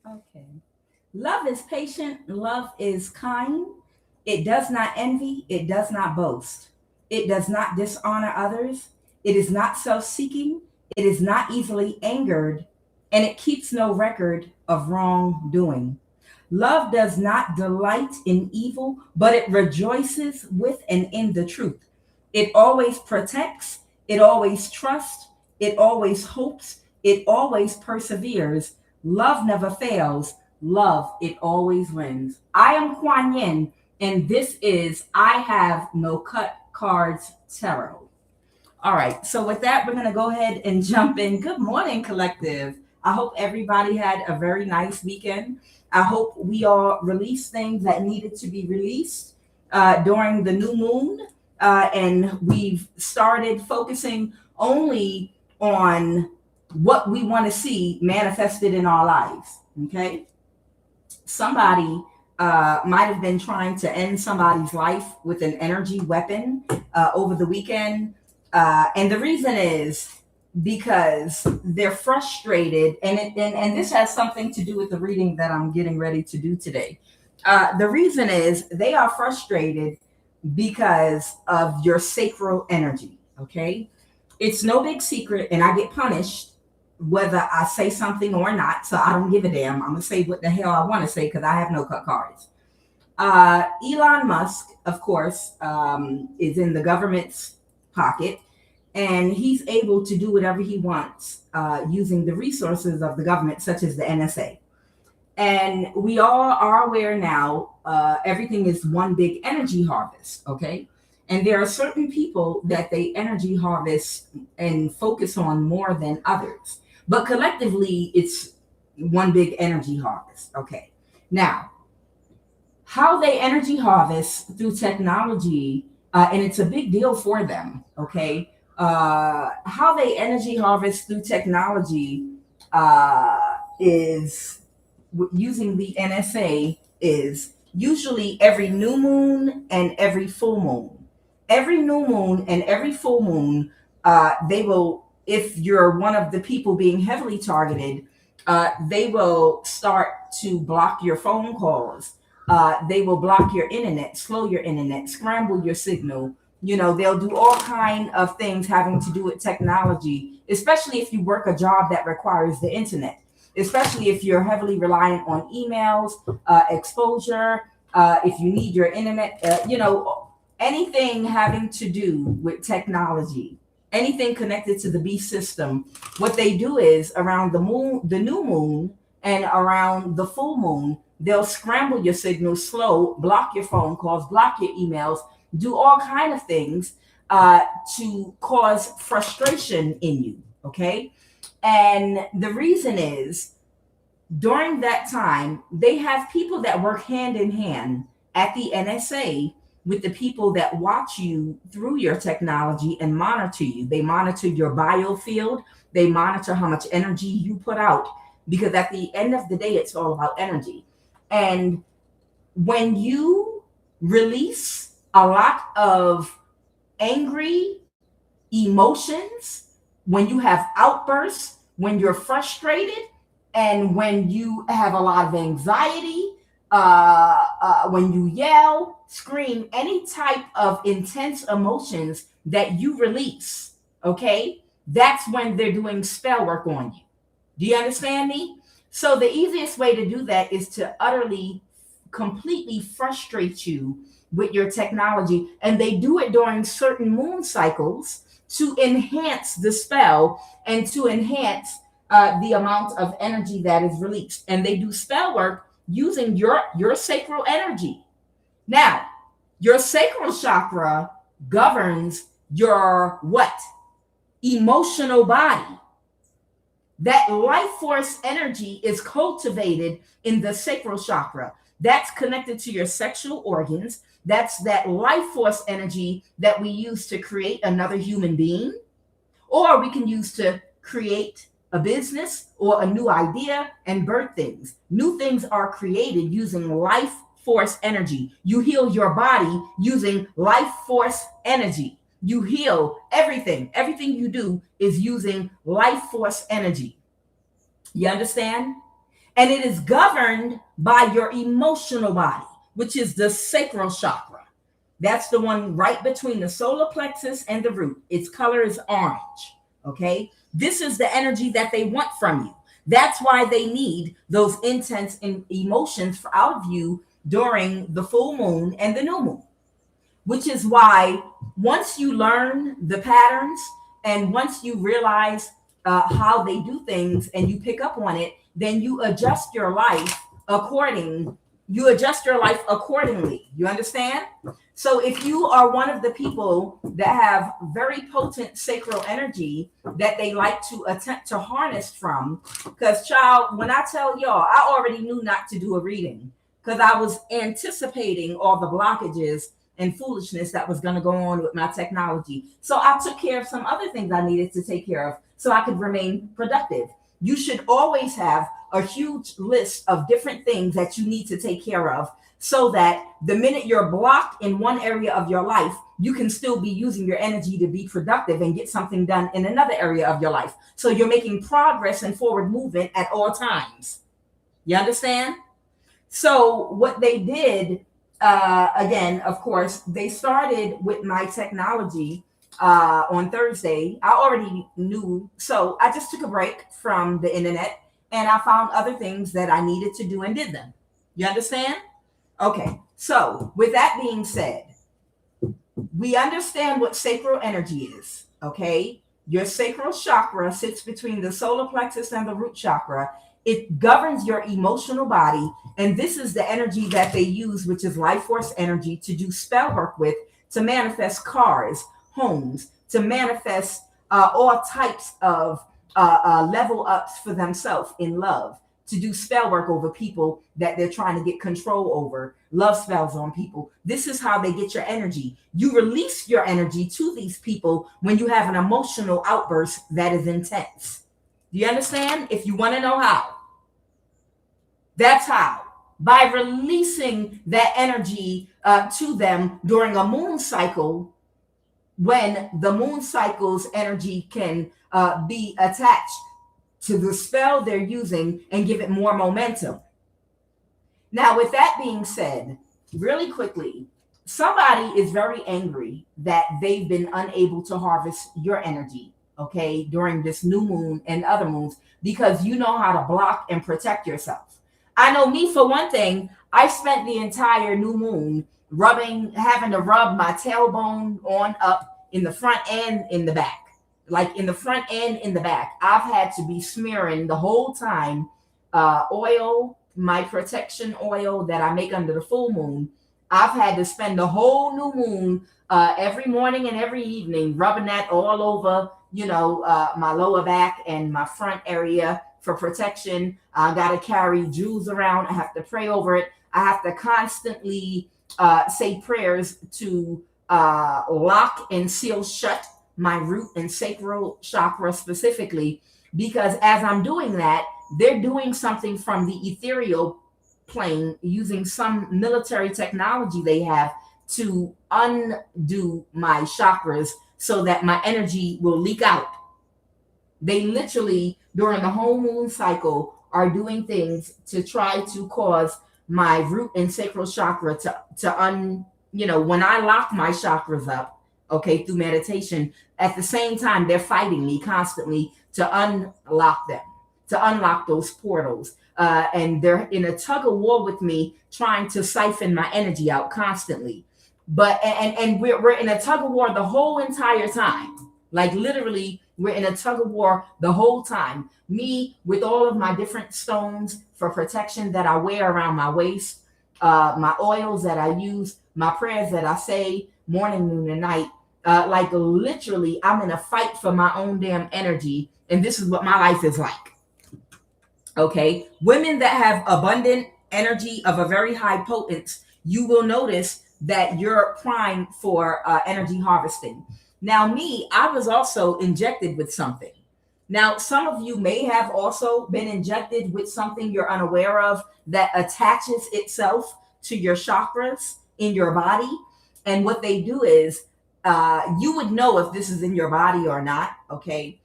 Okay. Love is patient. Love is kind. It does not envy. It does not boast. It does not dishonor others. It is not self seeking. It is not easily angered. And it keeps no record of wrongdoing. Love does not delight in evil, but it rejoices with and in the truth. It always protects. It always trusts. It always hopes. It always perseveres. Love never fails. Love, it always wins. I am Kuan Yin, and this is I Have No Cut Cards Tarot. All right, so with that, we're going to go ahead and jump in. Good morning, collective. I hope everybody had a very nice weekend. I hope we all released things that needed to be released during the new moon. And we've started focusing only on what we want to see manifested in our lives. Okay. Somebody might have been trying to end somebody's life with an energy weapon over the weekend. And the reason is because they're frustrated. And this has something to do with the reading that I'm getting ready to do today. The reason is they are frustrated because of your sacral energy. Okay. It's no big secret, and I get punished whether I say something or not. So I don't give a damn. I'm going to say what the hell I want to say because I have no cut cards. Elon Musk, of course, is in the government's pocket, and he's able to do whatever he wants using the resources of the government, such as the NSA. And we all are aware now, everything is one big energy harvest, okay? And there are certain people that they energy harvest and focus on more than others. But collectively, it's one big energy harvest, okay? Now, how they energy harvest through technology, and it's a big deal for them, okay? How they energy harvest through technology is using the NSA is usually every new moon and every full moon. Every new moon and every full moon, they will, if you're one of the people being heavily targeted, they will start to block your phone calls. They will block your internet, slow your internet, scramble your signal. You know, they'll do all kind of things having to do with technology, especially if you work a job that requires the internet, especially if you're heavily reliant on emails, exposure, if you need your internet, anything having to do with technology, anything connected to the beast system. What they do is around the moon, the new moon, and around the full moon, they'll scramble your signal, slow, block your phone calls, block your emails, do all kind of things to cause frustration in you. Okay. And the reason is during that time, they have people that work hand in hand at the NSA with the people that watch you through your technology and monitor you. They monitor your biofield. They monitor how much energy you put out, because at the end of the day, it's all about energy. And when you release a lot of angry emotions, when you have outbursts, when you're frustrated, and when you have a lot of anxiety, when you yell, scream, any type of intense emotions that you release, okay, that's when they're doing spell work on you. Do you understand me? So the easiest way to do that is to utterly, completely frustrate you with your technology. And they do it during certain moon cycles to enhance the spell and to enhance the amount of energy that is released. And they do spell work using your sacral energy. Now, your sacral chakra governs your what? Emotional body. That life force energy is cultivated in the sacral chakra. That's connected to your sexual organs. That's that life force energy that we use to create another human being, or we can use to create a business or a new idea and birth things. New things are created using life force energy. You heal your body using life force energy. You heal everything. Everything you do is using life force energy. You understand? And it is governed by your emotional body, which is the sacral chakra. That's the one right between the solar plexus and the root. Its color is orange. Okay. This is the energy that they want from you. That's why they need those intense emotions out of you during the full moon and the new moon, which is why once you learn the patterns and once you realize how they do things and you pick up on it, then you adjust your life accordingly. You understand? So if you are one of the people that have very potent sacral energy that they like to attempt to harness from, because child, when I tell y'all, I already knew not to do a reading because I was anticipating all the blockages and foolishness that was going to go on with my technology. So I took care of some other things I needed to take care of so I could remain productive. You should always have a huge list of different things that you need to take care of so that the minute you're blocked in one area of your life, you can still be using your energy to be productive and get something done in another area of your life. So you're making progress and forward movement at all times. You understand? So what they did, again, of course, they started with my technology on Thursday. I already knew. So I just took a break from the internet and I found other things that I needed to do and did them. You understand? Okay. So with that being said, we understand what sacral energy is. Okay. Your sacral chakra sits between the solar plexus and the root chakra. It governs your emotional body. And this is the energy that they use, which is life force energy, to do spell work with, to manifest cars, homes, to manifest all types of level ups for themselves in love, to do spell work over people that they're trying to get control over, love spells on people. This is how they get your energy. You release your energy to these people when you have an emotional outburst that is intense. Do you understand? If you want to know how, that's how. By releasing that energy to them during a moon cycle, when the moon cycle's energy can be attached to the spell they're using and give it more momentum. Now, with that being said, really quickly, somebody is very angry that they've been unable to harvest your energy, okay, during this new moon and other moons, because you know how to block and protect yourself. I know me, for one thing, I spent the entire new moon having to rub my tailbone on up in the front and in the back. Like in the front and in the back, I've had to be smearing the whole time oil, my protection oil that I make under the full moon. I've had to spend the whole new moon every morning and every evening rubbing that all over, my lower back and my front area for protection. I got to carry jewels around. I have to pray over it. I have to constantly say prayers to lock and seal shut my root and sacral chakra specifically, because as I'm doing that, they're doing something from the ethereal plane using some military technology they have to undo my chakras so that my energy will leak out. They literally, during the whole moon cycle, are doing things to try to cause my root and sacral chakra when I lock my chakras up, okay, through meditation, at the same time, they're fighting me constantly to unlock them, to unlock those portals. And they're in a tug of war with me, trying to siphon my energy out constantly. But, and we're in a tug of war the whole entire time. Like literally, we're in a tug of war the whole time. Me with all of my different stones for protection that I wear around my waist, my oils that I use, my prayers that I say morning, noon, and night. Like literally, I'm in a fight for my own damn energy. And this is what my life is like. Okay. Women that have abundant energy of a very high potence, you will notice that you're primed for energy harvesting. Now, me, I was also injected with something. Now, some of you may have also been injected with something you're unaware of that attaches itself to your chakras in your body. And what they do is, you would know if this is in your body or not, okay?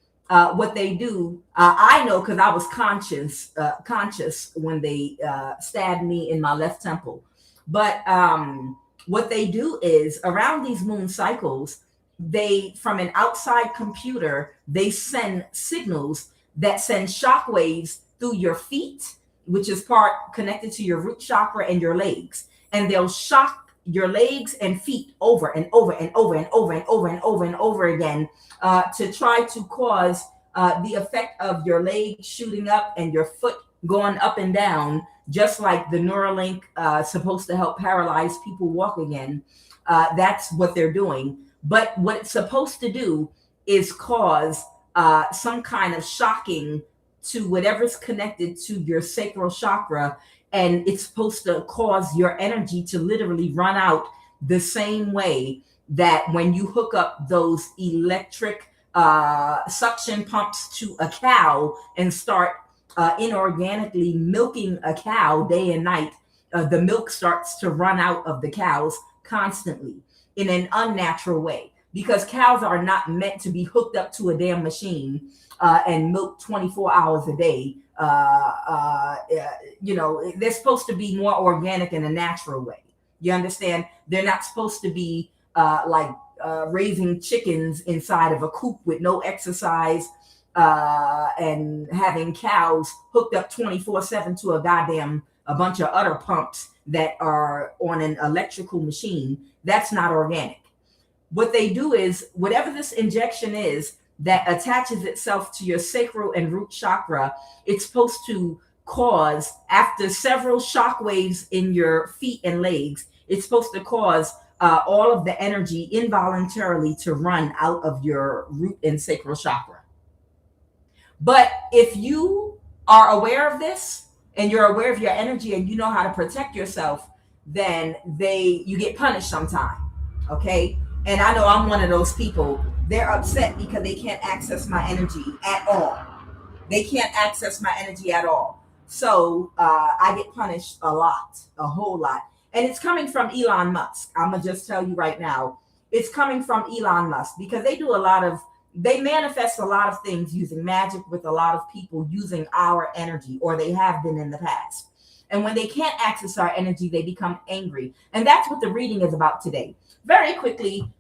what they do, I know because I was conscious when they stabbed me in my left temple. But what they do is around these moon cycles, they from an outside computer they send signals that send shock waves through your feet, which is part connected to your root chakra and your legs, and they'll shock your legs and feet over and over and over and over and over and over and over again to try to cause the effect of your leg shooting up and your foot going up and down, just like the Neuralink supposed to help paralyze people walk again. That's what they're doing. But what it's supposed to do is cause some kind of shocking to whatever's connected to your sacral chakra. And it's supposed to cause your energy to literally run out the same way that when you hook up those electric suction pumps to a cow and start inorganically milking a cow day and night, the milk starts to run out of the cows constantly in an unnatural way, because cows are not meant to be hooked up to a damn machine and milked 24 hours a day. They're supposed to be more organic in a natural way. You understand? They're not supposed to be raising chickens inside of a coop with no exercise and having cows hooked up 24/7 to a bunch of udder pumps that are on an electrical machine. That's not organic. What they do is whatever this injection is that attaches itself to your sacral and root chakra, it's supposed to cause, after several shock waves in your feet and legs, it's supposed to cause all of the energy involuntarily to run out of your root and sacral chakra. But if you are aware of this and you're aware of your energy and you know how to protect yourself, then you get punished sometime. Okay? And I know I'm one of those people. They're upset because they can't access my energy at all. They can't access my energy at all. So I get punished a lot, a whole lot. And it's coming from Elon Musk. I'm going to just tell you right now. It's coming from Elon Musk because they manifest a lot of things using magic with a lot of people using our energy, or they have been in the past. And when they can't access our energy, they become angry. And that's what the reading is about today. Very quickly,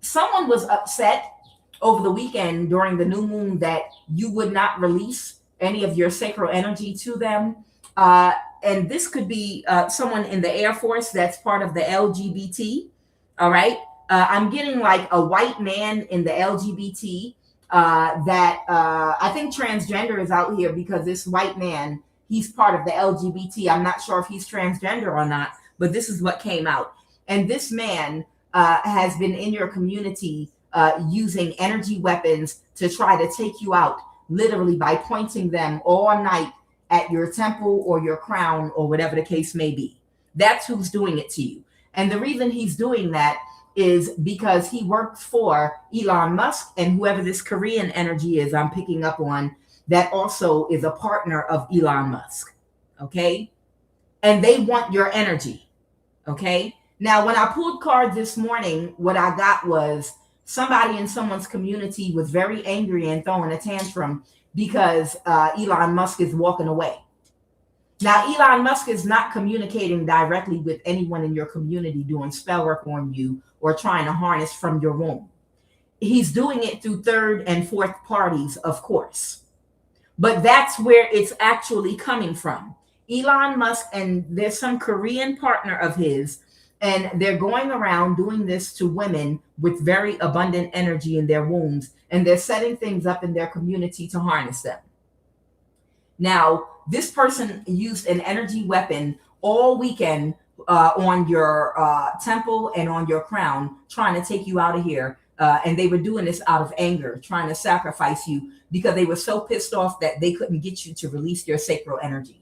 someone was upset over the weekend during the new moon that you would not release any of your sacral energy to them. And this could be someone in the Air Force that's part of the LGBT. All right. I'm getting like a white man in the LGBT that I think transgender is out here because this white man, he's part of the LGBT. I'm not sure if he's transgender or not, but this is what came out. And this man has been in your community using energy weapons to try to take you out, literally by pointing them all night at your temple or your crown or whatever the case may be. That's who's doing it to you. And the reason he's doing that is because he works for Elon Musk and whoever this Korean energy is I'm picking up on, that also is a partner of Elon Musk. Okay. And they want your energy. Okay. Now, when I pulled cards this morning, what I got was somebody in someone's community was very angry and throwing a tantrum because Elon Musk is walking away. Now, Elon Musk is not communicating directly with anyone in your community doing spell work on you or trying to harness from your womb. He's doing it through third and fourth parties, of course. But that's where it's actually coming from. Elon Musk, and there's some Korean partner of his, and they're going around doing this to women with very abundant energy in their wombs, and they're setting things up in their community to harness them. Now, this person used an energy weapon all weekend on your temple and on your crown, trying to take you out of here. And they were doing this out of anger, trying to sacrifice you because they were so pissed off that they couldn't get you to release your sacral energy.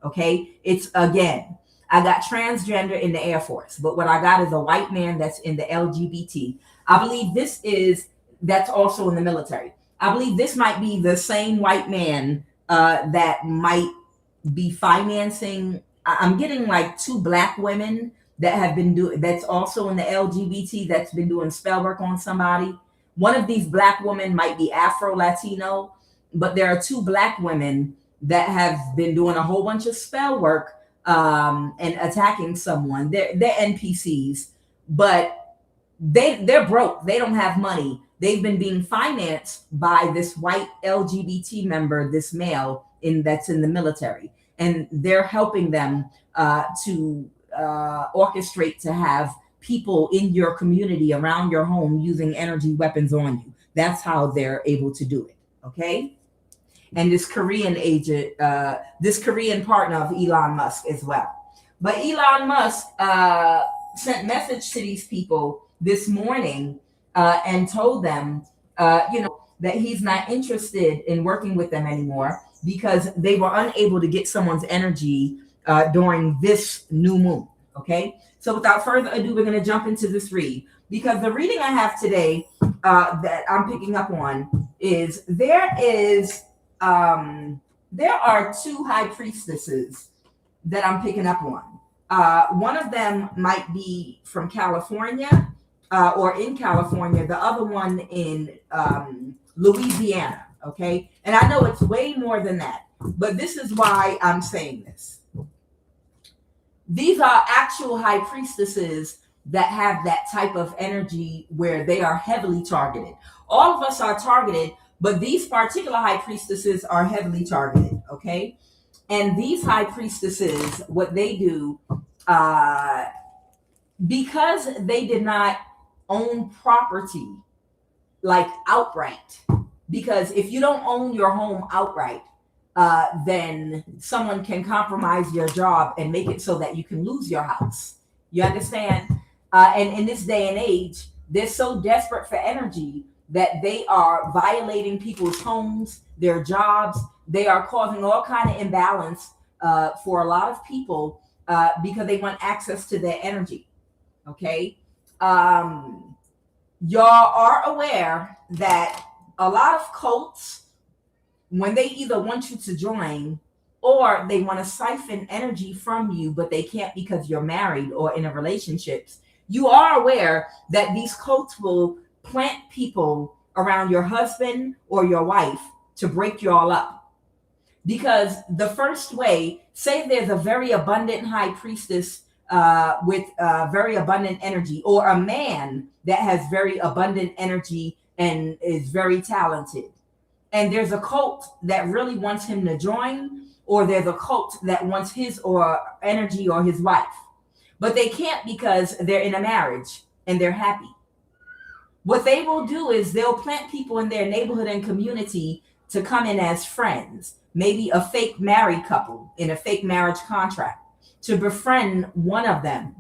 Okay? It's, again, I got transgender in the Air Force, but what I got is a white man that's in the LGBT. I believe that's also in the military. I believe this might be the same white man that might be financing. I'm getting like 2 black women that have been that's also in the LGBT that's been doing spell work on somebody One of these black women might be Afro Latino, but there are two black women that have been doing a whole bunch of spell work and attacking someone. They're NPCs, but they're broke. They don't have money. They've been being financed by this white LGBT member, this male that's in the military, and they're helping them to orchestrate to have people in your community around your home using energy weapons on you. That's how they're able to do it. Okay. And this Korean agent, this Korean partner of Elon Musk as well. But Elon Musk sent message to these people this morning and told them, that he's not interested in working with them anymore because they were unable to get someone's energy during this new moon. Okay. So without further ado, we're going to jump into this read, because the reading I have today that I'm picking up on is there are two high priestesses that I'm picking up on. One of them might be from California or in California, the other one in Louisiana. Okay. And I know it's way more than that, but this is why I'm saying this. These are actual high priestesses that have that type of energy where they are heavily targeted. All of us are targeted, but these particular high priestesses are heavily targeted, okay? And these high priestesses, what they do, because they did not own property like outright, because if you don't own your home outright, then someone can compromise your job and make it so that you can lose your house. You understand? And in this day and age, they're so desperate for energy that they are violating people's homes, their jobs. They are causing all kind of imbalance for a lot of people because they want access to their energy. Okay? Y'all are aware that a lot of cults, when they either want you to join or they want to siphon energy from you, but they can't because you're married or in a relationship, you are aware that these cults will plant people around your husband or your wife to break you all up. Because the first way, say there's a very abundant high priestess with very abundant energy, or a man that has very abundant energy and is very talented. And there's a cult that really wants him to join, or there's a cult that wants his or energy or his wife. But they can't because they're in a marriage and they're happy. What they will do is they'll plant people in their neighborhood and community to come in as friends, maybe a fake married couple in a fake marriage contract, to befriend one of them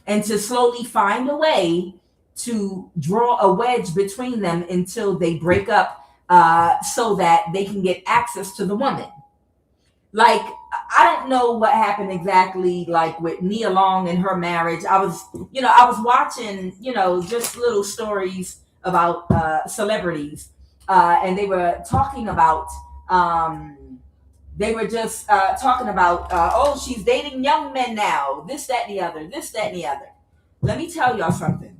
and to slowly find a way to draw a wedge between them until they break up, so that they can get access to the woman. Like, I don't know what happened exactly, like with Nia Long and her marriage. I was watching, just little stories about celebrities, and they were talking about, oh, she's dating young men now, this, that, and the other, this, that, and the other. Let me tell y'all something.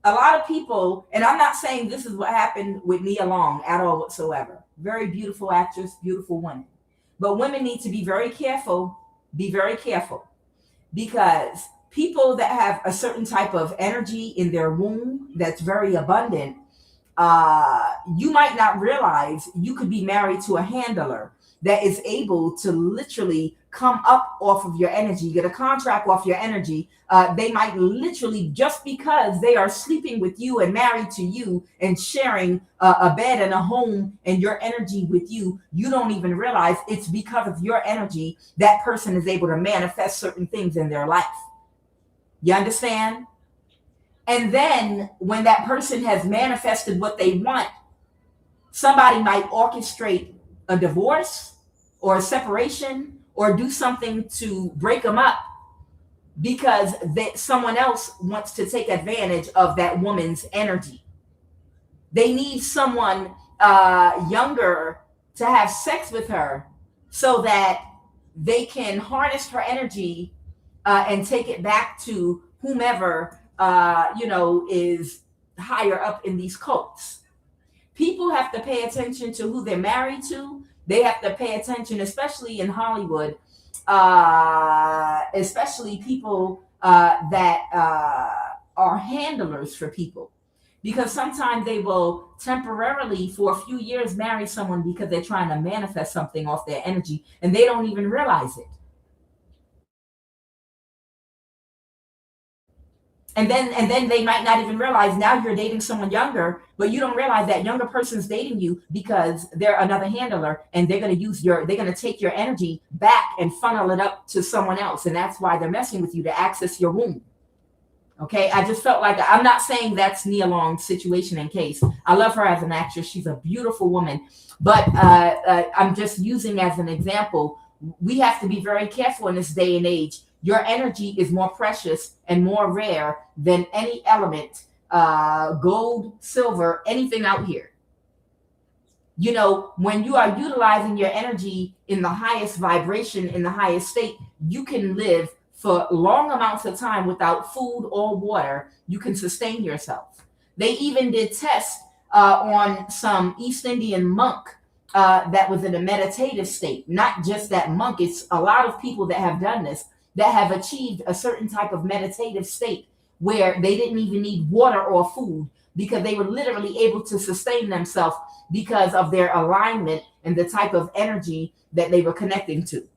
A lot of people, and I'm not saying this is what happened with Nia Long at all whatsoever. Very beautiful actress, beautiful woman. But women need to be very careful, because people that have a certain type of energy in their womb that's very abundant, you might not realize you could be married to a handler that is able to literally come up off of your energy, get a contract off your energy. They might literally, just because they are sleeping with you and married to you and sharing a bed and a home and your energy with you, you don't even realize it's because of your energy that person is able to manifest certain things in their life. You understand? And then when that person has manifested what they want, somebody might orchestrate a divorce or a separation or do something to break them up because someone else wants to take advantage of that woman's energy. They need someone younger to have sex with her so that they can harness her energy and take it back to whomever is higher up in these cults. People have to pay attention to who they're married to. They have to pay attention, especially in Hollywood, especially people that are handlers for people. Because sometimes they will temporarily, for a few years, marry someone because they're trying to manifest something off their energy and they don't even realize it. And then they might not even realize now you're dating someone younger, but you don't realize that younger person's dating you because they're another handler and they're gonna take your energy back and funnel it up to someone else. And that's why they're messing with you, to access your womb. Okay, I just felt like, I'm not saying that's Nia Long's situation and case. I love her as an actress. She's a beautiful woman. But I'm just using as an example, we have to be very careful in this day and age. Your energy is more precious and more rare than any element, gold, silver, anything out here. You know, when you are utilizing your energy in the highest vibration, in the highest state, you can live for long amounts of time without food or water. You can sustain yourself. They even did tests on some East Indian monk that was in a meditative state. Not just that monk, it's a lot of people that have done this, that have achieved a certain type of meditative state where they didn't even need water or food, because they were literally able to sustain themselves because of their alignment and the type of energy that they were connecting to.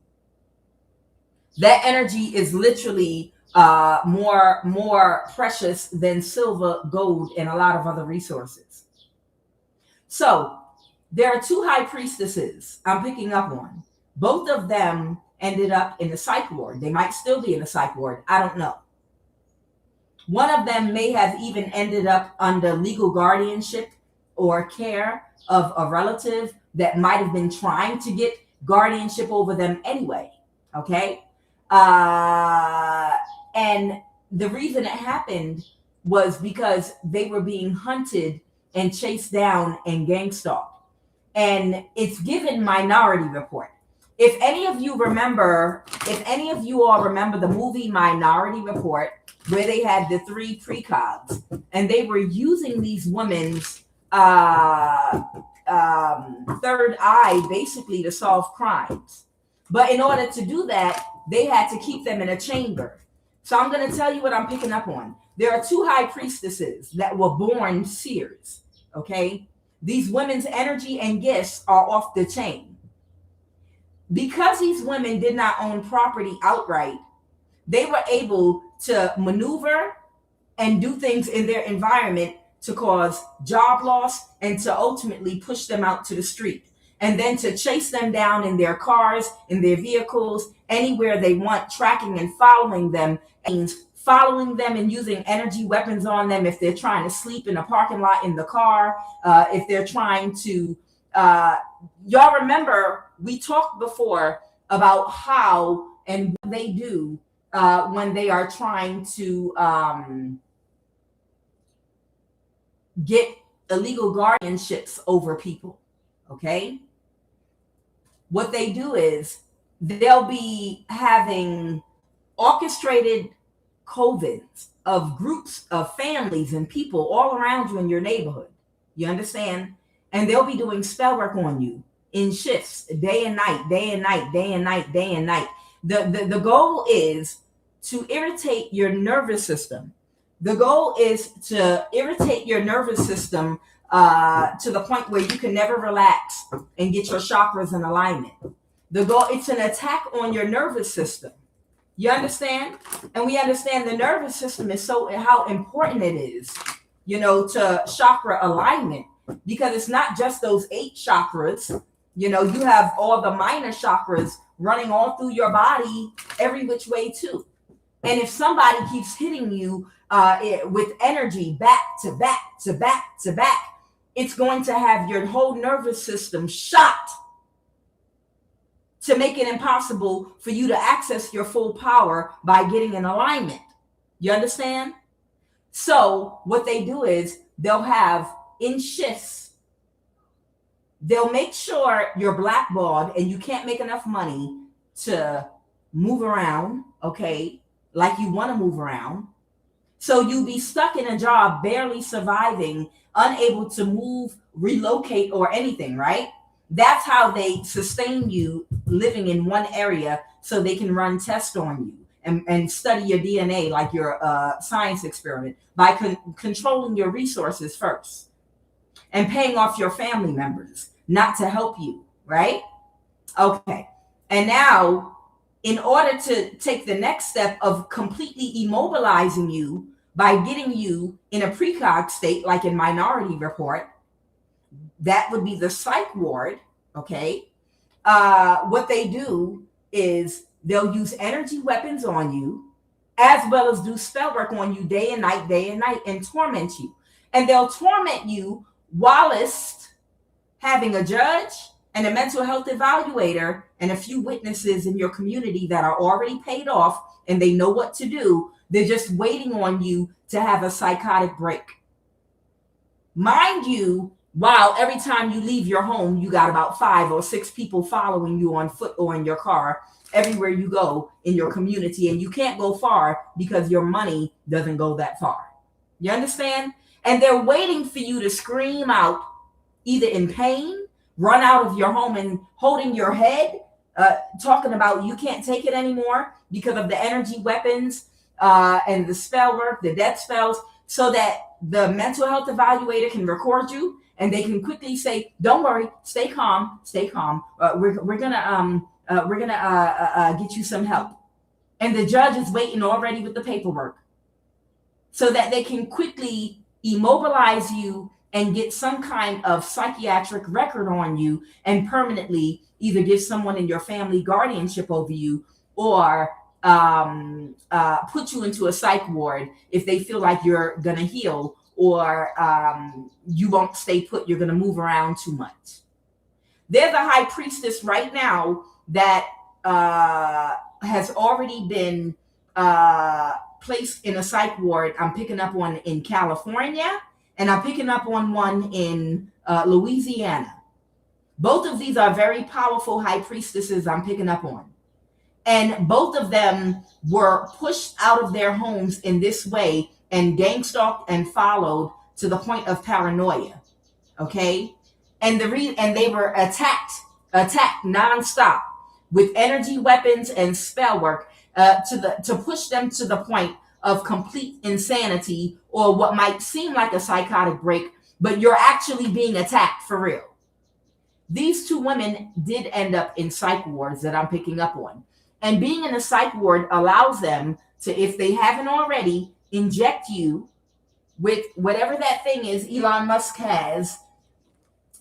That energy is literally more precious than silver, gold, and a lot of other resources. So there are two high priestesses I'm picking up on. Both of them ended up in the psych ward. They might still be in the psych ward. I don't know. One of them may have even ended up under legal guardianship or care of a relative that might have been trying to get guardianship over them anyway. Okay. And the reason it happened was because they were being hunted and chased down and gang stalked. And it's given Minority Report. If any of you all remember the movie Minority Report, where they had the three precogs and they were using these women's third eye basically to solve crimes. But in order to do that, they had to keep them in a chamber. So I'm going to tell you what I'm picking up on. There are two high priestesses that were born seers. Okay. These women's energy and gifts are off the chain. Because these women did not own property outright, they were able to maneuver and do things in their environment to cause job loss and to ultimately push them out to the street, and then to chase them down in their cars, in their vehicles, anywhere they want, tracking and following them, and using energy weapons on them if they're trying to sleep in a parking lot in the car, if they're trying to, y'all remember we talked before about how and what they do when they are trying to get illegal guardianships over people. Okay. What they do is they'll be having orchestrated covens of groups of families and people all around you in your neighborhood. You understand? And they'll be doing spell work on you in shifts, day and night, day and night, day and night, day and night. The goal is to irritate your nervous system. The goal is to irritate your nervous system to the point where you can never relax and get your chakras in alignment. The goal, it's an attack on your nervous system. You understand? And we understand the nervous system is how important it is, to chakra alignment, because it's not just those 8 chakras. You have all the minor chakras running all through your body, every which way too. And if somebody keeps hitting you with energy back to back to back to back, it's going to have your whole nervous system shot to make it impossible for you to access your full power by getting in alignment. You understand? So what they do is they'll have in shifts, they'll make sure you're blackballed and you can't make enough money to move around, okay, like you want to move around. So you'll be stuck in a job, barely surviving, unable to move, relocate, or anything, right? That's how they sustain you living in one area so they can run tests on you and study your DNA like your science experiment by controlling your resources first and paying off your family members not to help you, right? Okay. And now, in order to take the next step of completely immobilizing you by getting you in a precog state, like in Minority Report, that would be the psych ward, okay? What they do is they'll use energy weapons on you, as well as do spell work on you day and night, and torment you. And they'll torment you whilst having a judge and a mental health evaluator and a few witnesses in your community that are already paid off and they know what to do. They're just waiting on you to have a psychotic break. Mind you, while every time you leave your home, you got about 5 or 6 people following you on foot or in your car everywhere you go in your community, and you can't go far because your money doesn't go that far. You understand? And they're waiting for you to scream out, either in pain, run out of your home and holding your head, talking about you can't take it anymore because of the energy weapons and the spell work, the death spells, so that the mental health evaluator can record you and they can quickly say, "Don't worry, stay calm, stay calm. We're gonna get you some help." And the judge is waiting already with the paperwork, so that they can quickly immobilize you and get some kind of psychiatric record on you and permanently either give someone in your family guardianship over you or put you into a psych ward if they feel like you're going to heal or you won't stay put, you're going to move around too much. There's a high priestess right now that has already been placed in a psych ward. I'm picking up one in California, and I'm picking up on one in Louisiana. Both of these are very powerful high priestesses I'm picking up on. And both of them were pushed out of their homes in this way and gangstalked and followed to the point of paranoia. Okay? And they were attacked nonstop with energy weapons and spell work to push them to the point of complete insanity or what might seem like a psychotic break, but you're actually being attacked for real. These 2 women did end up in psych wards that I'm picking up on. And being in a psych ward allows them to, if they haven't already, inject you with whatever that thing is Elon Musk has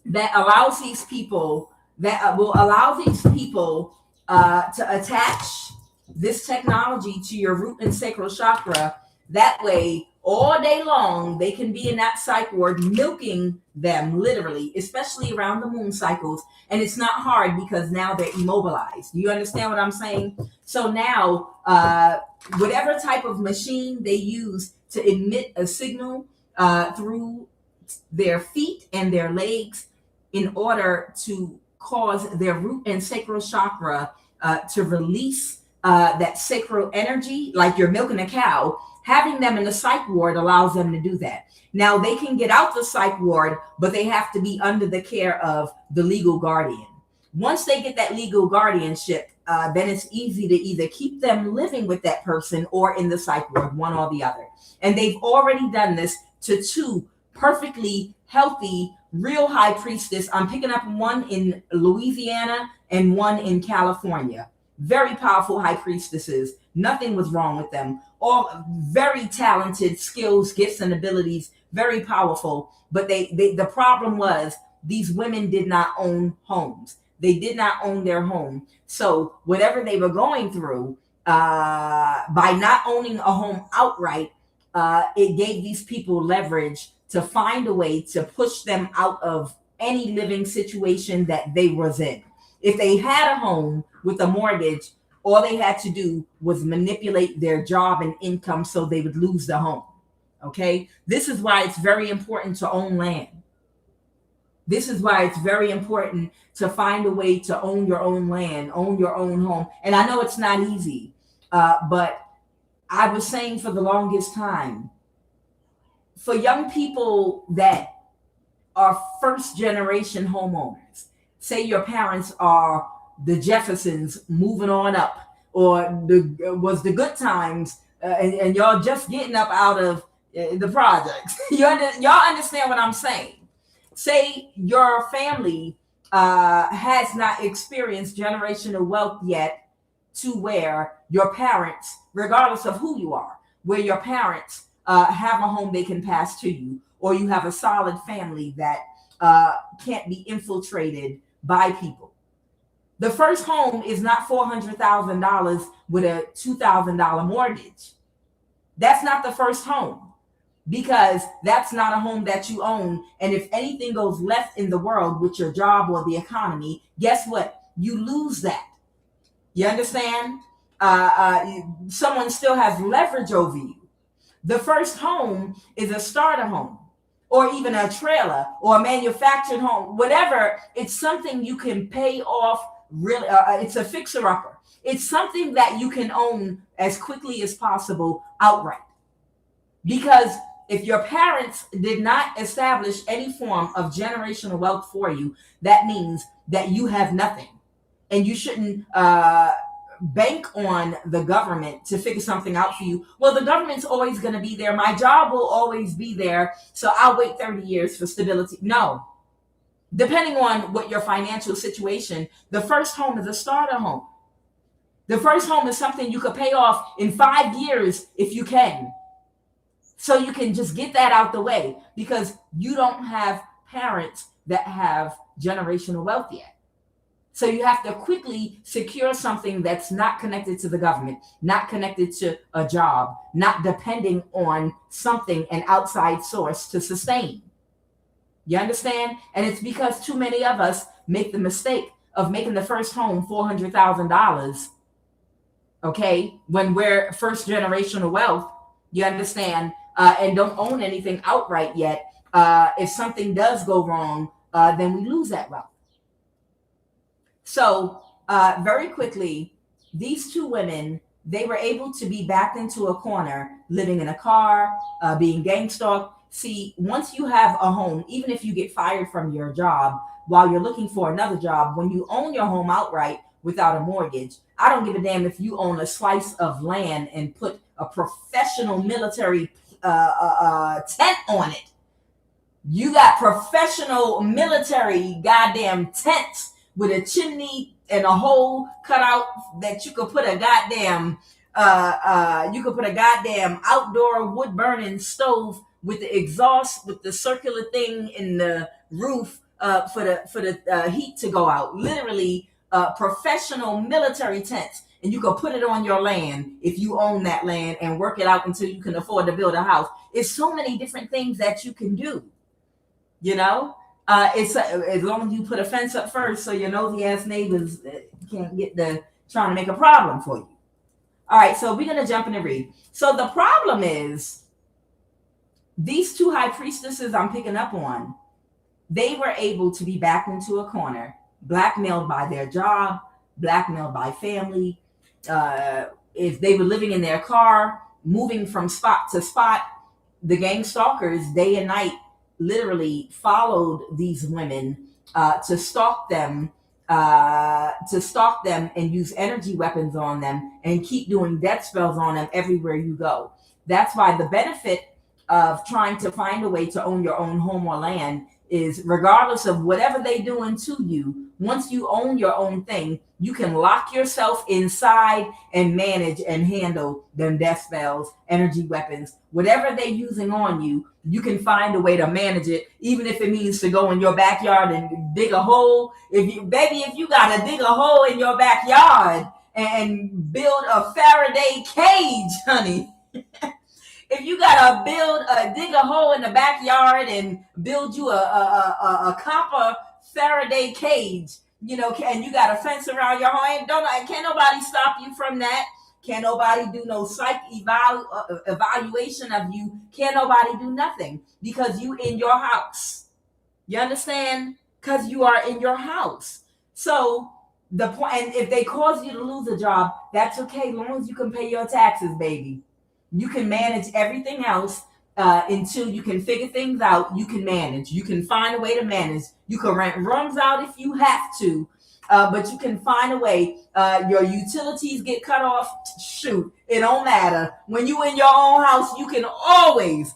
that allows these people, that will allow these people to attach this technology to your root and sacral chakra. That way, all day long, they can be in that psych ward, milking them literally, especially around the moon cycles. And it's not hard because now they're immobilized. You understand what I'm saying? So now, whatever type of machine they use to emit a signal through their feet and their legs in order to cause their root and sacral chakra to release that sacral energy, like you're milking a cow, having them in the psych ward allows them to do that. Now they can get out the psych ward, but they have to be under the care of the legal guardian. Once they get that legal guardianship, then it's easy to either keep them living with that person or in the psych ward, one or the other. And they've already done this to 2 perfectly healthy, real high priestess. I'm picking up one in Louisiana and one in California. Very powerful high priestesses. Nothing was wrong with them. All very talented skills, gifts, and abilities. Very powerful. But the problem was these women did not own homes. They did not own their home. So whatever they were going through, by not owning a home outright, it gave these people leverage to find a way to push them out of any living situation that they was in. If they had a home with a mortgage, all they had to do was manipulate their job and income so they would lose the home. Okay? This is why it's very important to own land. This is why it's very important to find a way to own your own land, own your own home. And I know it's not easy, but I was saying for the longest time, for young people that are first generation homeowners, say your parents are the Jeffersons moving on up, or was the good times, and y'all just getting up out of the projects. Y'all understand what I'm saying? Say your family has not experienced generational wealth yet, to where your parents, regardless of who you are, where your parents have a home they can pass to you, or you have a solid family that can't be infiltrated by people. The first home is not $400,000 with a $2,000 mortgage. That's not the first home, because that's not a home that you own. And if anything goes left in the world with your job or the economy, guess what? You lose that. You understand? Someone still has leverage over you. The first home is a starter home, or even a trailer, or a manufactured home, whatever. It's something you can pay off. Really, it's a fixer-upper. It's something that you can own as quickly as possible outright. Because if your parents did not establish any form of generational wealth for you, that means that you have nothing. And you shouldn't bank on the government to figure something out for you. Well, the government's always going to be there. My job will always be there, so I'll wait 30 years for stability. No. Depending on what your financial situation, the first home is a starter home. The first home is something you could pay off in 5 years if you can. So you can just get that out the way, because you don't have parents that have generational wealth yet. So you have to quickly secure something that's not connected to the government, not connected to a job, not depending on something, an outside source to sustain. You understand? And it's because too many of us make the mistake of making the first home $400,000, okay, when we're first generational wealth, you understand, and don't own anything outright yet. If something does go wrong, then we lose that wealth. So very quickly, these two women, they were able to be backed into a corner, living in a car, being gangstalked. See, once you have a home, even if you get fired from your job while you're looking for another job, when you own your home outright without a mortgage, I don't give a damn if you own a slice of land and put a professional military tent on it. You got professional military goddamn tents with a chimney and a hole cut out that you could put a goddamn outdoor wood burning stove with the exhaust, with the circular thing in the roof for the heat to go out. Literally professional military tents. And you can put it on your land if you own that land and work it out until you can afford to build a house. It's so many different things that you can do. You know, it's as long as you put a fence up first, so your nosy ass neighbors can't get the trying to make a problem for you. All right, so we're gonna jump in and read. So the problem is these two high priestesses I'm picking up on, they were able to be backed into a corner, blackmailed by their job, blackmailed by family. If they were living in their car, moving from spot to spot, the gang stalkers day and night literally followed these women to stalk them and use energy weapons on them and keep doing death spells on them everywhere you go. That's why the benefit of trying to find a way to own your own home or land is, regardless of whatever they doing to you, once you own your own thing, you can lock yourself inside and manage and handle them death spells, energy weapons, whatever they're using on you. You can find a way to manage it, even if it means to go in your backyard and dig a hole. If you gotta dig a hole in your backyard and build a Faraday cage, honey. If you gotta dig a hole in the backyard and build you a copper Faraday cage, you know, and you got a fence around your home, can't nobody stop you from that. Can't nobody do no psych evaluation of you. Can't nobody do nothing because you in your house. You understand? Because you are in your house. So the point, and if they cause you to lose a job, that's okay, as long as you can pay your taxes, baby. You can manage everything else. until you can figure things out. You can manage. You can find a way to manage. You can rent rooms out if you have to, but you can find a way. Your utilities get cut off. Shoot, it don't matter. When you in your own house, you can always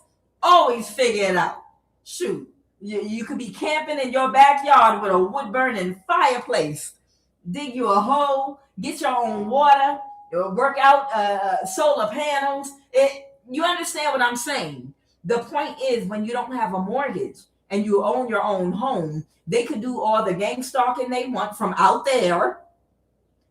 figure it out. Shoot, you could be camping in your backyard with a wood burning fireplace. Dig you a hole, get your own water, work out solar panels. You understand what I'm saying? The point is, when you don't have a mortgage and you own your own home, they can do all the gangstalking they want from out there.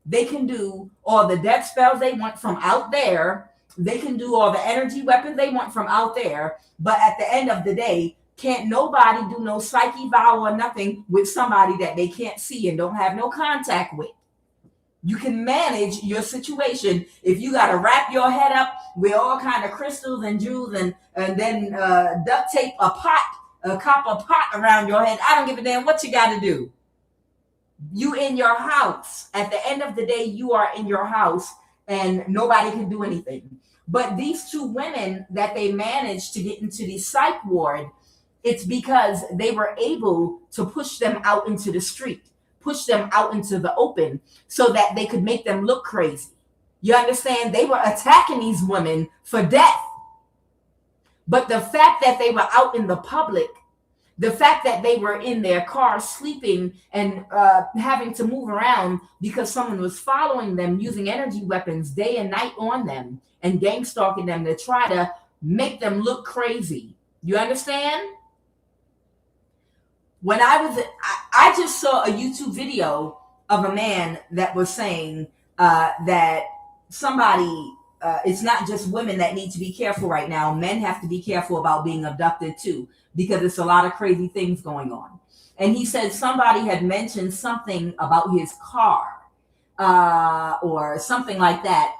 They can do all the death spells they want from out there. They can do all the energy weapons they want from out there. But at the end of the day, can't nobody do no psyche vow or nothing with somebody that they can't see and don't have no contact with. You can manage your situation. If you got to wrap your head up with all kind of crystals and jewels and then duct tape a copper pot around your head, I don't give a damn what you got to do. You in your house. At the end of the day, you are in your house and nobody can do anything. But these two women that they managed to get into the psych ward, it's because they were able to push them out into the street, push them out into the open so that they could make them look crazy. You understand? They were attacking these women for death. But the fact that they were out in the public, the fact that they were in their car sleeping and having to move around because someone was following them using energy weapons day and night on them and gang stalking them to try to make them look crazy. You understand? When I just saw a YouTube video of a man that was saying that somebody, it's not just women that need to be careful right now. Men have to be careful about being abducted too, because it's a lot of crazy things going on. And he said somebody had mentioned something about his car or something like that.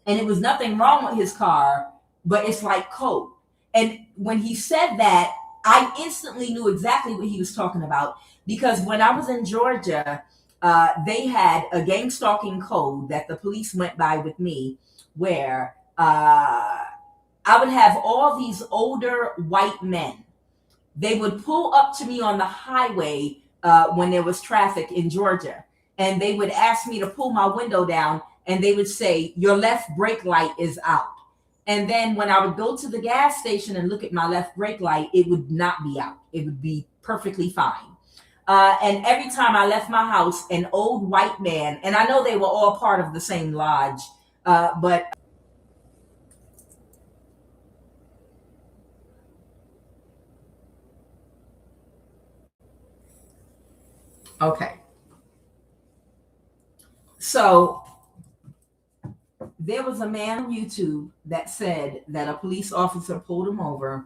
And it was nothing wrong with his car, but it's like code. And when he said that, I instantly knew exactly what he was talking about, because when I was in Georgia, they had a gang stalking code that the police went by with me, where I would have all these older white men. They would pull up to me on the highway when there was traffic in Georgia, and they would ask me to pull my window down, and they would say, "Your left brake light is out." And then when I would go to the gas station and look at my left brake light, it would not be out. It would be perfectly fine. And every time I left my house, an old white man, and I know they were all part of the same lodge, but okay. So there was a man on YouTube that said that a police officer pulled him over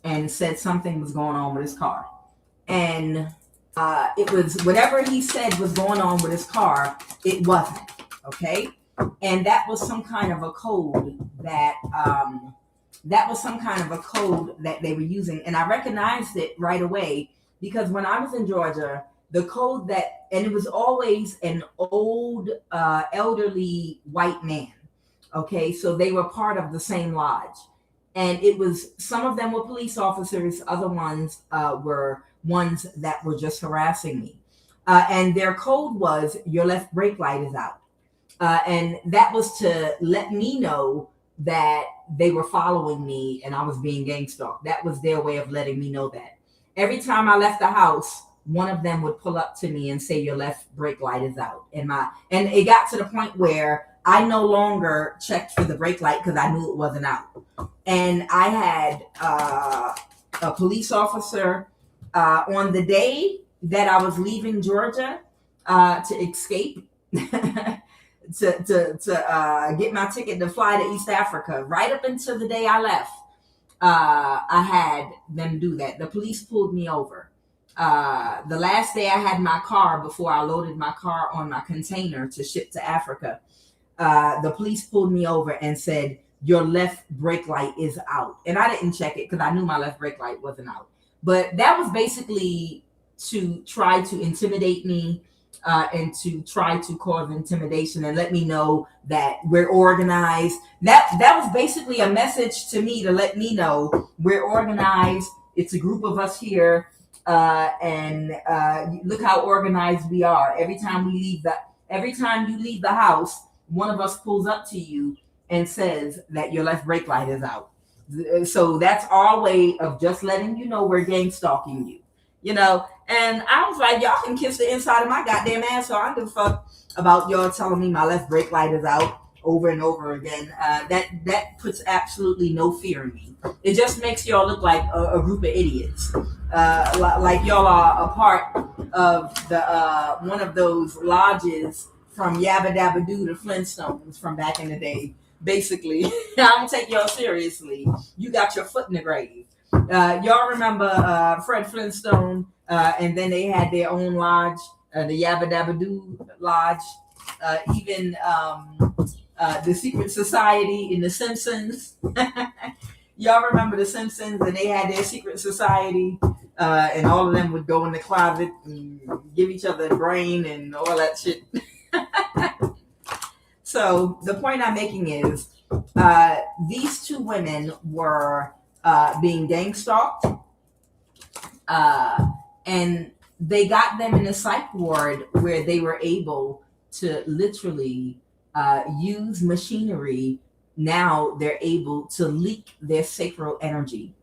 and said something was going on with his car. And it was whatever he said was going on with his car, it wasn't. Okay. And that was some kind of a code that they were using. And I recognized it right away, because when I was in Georgia, the code and it was always an old, elderly white man. Okay, so they were part of the same lodge. And it was, some of them were police officers, other ones were ones that were just harassing me. And their code was, "Your left brake light is out." And that was to let me know that they were following me and I was being gang stalked. That was their way of letting me know that. Every time I left the house, one of them would pull up to me and say, "Your left brake light is out." And it got to the point where I no longer checked for the brake light because I knew it wasn't out. And I had a police officer on the day that I was leaving Georgia to escape, to get my ticket to fly to East Africa. Right up until the day I left, I had them do that. The police pulled me over. The last day I had my car, before I loaded my car on my container to ship to Africa, the police pulled me over and said, "Your left brake light is out." And I didn't check it because I knew my left brake light wasn't out. But that was basically to try to intimidate me and to try to cause intimidation and let me know that we're organized. That was basically a message to me to let me know we're organized. It's a group of us here, and look how organized we are. Every time you leave the house, one of us pulls up to you and says that your left brake light is out. So that's our way of just letting you know we're gang stalking you. You know, and I was like, y'all can kiss the inside of my goddamn ass, so I don't give a fuck about y'all telling me my left brake light is out over and over again. That puts absolutely no fear in me. It just makes y'all look like a group of idiots. Like y'all are a part of the one of those lodges from Yabba Dabba Doo to Flintstones from back in the day. Basically, I don't take y'all seriously. You got your foot in the grave. Y'all remember Fred Flintstone, and then they had their own lodge, the Yabba Dabba Doo Lodge, even the Secret Society in The Simpsons. Y'all remember The Simpsons, and they had their secret society, and all of them would go in the closet and give each other a brain and all that shit. So the point I'm making is these two women were being gang stalked, and they got them in a psych ward where they were able to literally use machinery. Now they're able to leak their sacral energy,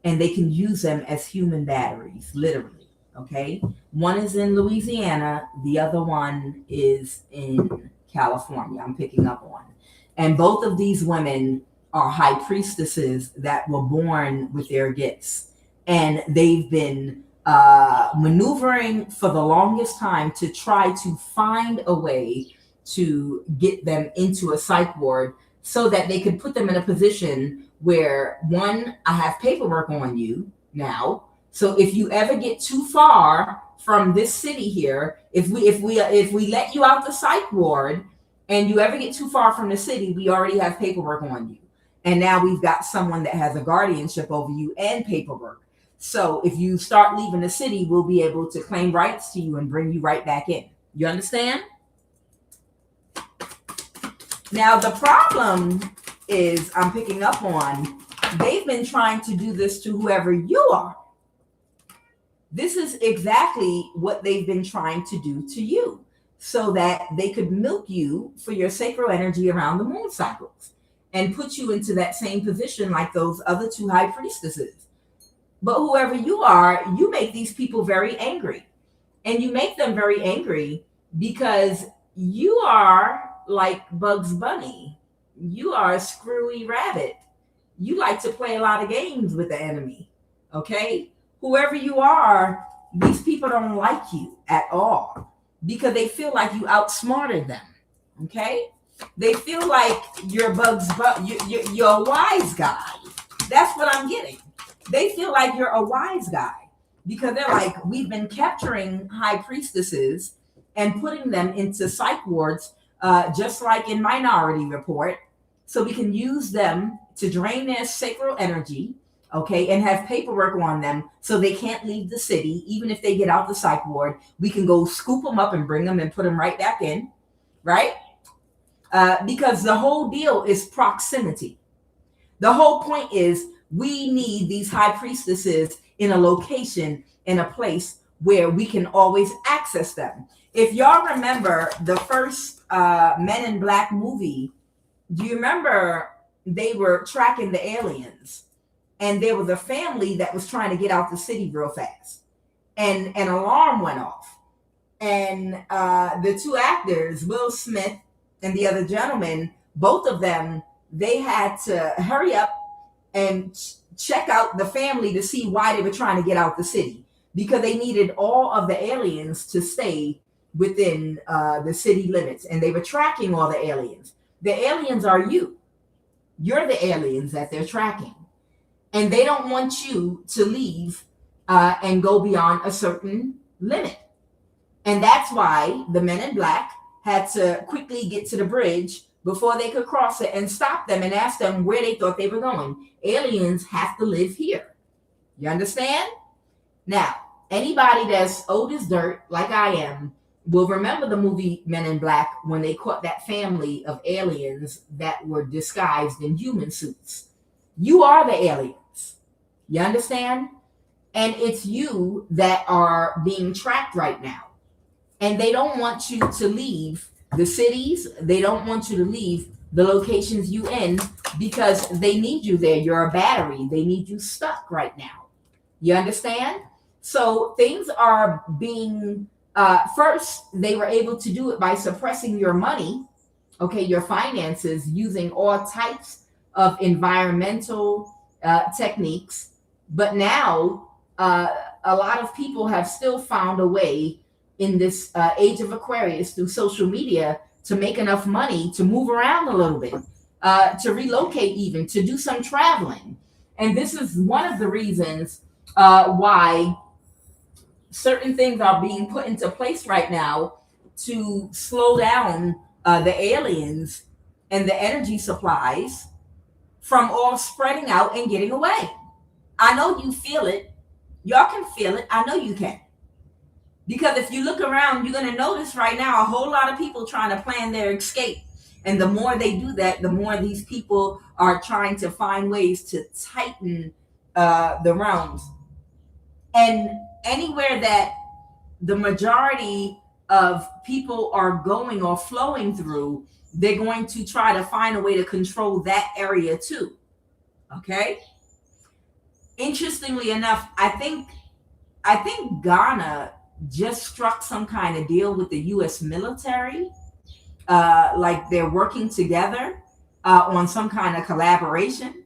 and they can use them as human batteries, literally. Okay, one is in Louisiana, the other one is in California. I'm picking up on, and both of these women are high priestesses that were born with their gifts, and they've been maneuvering for the longest time to try to find a way to get them into a psych ward so that they could put them in a position where, one, I have paperwork on you now, so if you ever get too far from this city here, if we let you out the psych ward and you ever get too far from the city, we already have paperwork on you. And now we've got someone that has a guardianship over you and paperwork. So if you start leaving the city, we'll be able to claim rights to you and bring you right back in. You understand? Now, the problem is, I'm picking up on, they've been trying to do this to whoever you are. This is exactly what they've been trying to do to you, so that they could milk you for your sacral energy around the moon cycles and put you into that same position like those other two high priestesses. But whoever you are, you make these people very angry. And you make them very angry because you are like Bugs Bunny. You are a screwy rabbit. You like to play a lot of games with the enemy. Okay? Whoever you are, these people don't like you at all because they feel like you outsmarted them. Okay? They feel like you're you're a wise guy. That's what I'm getting. They feel like you're a wise guy because they're like, we've been capturing high priestesses and putting them into psych wards, just like in Minority Report, so we can use them to drain their sacral energy, okay, and have paperwork on them so they can't leave the city. Even if they get out the psych ward, we can go scoop them up and bring them and put them right back in, right? Because the whole deal is proximity. The whole point is we need these high priestesses in a location, in a place where we can always access them. If y'all remember the first Men in Black movie, do you remember they were tracking the aliens? And there was a family that was trying to get out the city real fast. And an alarm went off. And the two actors, Will Smith and the other gentleman, both of them, they had to hurry up and check out the family to see why they were trying to get out the city, because they needed all of the aliens to stay within the city limits. And they were tracking all the aliens. The aliens are you. You're the aliens that they're tracking. And they don't want you to leave and go beyond a certain limit. And that's why the Men in Black had to quickly get to the bridge before they could cross it and stop them and ask them where they thought they were going. Aliens have to live here. You understand? Now, anybody that's old as dirt, like I am, will remember the movie Men in Black when they caught that family of aliens that were disguised in human suits. You are the aliens. You understand? And it's you that are being tracked right now. And they don't want you to leave the cities. They don't want you to leave the locations you in because they need you there. You're a battery. They need you stuck right now. You understand? So things are being, first, they were able to do it by suppressing your money, okay, your finances, using all types of environmental techniques. But now, a lot of people have still found a way in this age of Aquarius through social media to make enough money to move around a little bit, to relocate, even to do some traveling. And this is one of the reasons why certain things are being put into place right now to slow down the aliens and the energy supplies from all spreading out and getting away. I know you feel it. Y'all can feel it. I know you can. Because if you look around, you're going to notice right now a whole lot of people trying to plan their escape. And the more they do that, the more these people are trying to find ways to tighten the realms. And anywhere that the majority of people are going or flowing through, they're going to try to find a way to control that area too. Okay? Interestingly enough, I think Ghana just struck some kind of deal with the U.S. military, like they're working together on some kind of collaboration,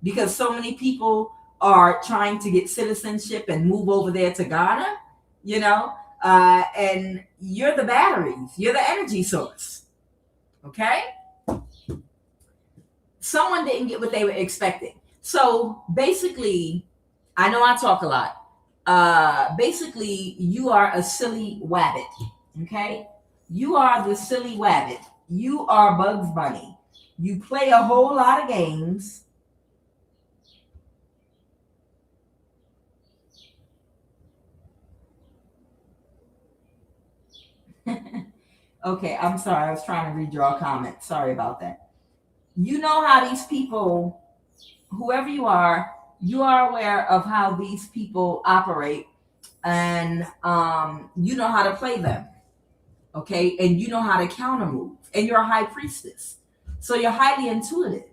because so many people are trying to get citizenship and move over there to Ghana, you know, and you're the batteries, you're the energy source, okay? Someone didn't get what they were expecting. So basically, I know I talk a lot. Basically, you are a silly wabbit, okay? You are the silly wabbit. You are Bugs Bunny. You play a whole lot of games. Okay, I'm sorry. I was trying to read your comment. Sorry about that. You know how these people, whoever you are aware of how these people operate, and you know how to play them, okay? And you know how to counter move, and you're a high priestess, so you're highly intuitive,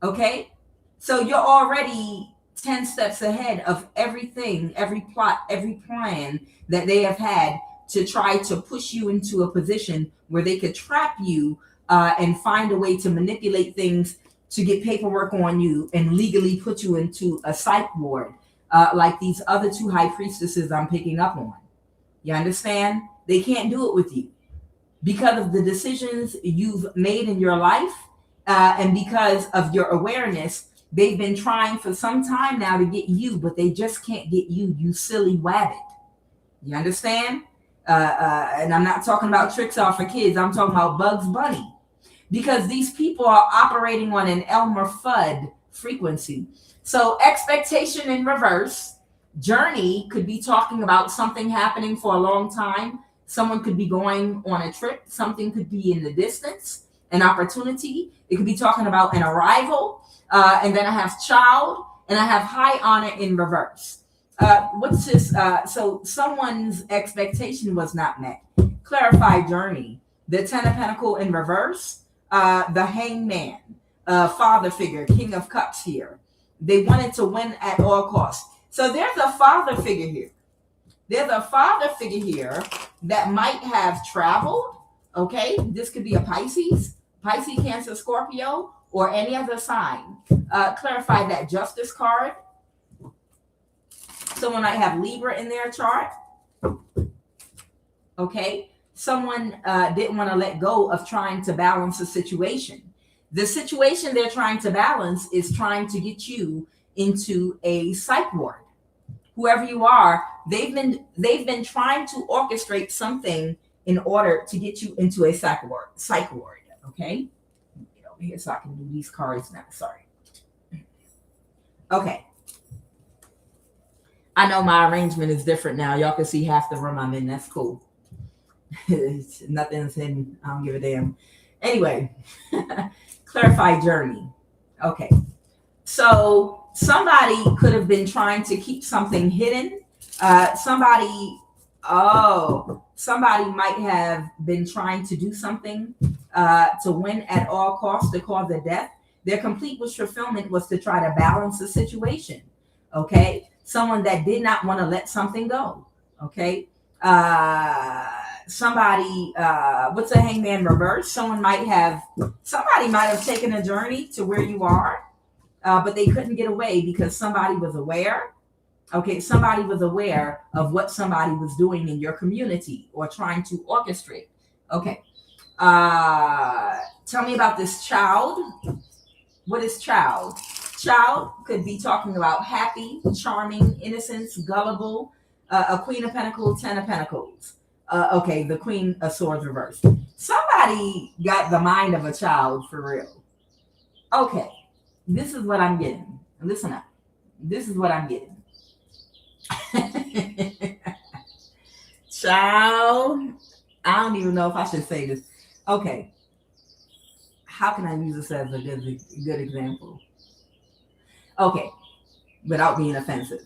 okay? So you're already 10 steps ahead of everything, every plot, every plan that they have had to try to push you into a position where they could trap you and find a way to manipulate things to get paperwork on you and legally put you into a psych ward, like these other two high priestesses I'm picking up on. You understand? They can't do it with you because of the decisions you've made in your life, and because of your awareness. They've been trying for some time now to get you, but they just can't get you, you silly wabbit. You understand? And I'm not talking about tricks off for kids. I'm talking about Bugs Bunny. Because these people are operating on an Elmer Fudd frequency. So expectation in reverse. Journey could be talking about something happening for a long time. Someone could be going on a trip. Something could be in the distance, an opportunity. It could be talking about an arrival. And then I have child, and I have high honor in reverse. What's this? So someone's expectation was not met. Clarify journey. The Ten of Pentacles in reverse. The hangman, father figure, King of Cups here. They wanted to win at all costs. So there's a father figure here. There's a father figure here that might have traveled. Okay, this could be a Pisces, Cancer, Scorpio, or any other sign. Clarify that Justice card. Someone might have Libra in their chart. Okay. Someone didn't want to let go of trying to balance a situation. The situation they're trying to balance is trying to get you into a psych ward. Whoever you are, they've been trying to orchestrate something in order to get you into a psych ward. Okay, get over here so I can do these cards now. Sorry. Okay. I know my arrangement is different now. Y'all can see half the room I'm in. That's cool. Nothing's hidden. I don't give a damn. Anyway, clarify journey. Okay. So somebody could have been trying to keep something hidden. Somebody might have been trying to do something to win at all costs to cause a death. Their complete wish fulfillment was to try to balance the situation. Okay. Someone that did not want to let something go. Okay. Somebody, what's a hangman reverse? Somebody might have taken a journey to where you are, but they couldn't get away because somebody was aware. Okay, somebody was aware of what somebody was doing in your community or trying to orchestrate. Okay, tell me about this child. What is child? Child could be talking about happy, charming, innocence, gullible, a queen of pentacles, 10 of pentacles. Okay, the queen of swords reversed. Somebody got the mind of a child for real. Okay, this is what I'm getting. Listen up. This is what I'm getting. Child, I don't even know if I should say this. Okay, how can I use this as a good example? Okay, without being offensive.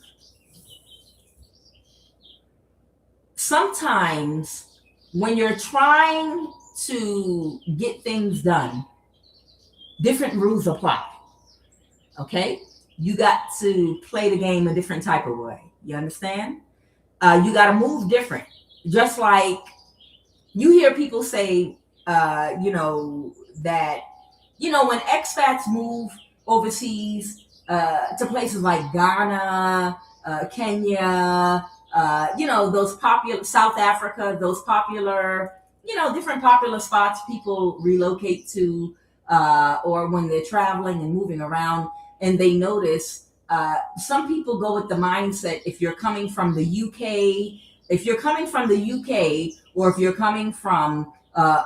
Sometimes when you're trying to get things done, different rules apply. Okay, you got to play the game a different type of way. You understand? You got to move different. Just like you hear people say, that, when expats move overseas to places like Ghana, Kenya, those popular, South Africa, those popular, different popular spots people relocate to, or when they're traveling and moving around, and they notice some people go with the mindset, if you're coming from the UK, or if you're coming from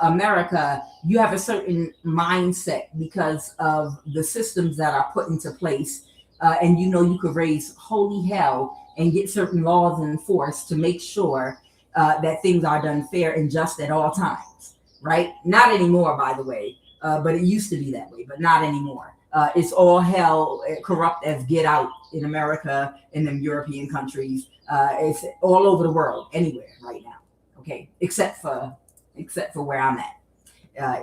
America, you have a certain mindset because of the systems that are put into place. And you could raise holy hell and get certain laws enforced to make sure that things are done fair and just at all times, right? Not anymore, by the way, but it used to be that way, but not anymore. It's all hell, corrupt as get out in America, in them European countries. It's all over the world, anywhere right now. Okay, except for where I'm at.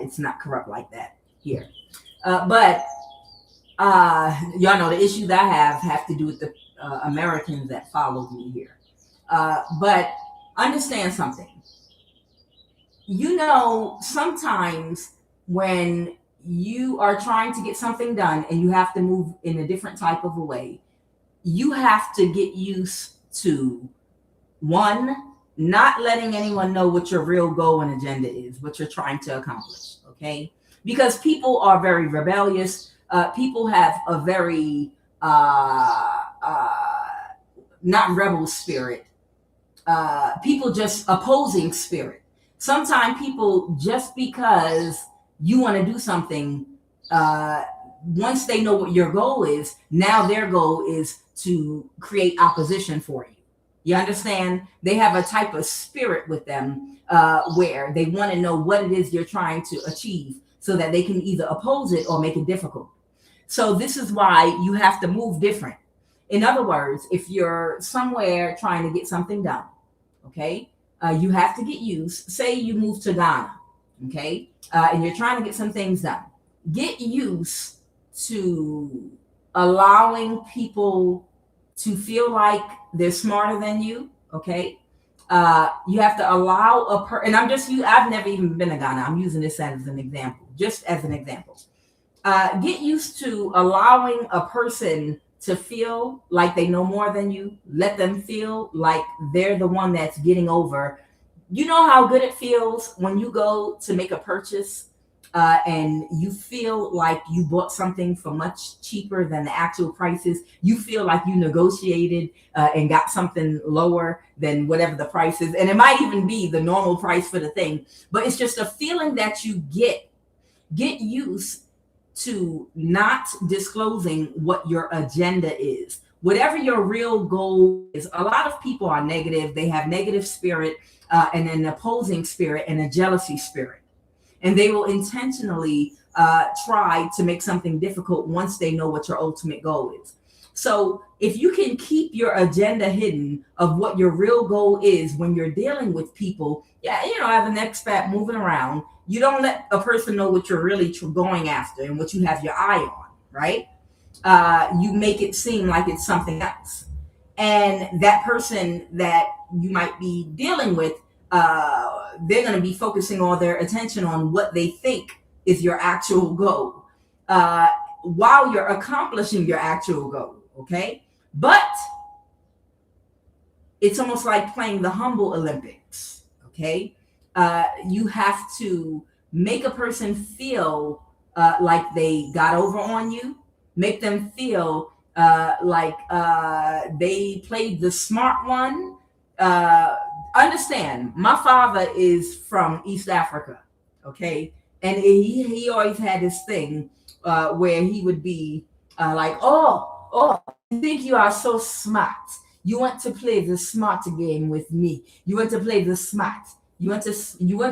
It's not corrupt like that here. But y'all know the issues I have to do with the Americans that followed me here. But understand something. Sometimes when you are trying to get something done and you have to move in a different type of a way, you have to get used to, one, not letting anyone know what your real goal and agenda is, what you're trying to accomplish, okay? Because people are very rebellious. People have a very, not rebel spirit. People just opposing spirit. Sometimes people, just because you want to do something, once they know what your goal is, now their goal is to create opposition for you. You understand? They have a type of spirit with them where they want to know what it is you're trying to achieve so that they can either oppose it or make it difficult. So this is why you have to move different. In other words, if you're somewhere trying to get something done, okay, you have to get used. Say you move to Ghana, okay, and you're trying to get some things done. Get used to allowing people to feel like they're smarter than you, okay? You have to allow and I've never even been to Ghana. I'm using this as an example, just as an example. Get used to allowing a person to feel like they know more than you. Let them feel like they're the one that's getting over. You know how good it feels when you go to make a purchase and you feel like you bought something for much cheaper than the actual prices. You feel like you negotiated and got something lower than whatever the price is. And it might even be the normal price for the thing, but it's just a feeling that you get. Get used to not disclosing what your agenda is. whatever your real goal is. A lot of people are negative. They have negative spirit and an opposing spirit and a jealousy spirit. And they will intentionally try to make something difficult once they know what your ultimate goal is. So if you can keep your agenda hidden of what your real goal is when you're dealing with people, yeah, as an expat moving around, you don't let a person know what you're really going after and what you have your eye on, right? You make it seem like it's something else. And that person that you might be dealing with, they're going to be focusing all their attention on what they think is your actual goal while you're accomplishing your actual goal. Okay. But it's almost like playing the humble Olympics. Okay. You have to make a person feel like they got over on you, make them feel like they played the smart one. Understand, my father is from East Africa, okay? And he always had this thing where he would be like, oh, you think you are so smart. You want to play the smart game with me. You want to play the smart. You want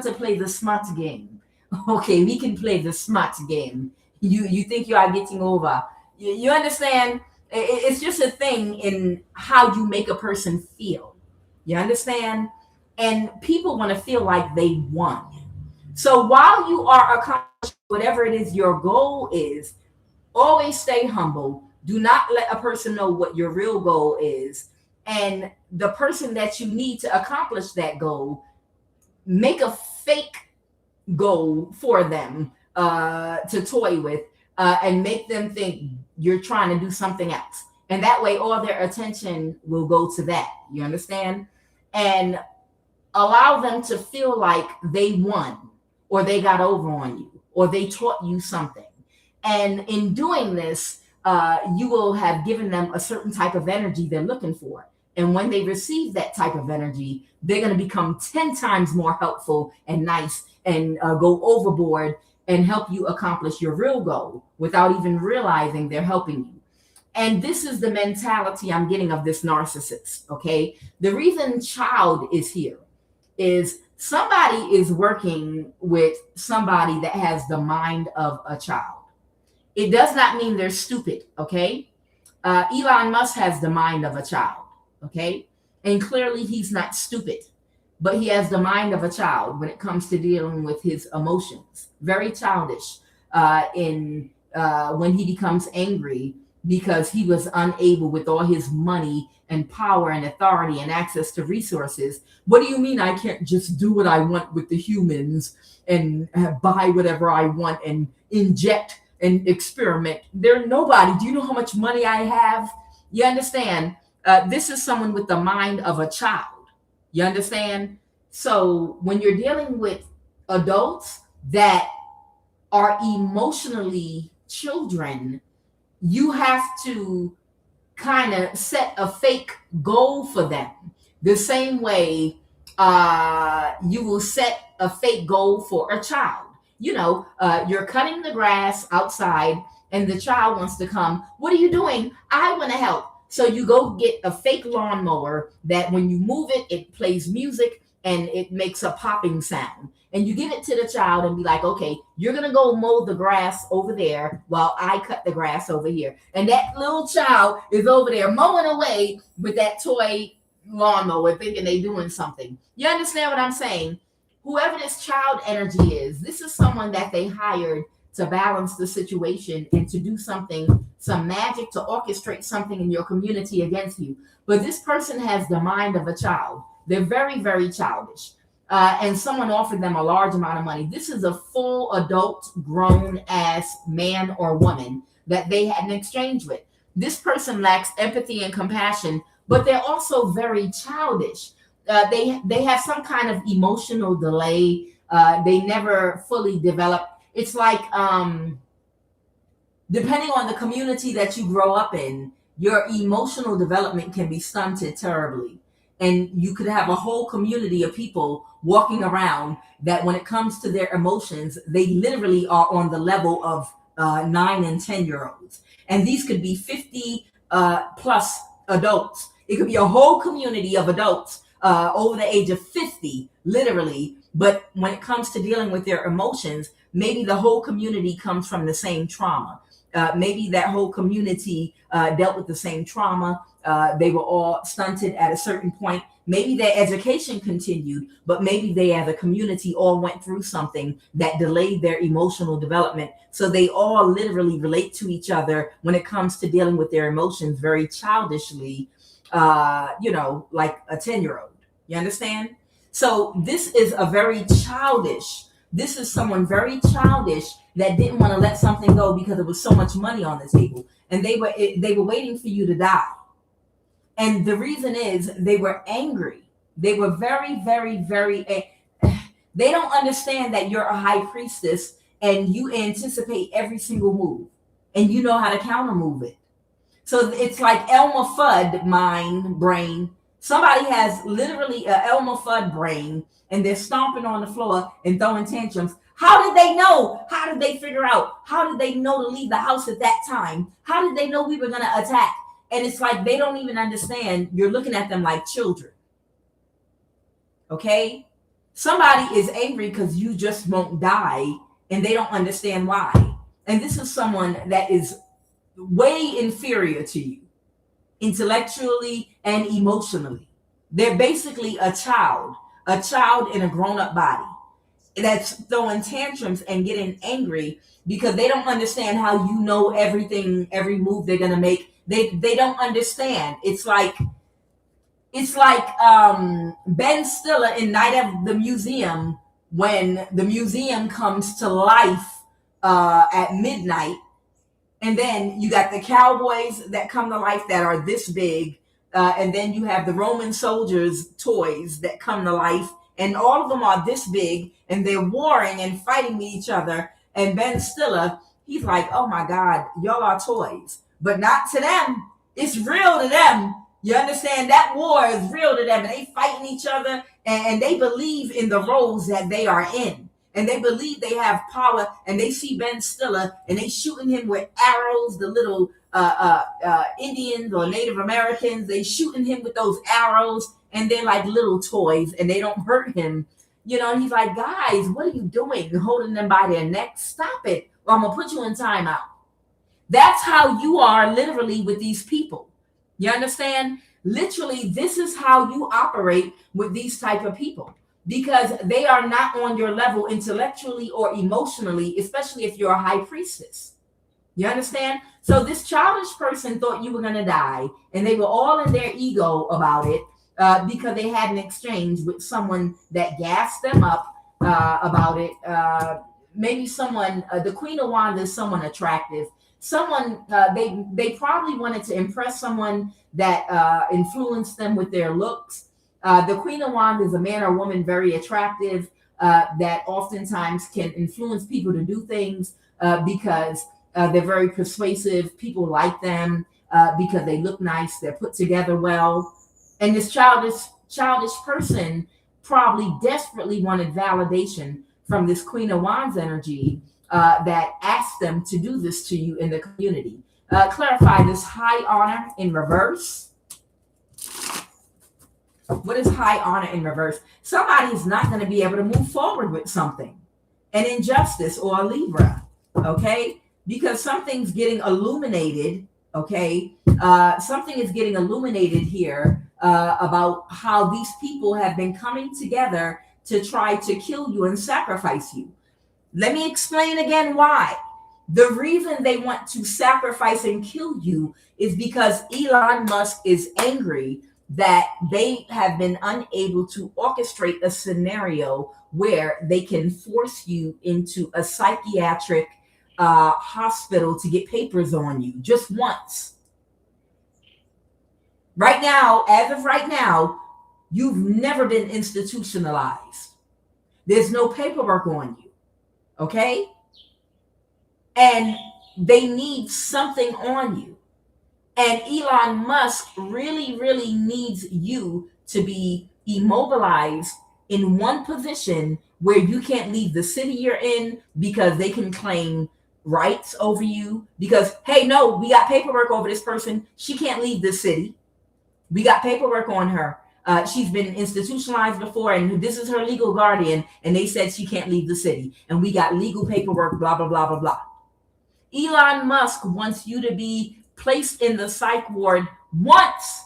to play the smart game. Okay, we can play the smart game. You think you are getting over. You understand? It's just a thing in how you make a person feel. You understand? And people want to feel like they won. So while you are accomplishing whatever it is your goal is, always stay humble. Do not let a person know what your real goal is. And the person that you need to accomplish that goal, make a fake goal for them to toy with and make them think you're trying to do something else. And that way, all their attention will go to that. You understand? And allow them to feel like they won or they got over on you or they taught you something. And in doing this, you will have given them a certain type of energy they're looking for. And when they receive that type of energy, they're going to become 10 times more helpful and nice and go overboard and help you accomplish your real goal without even realizing they're helping you. And this is the mentality I'm getting of this narcissist, okay? The reason child is here is somebody is working with somebody that has the mind of a child. It does not mean they're stupid, okay? Elon Musk has the mind of a child, okay? And clearly he's not stupid, but he has the mind of a child when it comes to dealing with his emotions. Very childish when he becomes angry because he was unable, with all his money and power and authority and access to resources. What do you mean I can't just do what I want with the humans and buy whatever I want and inject and experiment? They're nobody. Do you know how much money I have? You understand? This is someone with the mind of a child. You understand? So when you're dealing with adults that are emotionally children, you have to kind of set a fake goal for them. The same way you will set a fake goal for a child. You're cutting the grass outside and the child wants to come. What are you doing? I want to help. So you go get a fake lawnmower that when you move it, it plays music and it makes a popping sound. And you give it to the child and be like, okay, you're going to go mow the grass over there while I cut the grass over here. And that little child is over there mowing away with that toy lawnmower thinking they're doing something. You understand what I'm saying? Whoever this child energy is, this is someone that they hired to balance the situation and to do something, some magic to orchestrate something in your community against you. But this person has the mind of a child. They're very, very childish. And someone offered them a large amount of money. This is a full adult, grown-ass man or woman that they had an exchange with. This person lacks empathy and compassion, but they're also very childish. They have some kind of emotional delay. They never fully develop. It's like, depending on the community that you grow up in, your emotional development can be stunted terribly. And you could have a whole community of people walking around that when it comes to their emotions, they literally are on the level of 9 and 10-year-olds. And these could be 50 plus adults. It could be a whole community of adults over the age of 50, literally. But when it comes to dealing with their emotions, maybe the whole community comes from the same trauma. Maybe that whole community dealt with the same trauma. They were all stunted at a certain point. Maybe their education continued, but maybe they as a community all went through something that delayed their emotional development. So they all literally relate to each other when it comes to dealing with their emotions very childishly, like a 10-year-old. You understand? So this is this is someone very childish that didn't want to let something go because there was so much money on the table. And they were waiting for you to die. And the reason is they were angry. They were very, very, very, they don't understand that you're a high priestess and you anticipate every single move and you know how to counter move it. So it's like Elmer Fudd brain. Somebody has literally a Elmer Fudd brain and they're stomping on the floor and throwing tantrums. How did they know? How did they figure out? How did they know to leave the house at that time? How did they know we were going to attack? And it's like they don't even understand. You're looking at them like children. Okay? Somebody is angry because you just won't die and they don't understand why. And this is someone that is way inferior to you intellectually and emotionally. They're basically a child in a grown-up body that's throwing tantrums and getting angry because they don't understand how you know everything, every move they're going to make. They don't understand. It's like Ben Stiller in Night at the Museum, when the museum comes to life at midnight, and then you got the cowboys that come to life that are this big, and then you have the Roman soldiers toys that come to life, and all of them are this big, and they're warring and fighting with each other. And Ben Stiller, he's like, oh my God, y'all are toys. But not to them. It's real to them. You understand? That war is real to them. And they fighting each other. And they believe in the roles that they are in. And they believe they have power. And they see Ben Stiller. And they shooting him with arrows. The little Indians or Native Americans. They shooting him with those arrows. And they're like little toys. And they don't hurt him. And he's like, guys, what are you doing? You're holding them by their necks. Stop it. Or I'm going to put you in timeout. That's how you are literally with these people. You understand? Literally, this is how you operate with these type of people because they are not on your level intellectually or emotionally, especially if you're a high priestess. You understand? So this childish person thought you were going to die and they were all in their ego about it because they had an exchange with someone that gassed them up about it. Maybe someone, the Queen of Wands is someone attractive. Someone they probably wanted to impress someone that influenced them with their looks. The Queen of Wands is a man or woman very attractive that oftentimes can influence people to do things because they're very persuasive. People like them because they look nice. They're put together well. And this childish person probably desperately wanted validation from this Queen of Wands energy that asked them to do this to you in the community. Clarify this high honor in reverse. What is high honor in reverse? Somebody is not going to be able to move forward with something. An injustice or a Libra, okay? Because something's getting illuminated, okay? Something is getting illuminated here about how these people have been coming together to try to kill you and sacrifice you. Let me explain again why. The reason they want to sacrifice and kill you is because Elon Musk is angry that they have been unable to orchestrate a scenario where they can force you into a psychiatric hospital to get papers on you just once. Right now, as of right now, you've never been institutionalized. There's no paperwork on you. Okay? And they need something on you. And Elon Musk really, really needs you to be immobilized in one position where you can't leave the city you're in because they can claim rights over you because, hey, no, we got paperwork over this person. She can't leave this city. We got paperwork on her. She's been institutionalized before, and this is her legal guardian, and they said she can't leave the city. And we got legal paperwork, blah, blah, blah, blah, blah. Elon Musk wants you to be placed in the psych ward once,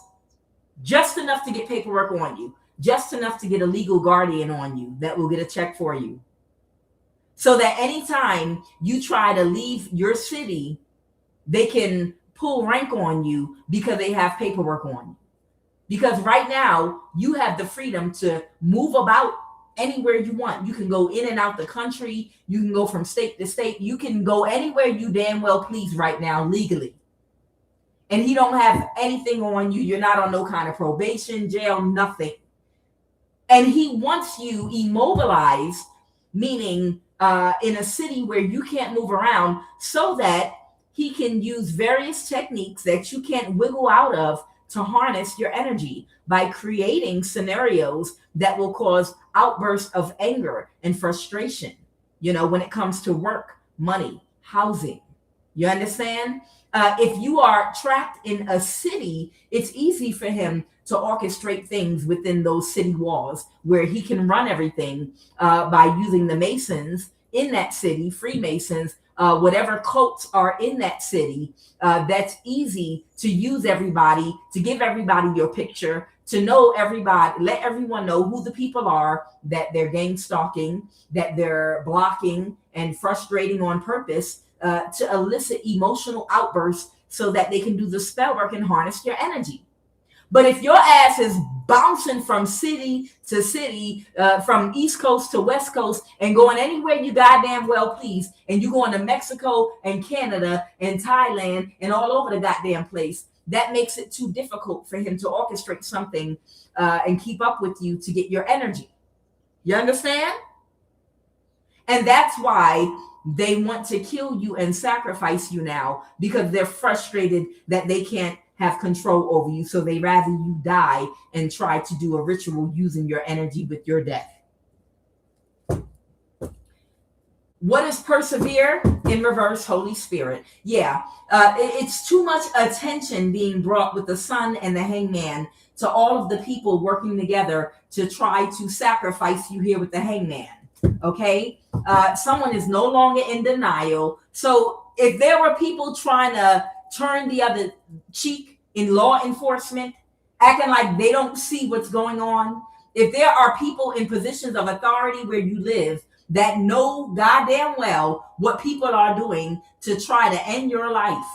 just enough to get paperwork on you, just enough to get a legal guardian on you that will get a check for you. So that anytime you try to leave your city, they can pull rank on you because they have paperwork on you. Because right now, you have the freedom to move about anywhere you want. You can go in and out the country. You can go from state to state. You can go anywhere you damn well please right now legally. And he don't have anything on you. You're not on no kind of probation, jail, nothing. And he wants you immobilized, meaning in a city where you can't move around, so that he can use various techniques that you can't wiggle out of to harness your energy by creating scenarios that will cause outbursts of anger and frustration, when it comes to work, money, housing. You understand? If you are trapped in a city, it's easy for him to orchestrate things within those city walls where he can run everything by using the Masons in that city, Freemasons, whatever cults are in that city. That's easy to use everybody, to give everybody your picture, to know everybody, let everyone know who the people are that they're gangstalking, that they're blocking and frustrating on purpose, to elicit emotional outbursts so that they can do the spell work and harness your energy. But if your ass is bouncing from city to city, from East Coast to West Coast, and going anywhere you goddamn well please, and you going to Mexico and Canada and Thailand and all over the goddamn place, that makes it too difficult for him to orchestrate something and keep up with you to get your energy. You understand? And that's why they want to kill you and sacrifice you now, because they're frustrated that they can't have control over you. So they rather you die and try to do a ritual using your energy with your death. What is persevere? In reverse, Holy Spirit. Yeah, it's too much attention being brought with the sun and the hangman to all of the people working together to try to sacrifice you here with the hangman. Okay, someone is no longer in denial. So if there were people trying to turn the other cheek in law enforcement, acting like they don't see what's going on, if there are people in positions of authority where you live that know goddamn well what people are doing to try to end your life,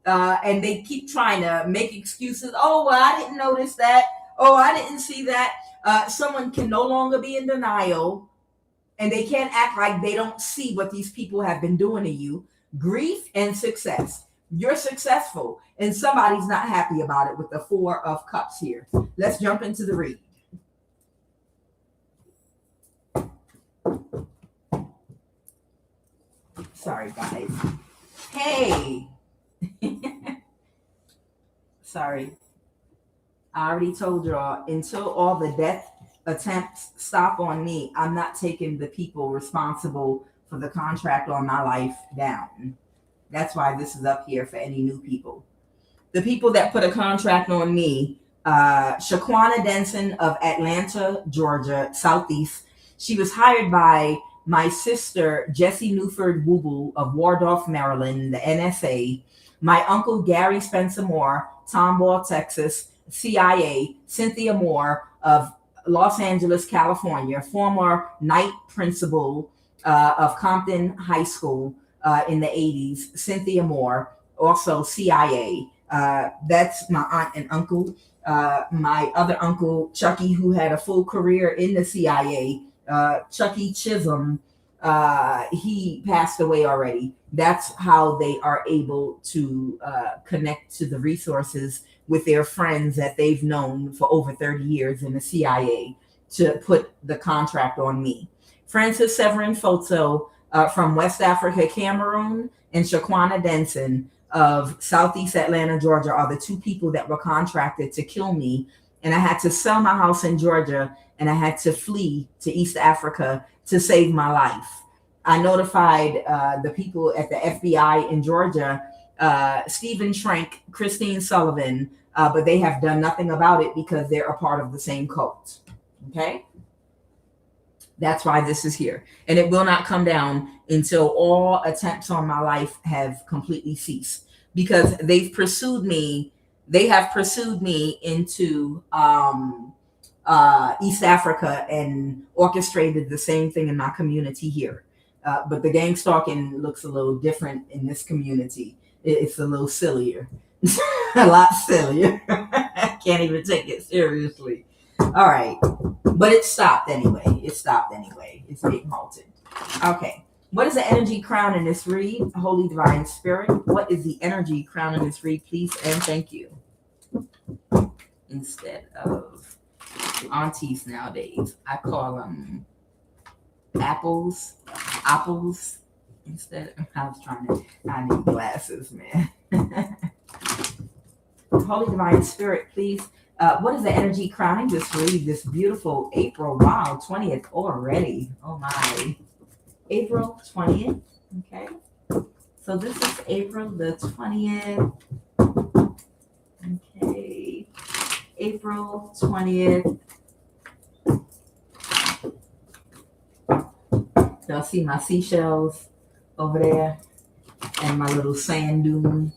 and they keep trying to make excuses, oh, well, I didn't notice that, oh, I didn't see that, someone can no longer be in denial. And they can't act like they don't see what these people have been doing to you. Grief and success. You're successful, and somebody's not happy about it with the 4 of Cups here. Let's jump into the read. Sorry, guys. Hey. Sorry. I already told y'all, until all the death attempts stop on me, I'm not taking the people responsible for the contract on my life down. That's why this is up here for any new people. The people that put a contract on me, Shaquana Denson of Atlanta, Georgia, Southeast. She was hired by my sister, Jessie Newford Wooble of Waldorf, Maryland, the NSA, my uncle, Gary Spencer Moore, Tomball, Texas, CIA, Cynthia Moore of Los Angeles, California, former night principal of Compton High School in the 80s, Cynthia Moore, also CIA. That's my aunt and uncle. My other uncle, Chucky, who had a full career in the CIA, Chucky Chisholm, he passed away already. That's how they are able to connect to the resources with their friends that they've known for over 30 years in the CIA to put the contract on me. Francis Severin Foto from West Africa, Cameroon, and Shaquana Denson of Southeast Atlanta, Georgia are the 2 people that were contracted to kill me. And I had to sell my house in Georgia, and I had to flee to East Africa to save my life. I notified the people at the FBI in Georgia, Stephen Trank, Christine Sullivan, but they have done nothing about it because they're a part of the same cult. Okay? That's why this is here. And it will not come down until all attempts on my life have completely ceased. Because they've pursued me, they have pursued me into East Africa and orchestrated the same thing in my community here. But the Gangstalking looks a little different in this community. It's a little sillier, a lot sillier. I can't even take it seriously. All right. But it stopped anyway. It's being halted. Okay. What is the energy crown in this read? Holy Divine Spirit. What is the energy crown in this read, please? And thank you. Instead of aunties nowadays, I call them apples. Instead of, I need glasses, man. Holy Divine Spirit, please. What is the energy crowning this read? This beautiful April, wow, 20th already. Oh my. April 20th. Okay. So this is April the 20th. Okay. April 20th. Y'all see my seashells over there and my little sand dune.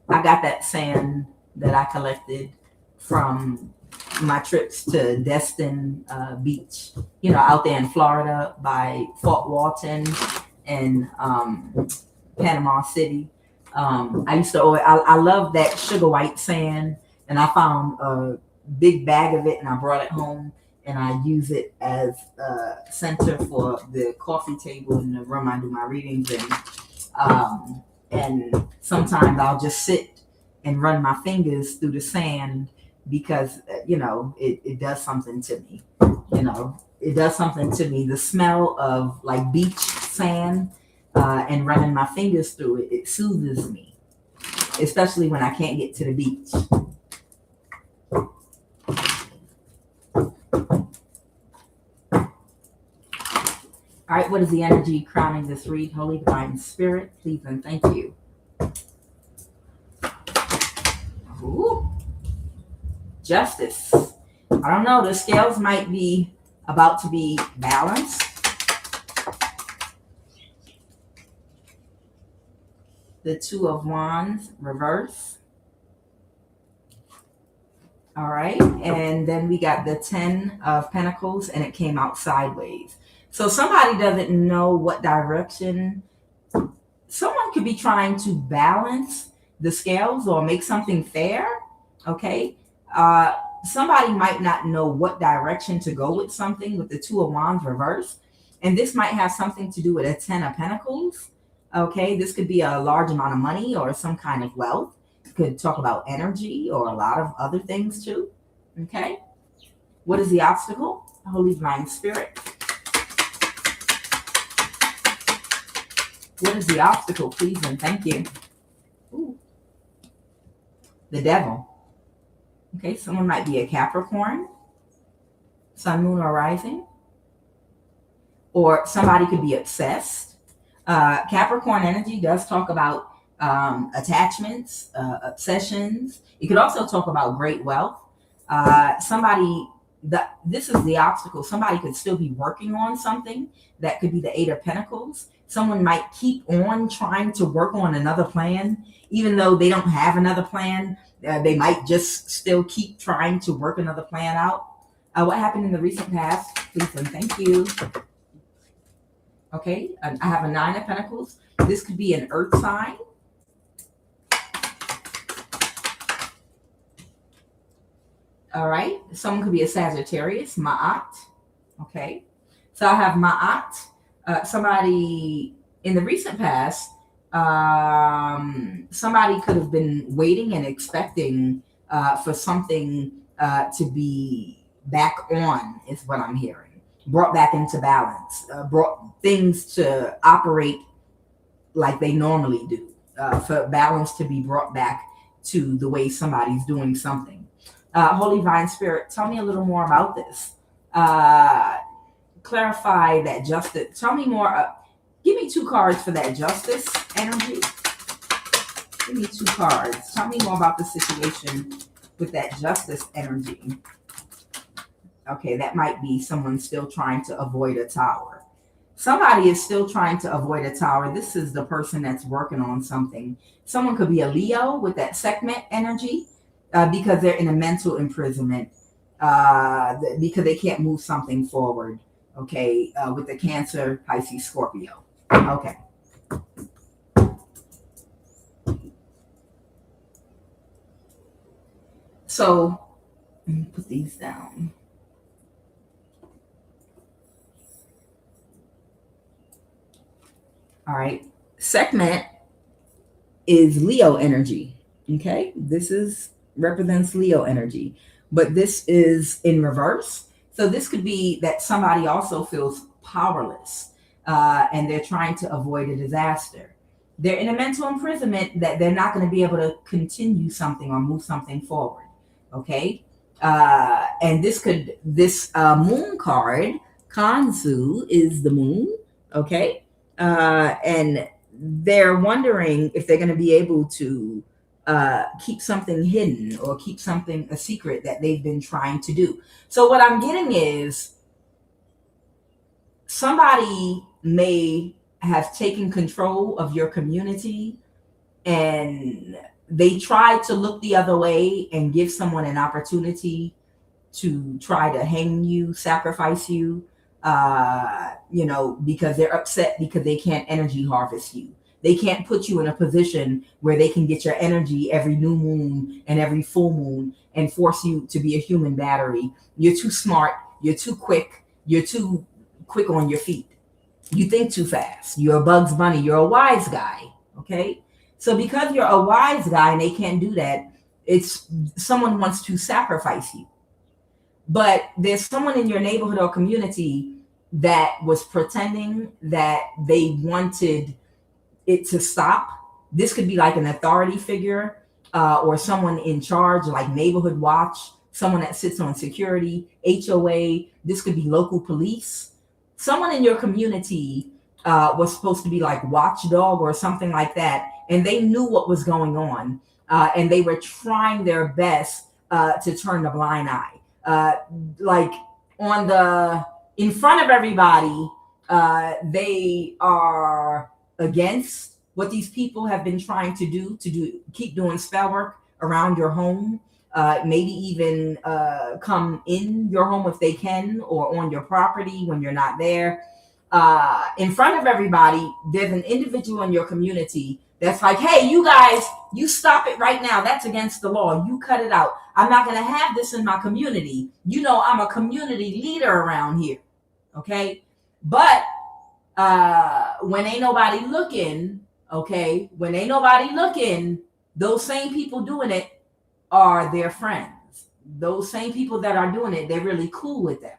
I got that sand that I collected from my trips to Destin Beach, out there in Florida by Fort Walton and Panama City. I used to always, I love that sugar white sand, and I found a big bag of it and I brought it home and I use it as a center for the coffee table in the room I do my readings in. And sometimes I'll just sit and run my fingers through the sand because, it does something to me. It does something to me. The smell of like beach sand and running my fingers through it, it soothes me, especially when I can't get to the beach. All right, what is the energy crowning this read? Holy Divine Spirit, please and thank you. Ooh. Justice. I don't know, the scales might be about to be balanced. The Two of Wands, reverse. All right, and then we got the 10 of Pentacles, and it came out sideways. So somebody doesn't know what direction. Someone could be trying to balance the scales or make something fair, okay? Somebody might not know what direction to go with something with the Two of Wands reverse. And this might have something to do with a 10 of Pentacles, okay? This could be a large amount of money or some kind of wealth. It could talk about energy or a lot of other things too, okay? What is the obstacle? Holy Divine Spirit. What is the obstacle, please, and thank you? Ooh. The Devil. Okay, someone might be a Capricorn, Sun, Moon, or Rising. Or somebody could be obsessed. Capricorn energy does talk about attachments, obsessions. It could also talk about great wealth. This is the obstacle. Somebody could still be working on something. That could be the Eight of Pentacles. Someone might keep on trying to work on another plan, even though they don't have another plan. They might just still keep trying to work another plan out. What happened in the recent past? Please and thank you. Okay, I have a Nine of Pentacles. This could be an earth sign. All right, someone could be a Sagittarius, Ma'at. Okay, so I have Ma'at. Somebody in the recent past, somebody could have been waiting and expecting for something to be back on, is what I'm hearing. Brought back into balance, brought things to operate like they normally do, for balance to be brought back to the way somebody's doing something. Holy Divine Spirit, tell me a little more about this. Clarify that justice. Tell me more. Give me 2 cards for that justice energy. Give me 2 cards. Tell me more about the situation with that justice energy. Okay, that might be someone still trying to avoid a tower. Somebody is still trying to avoid a tower. This is the person that's working on something. Someone could be a Leo with that segment energy because they're in a mental imprisonment because they can't move something forward. Okay, with the Cancer, Pisces, Scorpio. Okay. So, let me put these down. All right. Segment is Leo energy. Okay. This represents Leo energy, but this is in reverse. So this could be that somebody also feels powerless and they're trying to avoid a disaster. They're in a mental imprisonment that they're not going to be able to continue something or move something forward. Okay. And this moon card, Kanzu, is the moon. Okay. And they're wondering if they're going to be able to keep something hidden or keep something a secret that they've been trying to do. So what I'm getting is somebody may have taken control of your community and they tried to look the other way and give someone an opportunity to try to hang you, sacrifice you, because they're upset because they can't energy harvest you. They can't put you in a position where they can get your energy every new moon and every full moon and force you to be a human battery. You're too smart. You're too quick. You're too quick on your feet. You think too fast. You're a Bugs Bunny. You're a wise guy. Okay. So because you're a wise guy and they can't do that, it's someone wants to sacrifice you. But there's someone in your neighborhood or community that was pretending that they wanted it to stop. This could be like an authority figure or someone in charge, like Neighborhood Watch, someone that sits on security, HOA. This could be local police. Someone in your community was supposed to be like watchdog or something like that, and they knew what was going on, and they were trying their best to turn the blind eye. Like in front of everybody, they are against what these people have been trying to do, keep doing spell work around your home, maybe even come in your home if they can, or on your property when you're not there. In front of everybody, there's an individual in your community that's like, hey, you guys, you stop it right now. That's against the law. You cut it out. I'm not going to have this in my community. You know, I'm a community leader around here. Okay. But when ain't nobody looking, those same people doing it are their friends. Those same people that are doing it, they're really cool with them.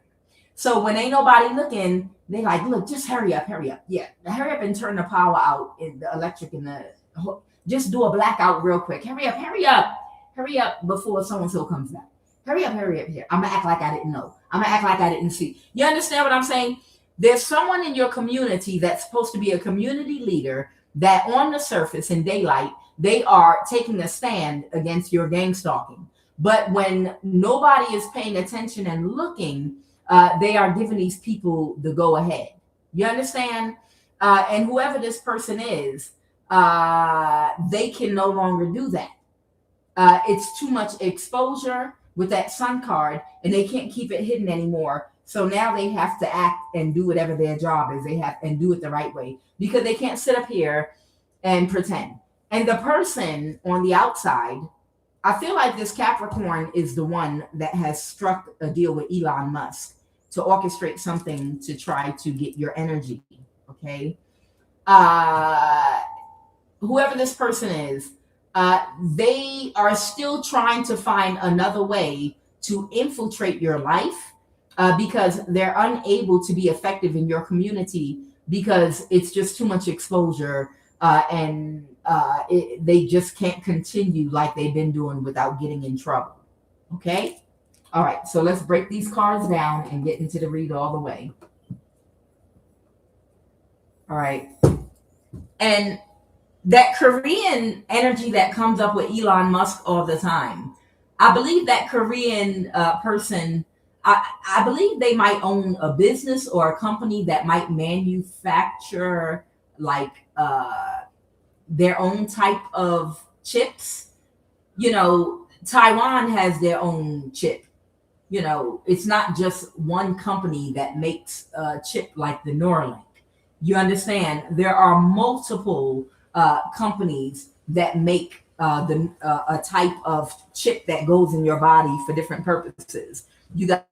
So when ain't nobody looking, they like, look, just hurry up. Yeah, hurry up and turn the power out in the electric and just do a blackout real quick. Hurry up before so-and-so comes back. Hurry up here. I'm gonna act like I didn't know. I'm gonna act like I didn't see. You understand what I'm saying? There's someone in your community that's supposed to be a community leader that on the surface in daylight, they are taking a stand against your gangstalking. But when nobody is paying attention and looking, they are giving these people the go ahead. You understand? And whoever this person is, they can no longer do that. It's too much exposure with that sun card, and they can't keep it hidden anymore. So now they have to act and do whatever their job is. They have and do it the right way because they can't sit up here and pretend. And the person on the outside, I feel like this Capricorn is the one that has struck a deal with Elon Musk to orchestrate something to try to get your energy. Okay. Whoever this person is, they are still trying to find another way to infiltrate your life because they're unable to be effective in your community because it's just too much exposure and they just can't continue like they've been doing without getting in trouble. Okay? All right, so let's break these cards down and get into the read all the way. All right. And that Korean energy that comes up with Elon Musk all the time, I believe that Korean person, I believe they might own a business or a company that might manufacture like their own type of chips. Taiwan has their own chip. It's not just one company that makes a chip like the Neuralink. You understand? There are multiple companies that make a type of chip that goes in your body for different purposes. You got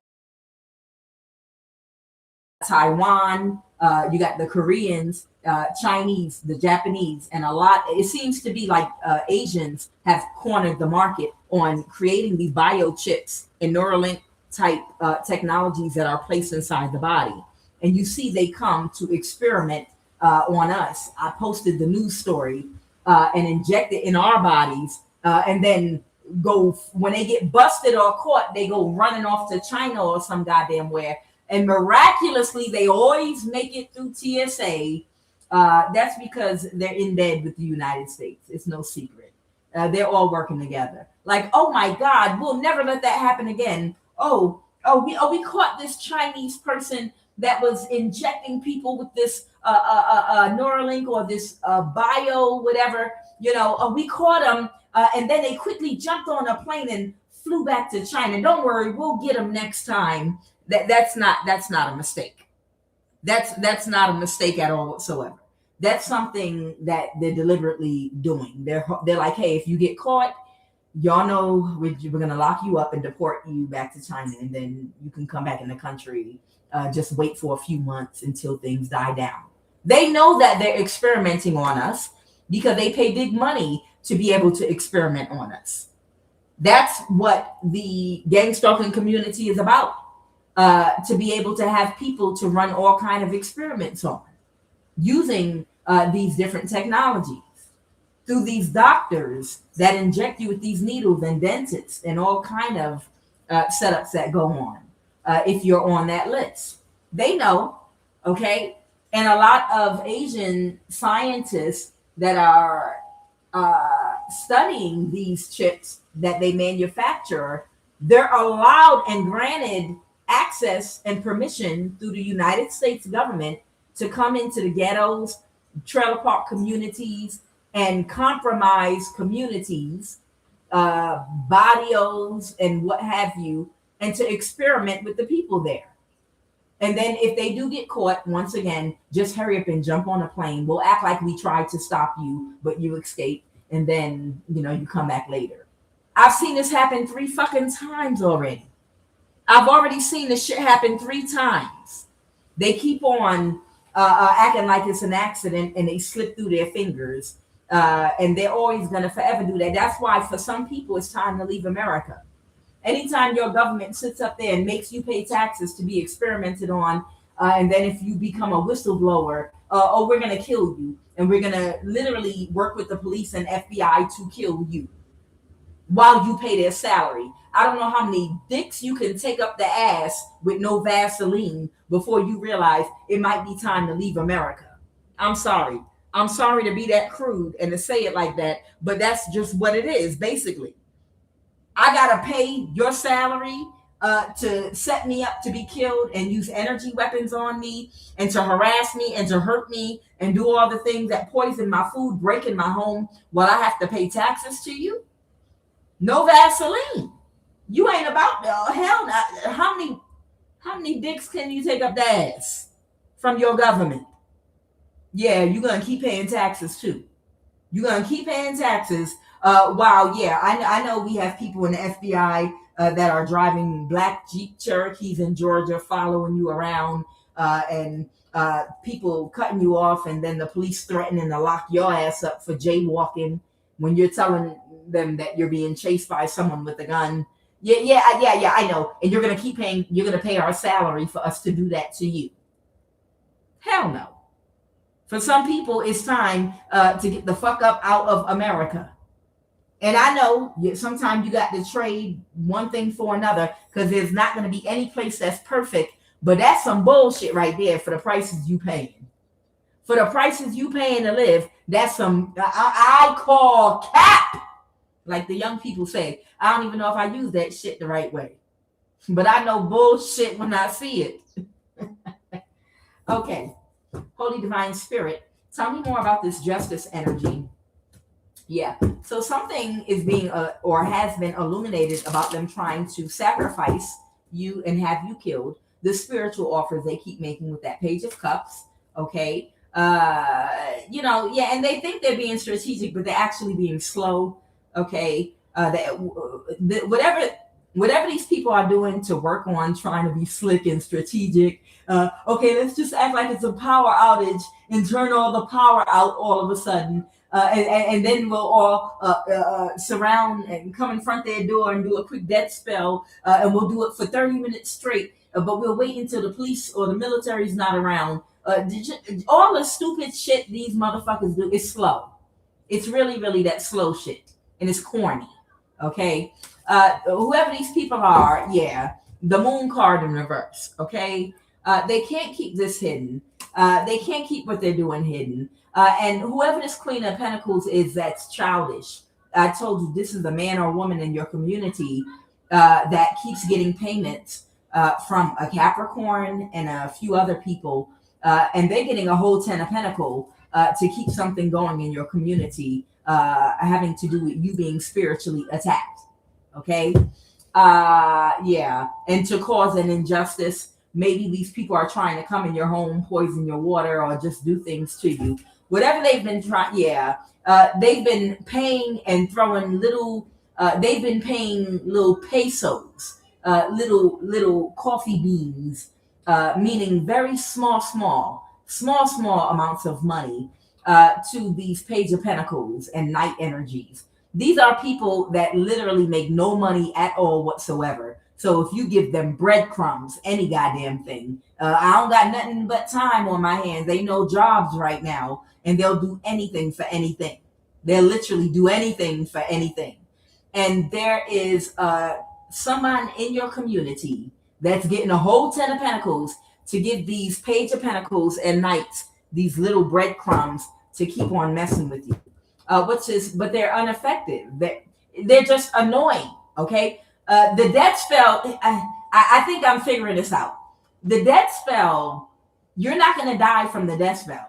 Taiwan, you got the Koreans, Chinese, the Japanese, and a lot. It seems to be like Asians have cornered the market on creating these biochips and Neuralink type technologies that are placed inside the body. And you see, they come to experiment on us. I posted the news story and inject it in our bodies, and then go when they get busted or caught, they go running off to China or some goddamn where. And miraculously, they always make it through TSA. That's because they're in bed with the United States. It's no secret. They're all working together. Like, oh my God, we'll never let that happen again. We caught this Chinese person that was injecting people with this Neuralink or this bio whatever. We caught them, and then they quickly jumped on a plane and flew back to China. Don't worry, we'll get them next time. That's not a mistake. That's not a mistake at all whatsoever. That's something that they're deliberately doing. They're like, hey, if you get caught, y'all know we're gonna lock you up and deport you back to China, and then you can come back in the country. Just wait for a few months until things die down. They know that they're experimenting on us because they pay big money to be able to experiment on us. That's what the Gangstalking community is about. To be able to have people to run all kind of experiments on using these different technologies through these doctors that inject you with these needles and dentists and all kind of setups that go on if you're on that list. They know, okay? And a lot of Asian scientists that are studying these chips that they manufacture, they're allowed and granted access and permission through the United States government to come into the ghettos, trailer park communities, and compromise communities, barrios, and what have you, and to experiment with the people there. And then if they do get caught, once again, just hurry up and jump on a plane. We'll act like we tried to stop you, but you escape, and then, you come back later. I've seen this happen 3 fucking times already. I've already seen this shit happen 3 times. They keep on acting like it's an accident, and they slip through their fingers. And they're always going to forever do that. That's why for some people, it's time to leave America. Anytime your government sits up there and makes you pay taxes to be experimented on, and then if you become a whistleblower, we're going to kill you. And we're going to literally work with the police and FBI to kill you while you pay their salary. I don't know how many dicks you can take up the ass with no Vaseline before you realize it might be time to leave America. I'm sorry. I'm sorry to be that crude and to say it like that, but that's just what it is, basically. I got to pay your salary to set me up to be killed and use energy weapons on me and to harass me and to hurt me and do all the things that poison my food, break in my home while I have to pay taxes to you? No Vaseline. You ain't about hell. How many dicks can you take up the ass from your government? Yeah, you're gonna keep paying taxes too. You're gonna keep paying taxes. I know we have people in the FBI that are driving black Jeep Cherokees in Georgia, following you around, and people cutting you off, and then the police threatening to lock your ass up for jaywalking when you're telling them that you're being chased by someone with a gun. Yeah, I know. And you're going to keep paying, you're going to pay our salary for us to do that to you. Hell no. For some people, it's time to get the fuck up out of America. And I know sometimes you got to trade one thing for another because there's not going to be any place that's perfect. But that's some bullshit right there for the prices you paying. for the prices you paying to live, that's some I call cap. Like the young people say, I don't even know if I use that shit the right way, but I know bullshit when I see it. Okay, Holy Divine Spirit, tell me more about this justice energy. Yeah, so something is being or has been illuminated about them trying to sacrifice you and have you killed. The spiritual offers they keep making with that Page of Cups. Okay, yeah, and they think they're being strategic, but they're actually being slow. Okay, whatever these people are doing to work on trying to be slick and strategic. Okay, let's just act like it's a power outage and turn all the power out all of a sudden. And then we'll all surround and come in front their door and do a quick death spell, and we'll do it for 30 minutes straight. But we'll wait until the police or the military's not around. All the stupid shit these motherfuckers do is slow. It's really, really that slow shit, and it's corny. Okay, whoever these people are, yeah, the moon card in reverse. Okay, they can't keep this hidden. They can't keep what they're doing hidden. And whoever this Queen of Pentacles is, that's childish. I told you this is a man or woman in your community that keeps getting payments from a Capricorn and a few other people, and they're getting a whole 10 of Pentacles to keep something going in your community, having to do with you being spiritually attacked. Okay, yeah, and to cause an injustice. Maybe these people are trying to come in your home, poison your water, or just do things to you. Whatever they've been trying, yeah, they've been paying and throwing little. They've been paying little pesos, little coffee beans, meaning very small amounts of money to these Page of Pentacles and Night energies. These are people that literally make no money at all whatsoever. So if you give them breadcrumbs, any goddamn thing, I don't got nothing but time on my hands. They know jobs right now, and they'll do anything for anything. They'll literally do anything for anything. And there is someone in your community that's getting a whole 10 of Pentacles to give these Page of Pentacles and Knights these little breadcrumbs to keep on messing with you. But they're ineffective. They're just annoying. Okay. The death spell, I think I'm figuring this out. The death spell, you're not going to die from the death spells.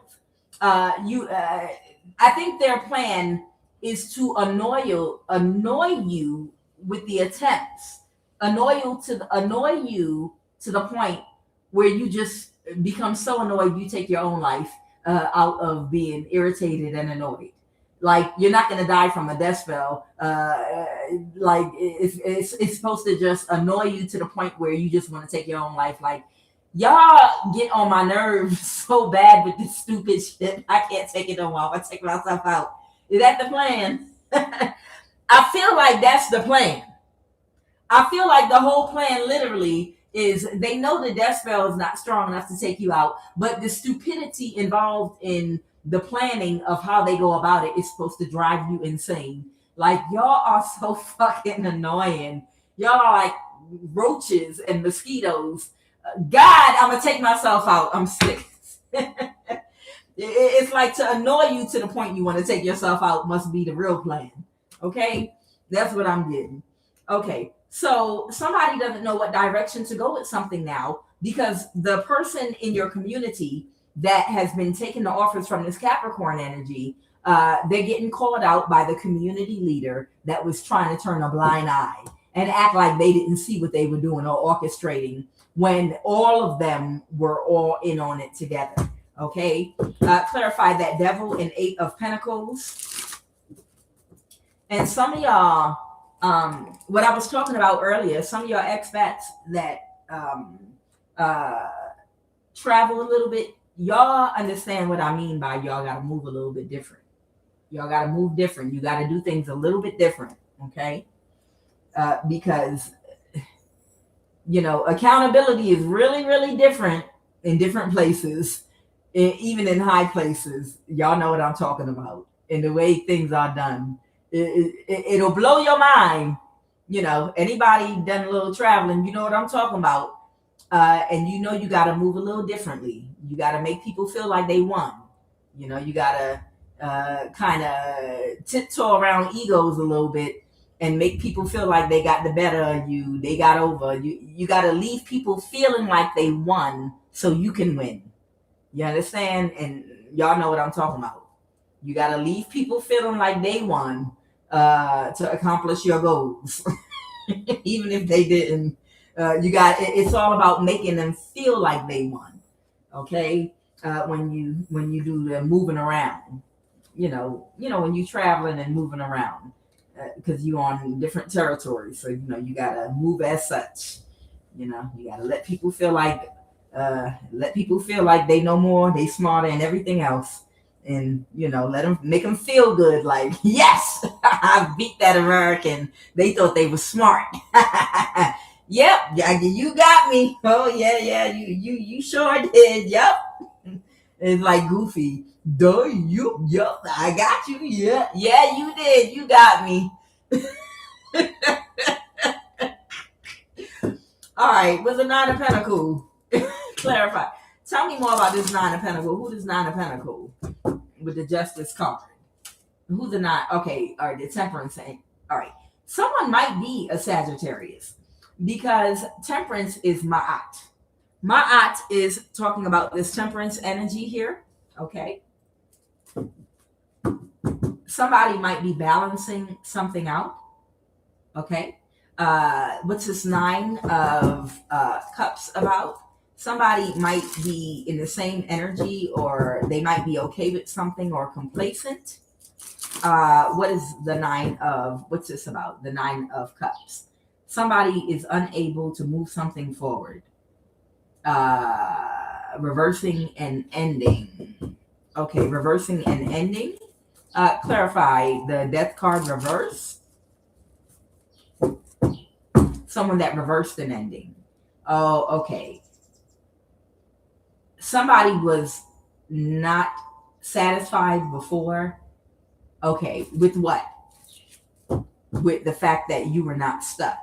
I think their plan is to annoy you with the attempts, annoy you to the point where you just become so annoyed you take your own life out of being irritated and annoyed. Like, you're not going to die from a death spell. Like, it's supposed to just annoy you to the point where you just want to take your own life. Like, y'all get on my nerves so bad with this stupid shit. I can't take it no more. I take myself out. Is that the plan? I feel like that's the plan. I feel like the whole plan literally is they know the death spell is not strong enough to take you out, but the stupidity involved in the planning of how they go about it is supposed to drive you insane. Like, y'all are so fucking annoying. Y'all are like roaches and mosquitoes. God, I'm gonna take myself out. I'm sick. It's like to annoy you to the point you want to take yourself out must be the real plan. Okay, that's what I'm getting. Okay, so somebody doesn't know what direction to go with something now because the person in your community that has been taking the offers from this Capricorn energy, they're getting called out by the community leader that was trying to turn a blind eye and act like they didn't see what they were doing or orchestrating when all of them were all in on it together. Okay, clarify that Devil and 8 of Pentacles. And some of y'all, what I was talking about earlier, some of y'all expats that travel a little bit, y'all understand what I mean by y'all got to move a little bit different. Y'all got to move different. You got to do things a little bit different, okay? Because, you know, accountability is really, really different in different places, even in high places. Y'all know what I'm talking about. And the way things are done. It'll blow your mind. You know, anybody done a little traveling, you know what I'm talking about. And you know you got to move a little differently. You got to make people feel like they won. You gotta kind of tiptoe around egos a little bit and make people feel like they got the better of you. They got over you. You gotta leave people feeling like they won so you can win. You understand? And y'all know what I'm talking about. You gotta leave people feeling like they won to accomplish your goals, even if they didn't. It's all about making them feel like they won. Okay, when you do the moving around, when you traveling and moving around, because you on different territories, so you gotta move as such. You gotta let people feel like they know more, they smarter, and everything else, and make them feel good. Like, yes, I beat that American. They thought they were smart. Yep, you got me. Oh yeah, you sure did. Yep. It's like Goofy. Duh, yep, I got you. Yeah, you did. You got me. All right, was a Nine of Pentacles. Clarify. Tell me more about this Nine of Pentacles. Who is Nine of Pentacles with the Justice card? Who's the nine? Okay, all right, the Temperance. All right, someone might be a Sagittarius because Temperance is Ma'at. Ma'at is talking about this Temperance energy here. Okay, somebody might be balancing something out. Okay, what's this Nine of Cups about? Somebody might be in the same energy, or they might be okay with something or complacent. What is the what's this about? The Nine of Cups. Somebody is unable to move something forward. Reversing and ending. Okay, reversing and ending. Clarify the Death card reverse. Someone that reversed an ending. Oh, okay. Somebody was not satisfied before. Okay, with what? With the fact that you were not stuck.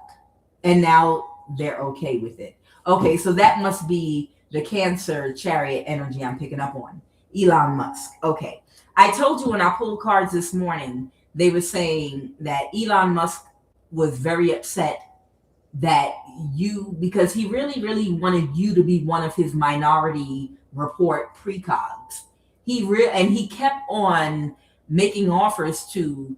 And now they're okay with it. Okay, so that must be the Cancer Chariot energy I'm picking up on. Elon Musk. Okay. I told you when I pulled cards this morning, they were saying that Elon Musk was very upset that because he really, really wanted you to be one of his Minority Report precogs. He kept on making offers to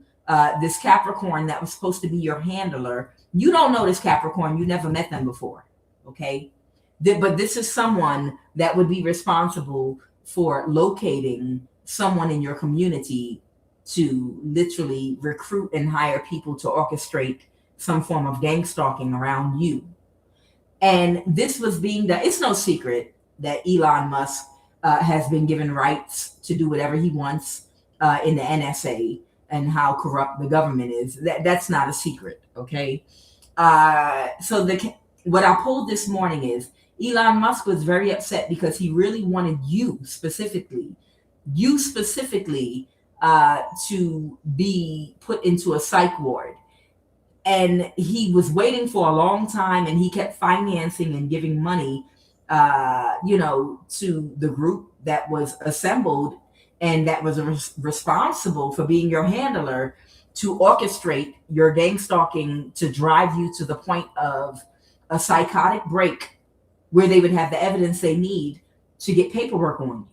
this Capricorn that was supposed to be your handler. You don't know this Capricorn. You never met them before. Okay. But this is someone that would be responsible for locating someone in your community to literally recruit and hire people to orchestrate some form of gangstalking around you. And this was being done. It's no secret that Elon Musk has been given rights to do whatever he wants in the NSA and how corrupt the government is. That's not a secret, okay? So what I pulled this morning is Elon Musk was very upset because he really wanted you specifically to be put into a psych ward. And he was waiting for a long time, and he kept financing and giving money, to the group that was assembled and that was responsible for being your handler to orchestrate your gangstalking to drive you to the point of a psychotic break where they would have the evidence they need to get paperwork on you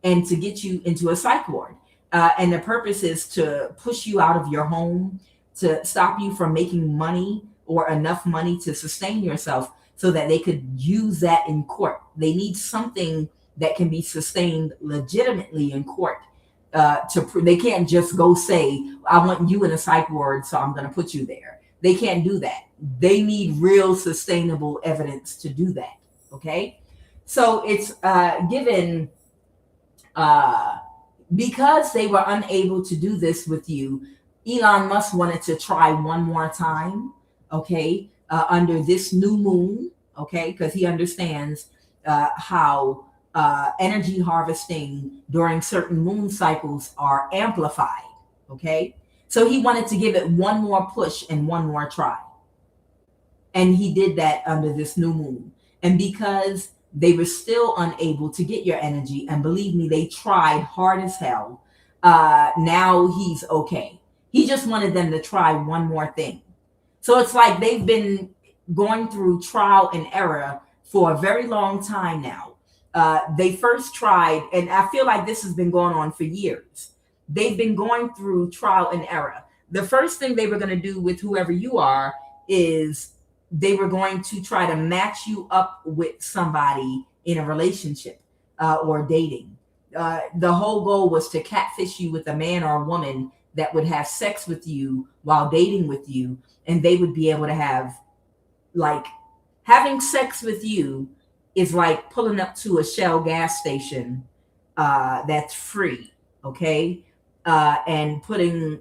and to get you into a psych ward. And the purpose is to push you out of your home, to stop you from making money or enough money to sustain yourself so that they could use that in court. They need something that can be sustained legitimately in court. They can't just go say, I want you in a psych ward, so I'm going to put you there. They can't do that. They need real sustainable evidence to do that. Okay? So it's given, because they were unable to do this with you, Elon Musk wanted to try one more time, okay, under this new moon, okay, because he understands how energy harvesting during certain moon cycles are amplified, okay? So he wanted to give it one more push and one more try. And he did that under this new moon. And because they were still unable to get your energy. And believe me, they tried hard as hell. Now he's okay. He just wanted them to try one more thing. So it's like they've been going through trial and error for a very long time now. They first tried, and I feel like this has been going on for years. They've been going through trial and error. The first thing they were going to do with whoever you are is they were going to try to match you up with somebody in a relationship or dating. The whole goal was to catfish you with a man or a woman that would have sex with you while dating with you, and they would be able to have, like, having sex with you is like pulling up to a Shell gas station that's free, okay? And putting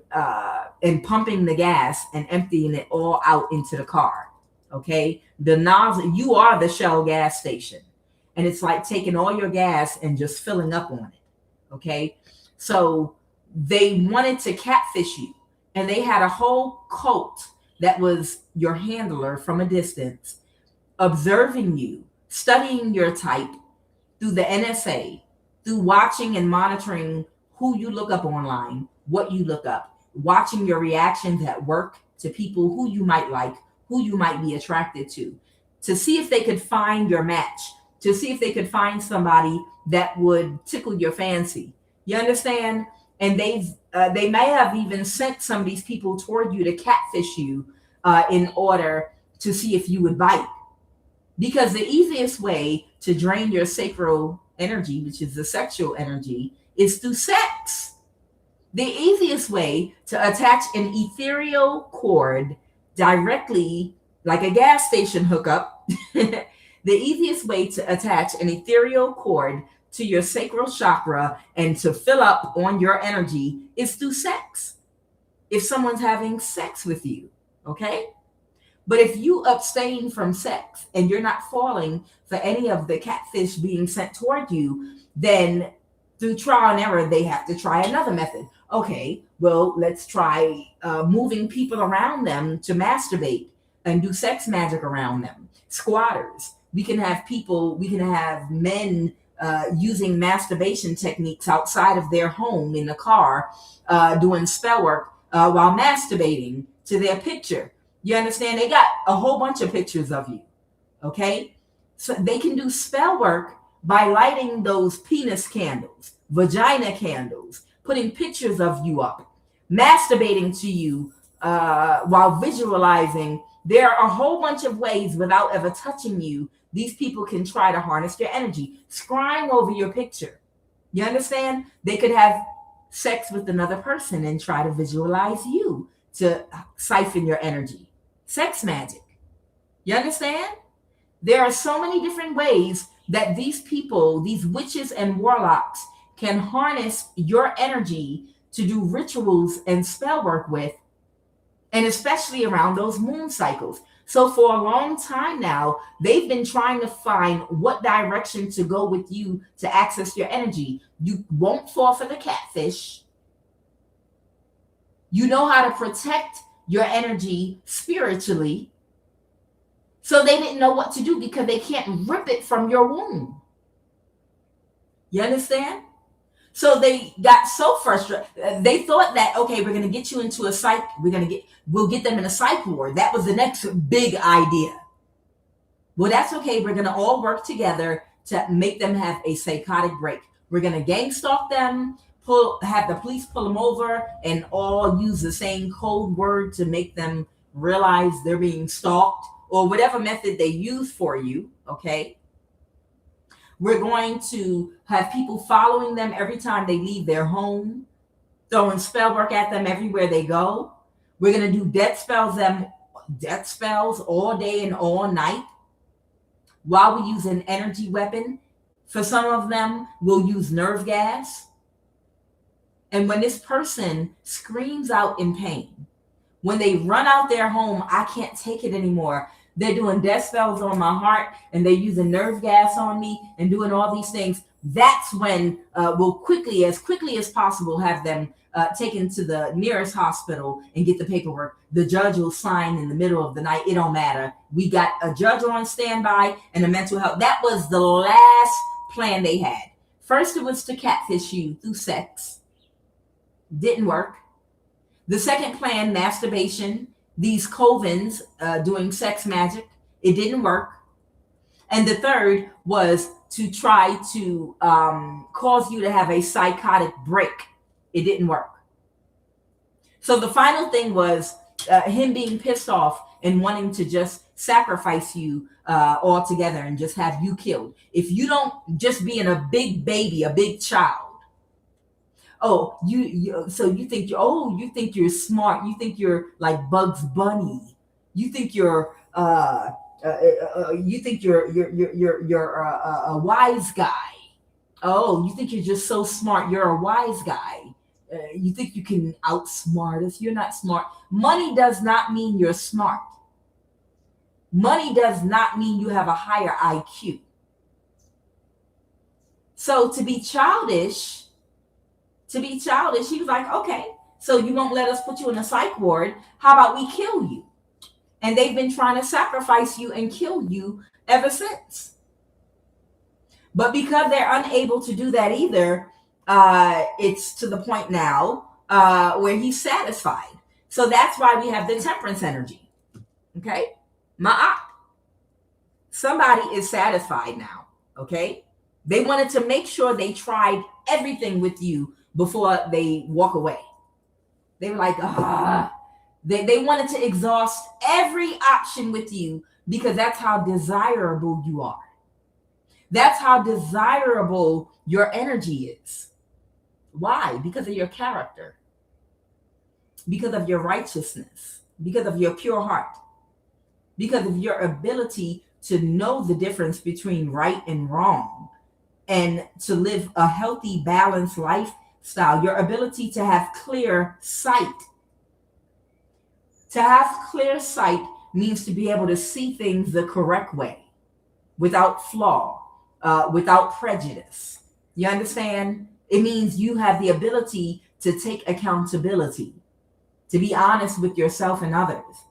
and pumping the gas and emptying it all out into the car, okay? The nozzle, you are the Shell gas station, and it's like taking all your gas and just filling up on it, okay? So they wanted to catfish you, and they had a whole cult that was your handler from a distance, observing you, studying your type through the NSA, through watching and monitoring who you look up online, what you look up, watching your reactions at work to people who you might like, who you might be attracted to see if they could find your match, to see if they could find somebody that would tickle your fancy. You understand? And they may have even sent some of these people toward you to catfish you in order to see if you would bite. Because the easiest way to drain your sacral energy, which is the sexual energy, is through sex. The easiest way to attach an ethereal cord directly, like a gas station hookup, the easiest way to attach an ethereal cord to your sacral chakra and to fill up on your energy is through sex. If someone's having sex with you, okay? But if you abstain from sex and you're not falling for any of the catfish being sent toward you, then through trial and error, they have to try another method. Okay, well, let's try moving people around them to masturbate and do sex magic around them. Squatters. We can have men using masturbation techniques outside of their home in the car, doing spell work while masturbating to their picture. You understand? They got a whole bunch of pictures of you, okay? So they can do spell work by lighting those penis candles, vagina candles, putting pictures of you up, masturbating to you while visualizing. There are a whole bunch of ways without ever touching you. These people can try to harness your energy, scrying over your picture. You understand? They could have sex with another person and try to visualize you to siphon your energy. Sex magic. You understand? There are so many different ways that these people, these witches and warlocks, can harness your energy to do rituals and spell work with, and especially around those moon cycles. So for a long time now, they've been trying to find what direction to go with you to access your energy. You won't fall for the catfish. You know how to protect your energy spiritually. So they didn't know what to do because they can't rip it from your womb. You understand? So they got so frustrated. They thought that, okay, we're going to get you into a psych. We'll get them in a psych ward. That was the next big idea. Well, that's okay. We're going to all work together to make them have a psychotic break. We're going to gangstalk them, have the police pull them over, and all use the same code word to make them realize they're being stalked, or whatever method they use for you, okay? We're going to have people following them every time they leave their home, throwing spell work at them everywhere they go. We're going to do death spells all day and all night while we use an energy weapon. For some of them, we'll use nerve gas. And when this person screams out in pain, when they run out their home, I can't take it anymore. They're doing death spells on my heart, and they're using nerve gas on me and doing all these things. That's when we'll quickly as possible have them taken to the nearest hospital and get the paperwork. The judge will sign in the middle of the night. It don't matter. We got a judge on standby and a mental health. That was the last plan they had. First, it was to catfish you through sex. Didn't work. The second plan, masturbation, these covens doing sex magic. It didn't work. And the third was to try to cause you to have a psychotic break. It didn't work. So the final thing was him being pissed off and wanting to just sacrifice you altogether and just have you killed. If you don't, just being a big baby, a big child. Oh, so you think you think you're smart. You think you're like Bugs Bunny. You think you're a wise guy. Oh, you think you're just so smart. You're a wise guy. You think you can outsmart us. You're not smart. Money does not mean you're smart. Money does not mean you have a higher IQ. So to be childish, he was like, okay, so you won't let us put you in a psych ward. How about we kill you? And they've been trying to sacrifice you and kill you ever since. But because they're unable to do that either, it's to the point now where he's satisfied. So that's why we have the temperance energy. Okay? Ma'at. Somebody is satisfied now. Okay? They wanted to make sure they tried everything with you before they walk away. They were like, They wanted to exhaust every option with you because that's how desirable you are. That's how desirable your energy is. Why? Because of your character, because of your righteousness, because of your pure heart, because of your ability to know the difference between right and wrong and to live a healthy, balanced lifestyle, your ability to have clear sight. To have clear sight means to be able to see things the correct way, without flaw, without prejudice. You understand? It means you have the ability to take accountability, to be honest with yourself and others,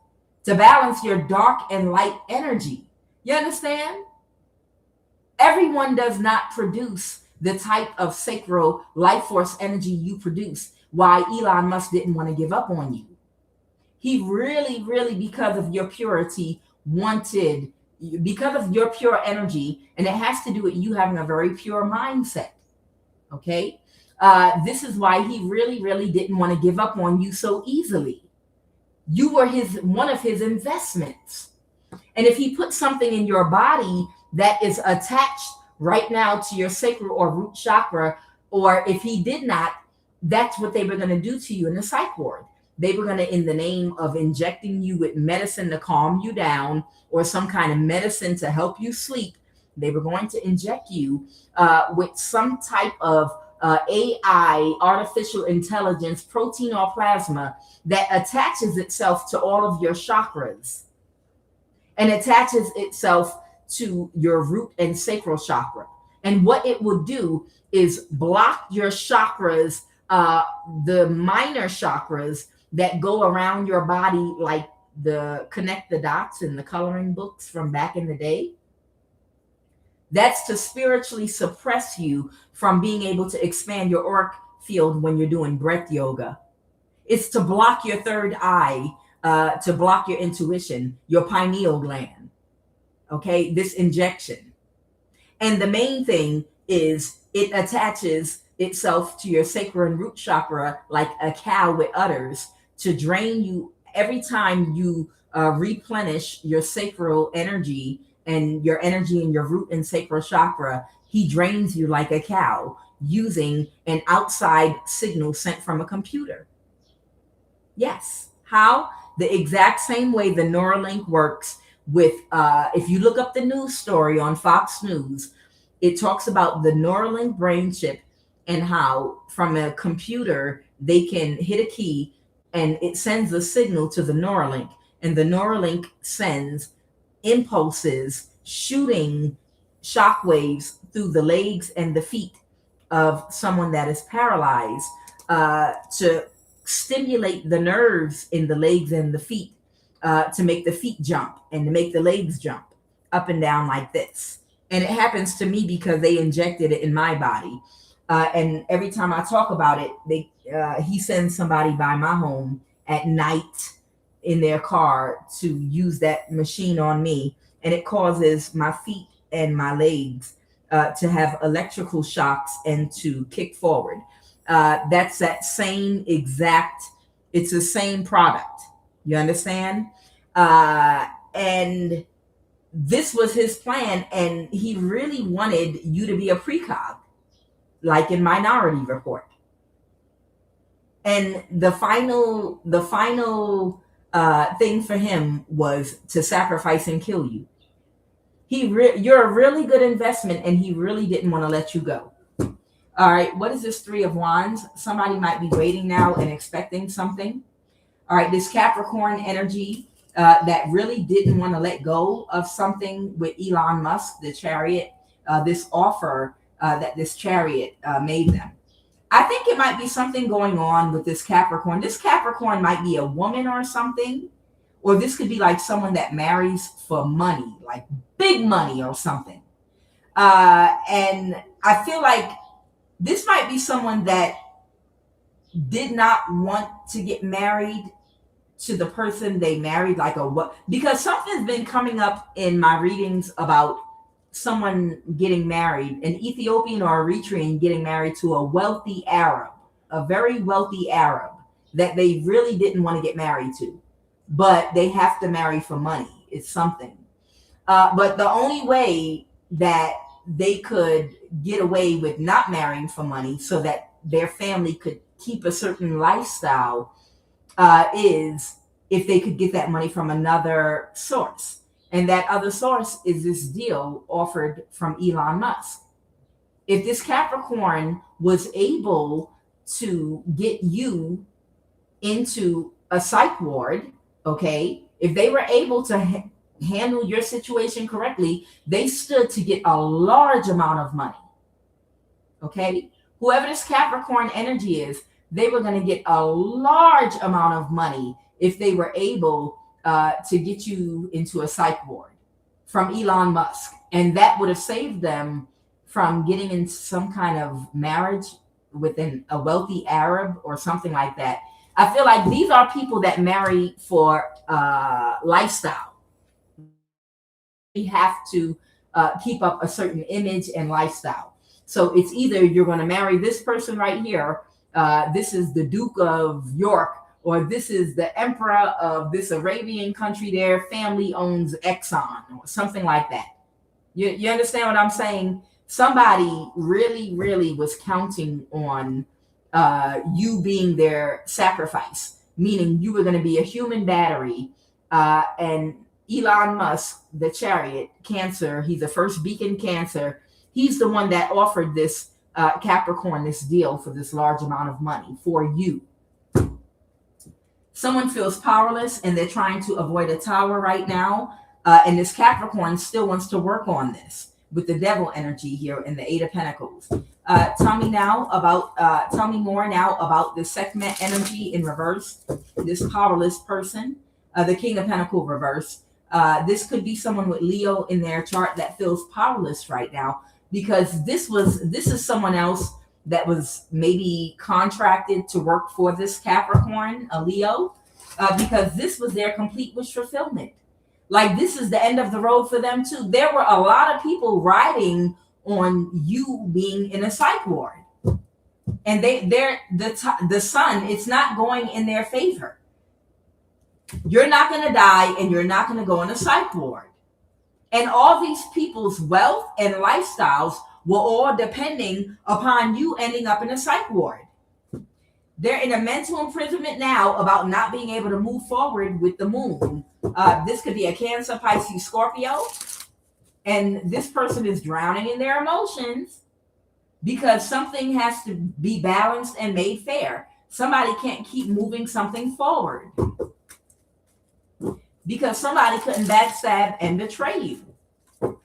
to balance your dark and light energy. You understand? Everyone does not produce the type of sacral life force energy you produce. Why Elon Musk didn't want to give up on you. He really, really, because of your purity, because of your pure energy, and it has to do with you having a very pure mindset. Okay? This is why he really, really didn't want to give up on you so easily. You were one of his investments. And if he put something in your body that is attached right now to your sacral or root chakra, or if he did not, that's what they were going to do to you in the psych ward. They were going to, in the name of injecting you with medicine to calm you down or some kind of medicine to help you sleep, they were going to inject you with some type of AI, artificial intelligence, protein or plasma that attaches itself to all of your chakras and attaches itself to your root and sacral chakra. And what it will do is block your chakras, the minor chakras that go around your body, like the connect the dots in the coloring books from back in the day. That's to spiritually suppress you from being able to expand your auric field when you're doing breath yoga. It's to block your third eye, to block your intuition, your pineal gland. Okay, this injection. And the main thing is it attaches itself to your sacral and root chakra like a cow with udders to drain you every time you replenish your sacral energy and your energy in your root and sacral chakra. He drains you like a cow using an outside signal sent from a computer. Yes. How? The exact same way the Neuralink works with, if you look up the news story on Fox News, it talks about the Neuralink brain chip and how from a computer they can hit a key and it sends a signal to the Neuralink, and the Neuralink sends impulses shooting shockwaves through the legs and the feet of someone that is paralyzed to stimulate the nerves in the legs and the feet, to make the feet jump and to make the legs jump up and down like this. And it happens to me because they injected it in my body. And every time I talk about it, he sends somebody by my home at night in their car to use that machine on me, and it causes my feet and my legs to have electrical shocks and to kick forward. That's that same exact, it's the same product. You understand? And this was his plan, and he really wanted you to be a precog, like in Minority Report. And the final thing for him was to sacrifice and kill you. You're a really good investment, and he really didn't want to let you go. All right, what is this Three of Wands? Somebody might be waiting now and expecting something. All right, this Capricorn energy that really didn't want to let go of something with Elon Musk, the Chariot, this offer that this Chariot made them. I think it might be something going on with this Capricorn. This Capricorn might be a woman or something, or this could be like someone that marries for money, like big money or something. And I feel like this might be someone that did not want to get married to the person they married, like because something's been coming up in my readings about someone getting married, an Ethiopian or Eritrean getting married to a wealthy Arab, a very wealthy Arab that they really didn't want to get married to, but they have to marry for money. It's something. But the only way that they could get away with not marrying for money so that their family could keep a certain lifestyle is if they could get that money from another source. And that other source is this deal offered from Elon Musk. If this Capricorn was able to get you into a psych ward, okay, if they were able to handle your situation correctly, they stood to get a large amount of money. Okay, whoever this Capricorn energy is, they were going to get a large amount of money if they were able to get you into a psych ward from Elon Musk. And that would have saved them from getting into some kind of marriage within a wealthy Arab or something like that. I feel like these are people that marry for lifestyle. We have to keep up a certain image and lifestyle. So it's either you're going to marry this person right here, this is the Duke of York, or this is the emperor of this Arabian country, their family owns Exxon, or something like that. You understand what I'm saying? Somebody really, really was counting on you being their sacrifice, meaning you were going to be a human battery. And Elon Musk, the Chariot, Cancer, he's the first beacon Cancer. He's the one that offered this Capricorn this deal for this large amount of money for you. Someone feels powerless and they're trying to avoid a tower right now. And this Capricorn still wants to work on this with the devil energy here in the Eight of Pentacles. Tell me more now about the Sekhmet energy in reverse, this powerless person, the King of Pentacles reverse. This could be someone with Leo in their chart that feels powerless right now, because this is someone else that was maybe contracted to work for this Capricorn, a Leo, because this was their complete wish fulfillment. Like, this is the end of the road for them too. There were a lot of people riding on you being in a psych ward, and the sun, it's not going in their favor. You're not going to die, and you're not going to go in a psych ward. And all these people's wealth and lifestyles were all depending upon you ending up in a psych ward. They're in a mental imprisonment now about not being able to move forward with the moon. This could be a Cancer, Pisces, Scorpio. And this person is drowning in their emotions because something has to be balanced and made fair. Somebody can't keep moving something forward because somebody couldn't backstab and betray you.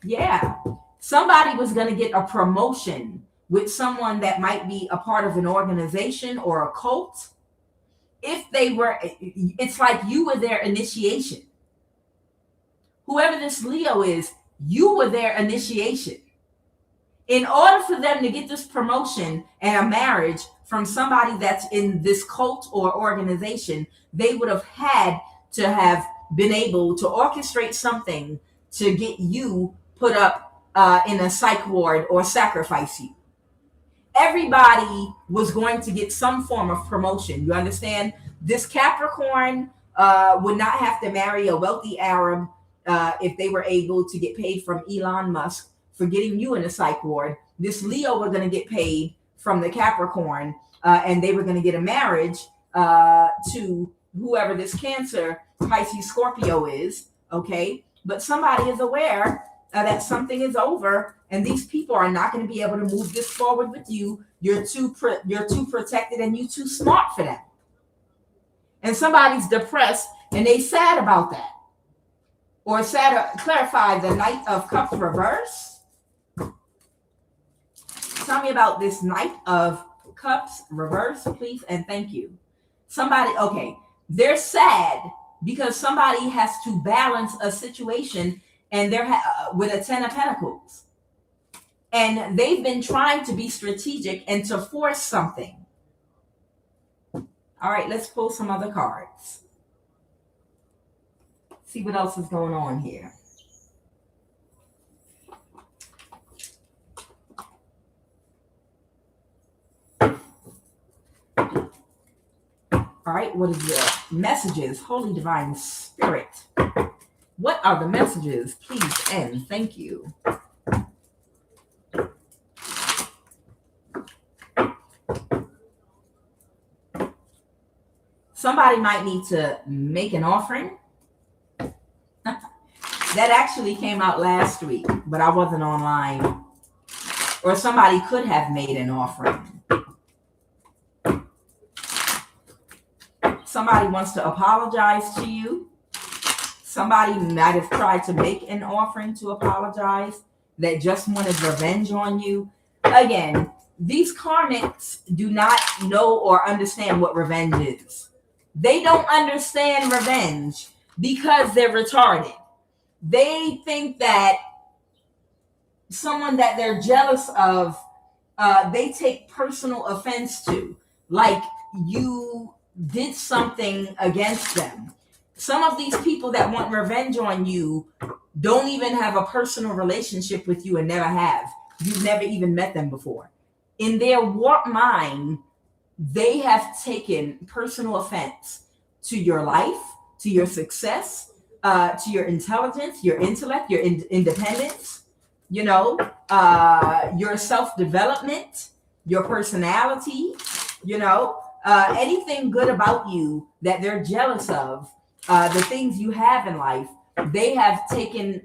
Yeah. Somebody was going to get a promotion with someone that might be a part of an organization or a cult, if they were, it's like you were their initiation. Whoever this Leo is, you were their initiation. In order for them to get this promotion and a marriage from somebody that's in this cult or organization, they would have had to have been able to orchestrate something to get you put up in a psych ward or sacrifice you. Everybody was going to get some form of promotion. You understand? This Capricorn would not have to marry a wealthy Arab if they were able to get paid from Elon Musk for getting you in a psych ward. This Leo were going to get paid from the Capricorn, and they were going to get a marriage to whoever this Cancer, Pisces, Scorpio is. Okay, but somebody is aware that something is over, and these people are not going to be able to move this forward with you. You're too protected, and you're too smart for that. And somebody's depressed, and they sad about that. Or sad. Clarify the Knight of Cups reverse. Tell me about this Knight of Cups reverse, please, and thank you. Somebody, okay, they're sad because somebody has to balance a situation, and they're with a 10 of Pentacles. And they've been trying to be strategic and to force something. All right, let's pull some other cards. See what else is going on here. All right, what is the messages? Holy Divine Spirit. What are the messages, please, and thank you. Somebody might need to make an offering. That actually came out last week, but I wasn't online. Or somebody could have made an offering. Somebody wants to apologize to you. Somebody might have tried to make an offering to apologize that just wanted revenge on you. Again, these karmics do not know or understand what revenge is. They don't understand revenge because they're retarded. They think that someone that they're jealous of, they take personal offense to, like you did something against them. Some of these people that want revenge on you don't even have a personal relationship with you and never have. You've never even met them before. In their warped mind, they have taken personal offense to your life, to your success, to your intelligence, your intellect, your independence, you know, your self-development, your personality, you know, anything good about you that they're jealous of, the things you have in life, they have taken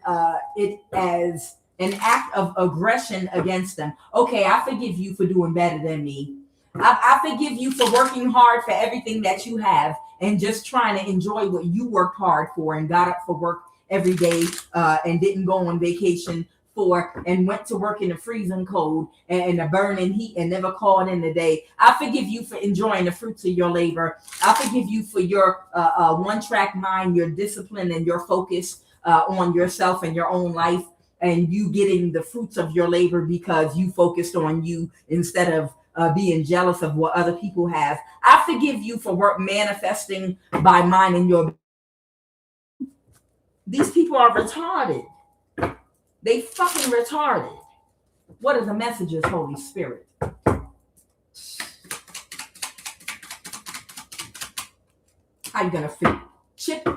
it as an act of aggression against them. Okay, I forgive you for doing better than me. I forgive you for working hard for everything that you have and just trying to enjoy what you worked hard for and got up for work every day and didn't go on vacation for and went to work in the freezing cold and the burning heat and never called in the day. I forgive you for enjoying the fruits of your labor. I forgive you for your one-track mind, your discipline and your focus on yourself and your own life, and you getting the fruits of your labor because you focused on you instead of being jealous of what other people have. I forgive you for work manifesting by minding your. These people are retarded. They fucking retarded. What are the messages, Holy Spirit? How you gonna feel?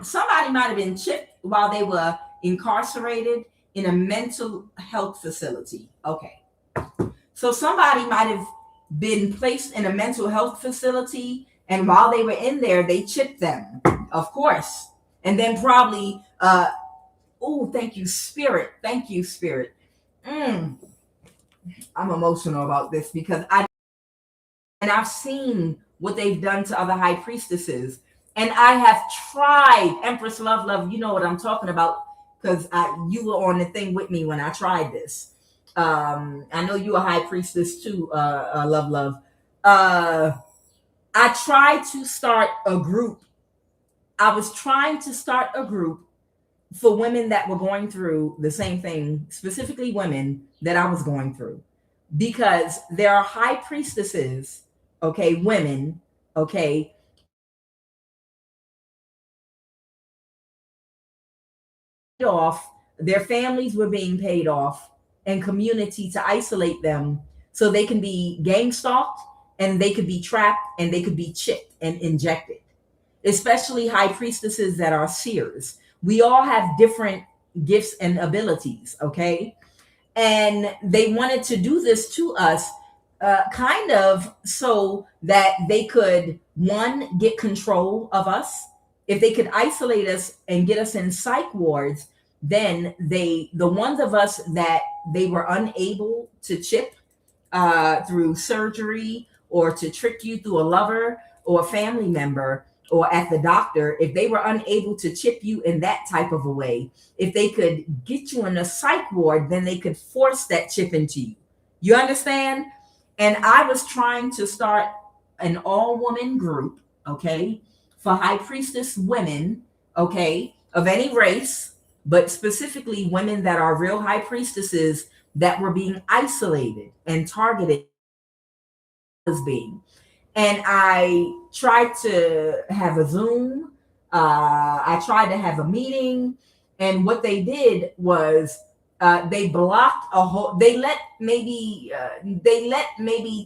Somebody might have been chipped while they were incarcerated in a mental health facility. Okay. So somebody might have been placed in a mental health facility, and while they were in there, they chipped them, of course. And then probably, oh, thank you, Spirit. Thank you, Spirit. I'm emotional about this because I've seen what they've done to other high priestesses. And I have tried, Empress Love, you know what I'm talking about, because you were on the thing with me when I tried this. I know you a high priestess too, love. Uh, I tried to start a group. I was trying to start a group for women that were going through the same thing, specifically women that I was going through, because there are high priestesses, okay, women, okay, off, their families were being paid off, and community to isolate them so they can be gang stalked and they could be trapped and they could be chipped and injected, especially high priestesses that are seers. We all have different gifts and abilities, okay? And they wanted to do this to us, kind of so that they could, one, get control of us. If they could isolate us and get us in psych wards, then the ones of us that they were unable to chip through surgery or to trick you through a lover or a family member or at the doctor, if they were unable to chip you in that type of a way, if they could get you in a psych ward, then they could force that chip into you. You understand? And I was trying to start an all woman group, okay, for high priestess women, okay, of any race, but specifically women that are real high priestesses that were being isolated and targeted as being. And I tried to have a Zoom. I tried to have a meeting, and what they did was they blocked a whole. They let maybe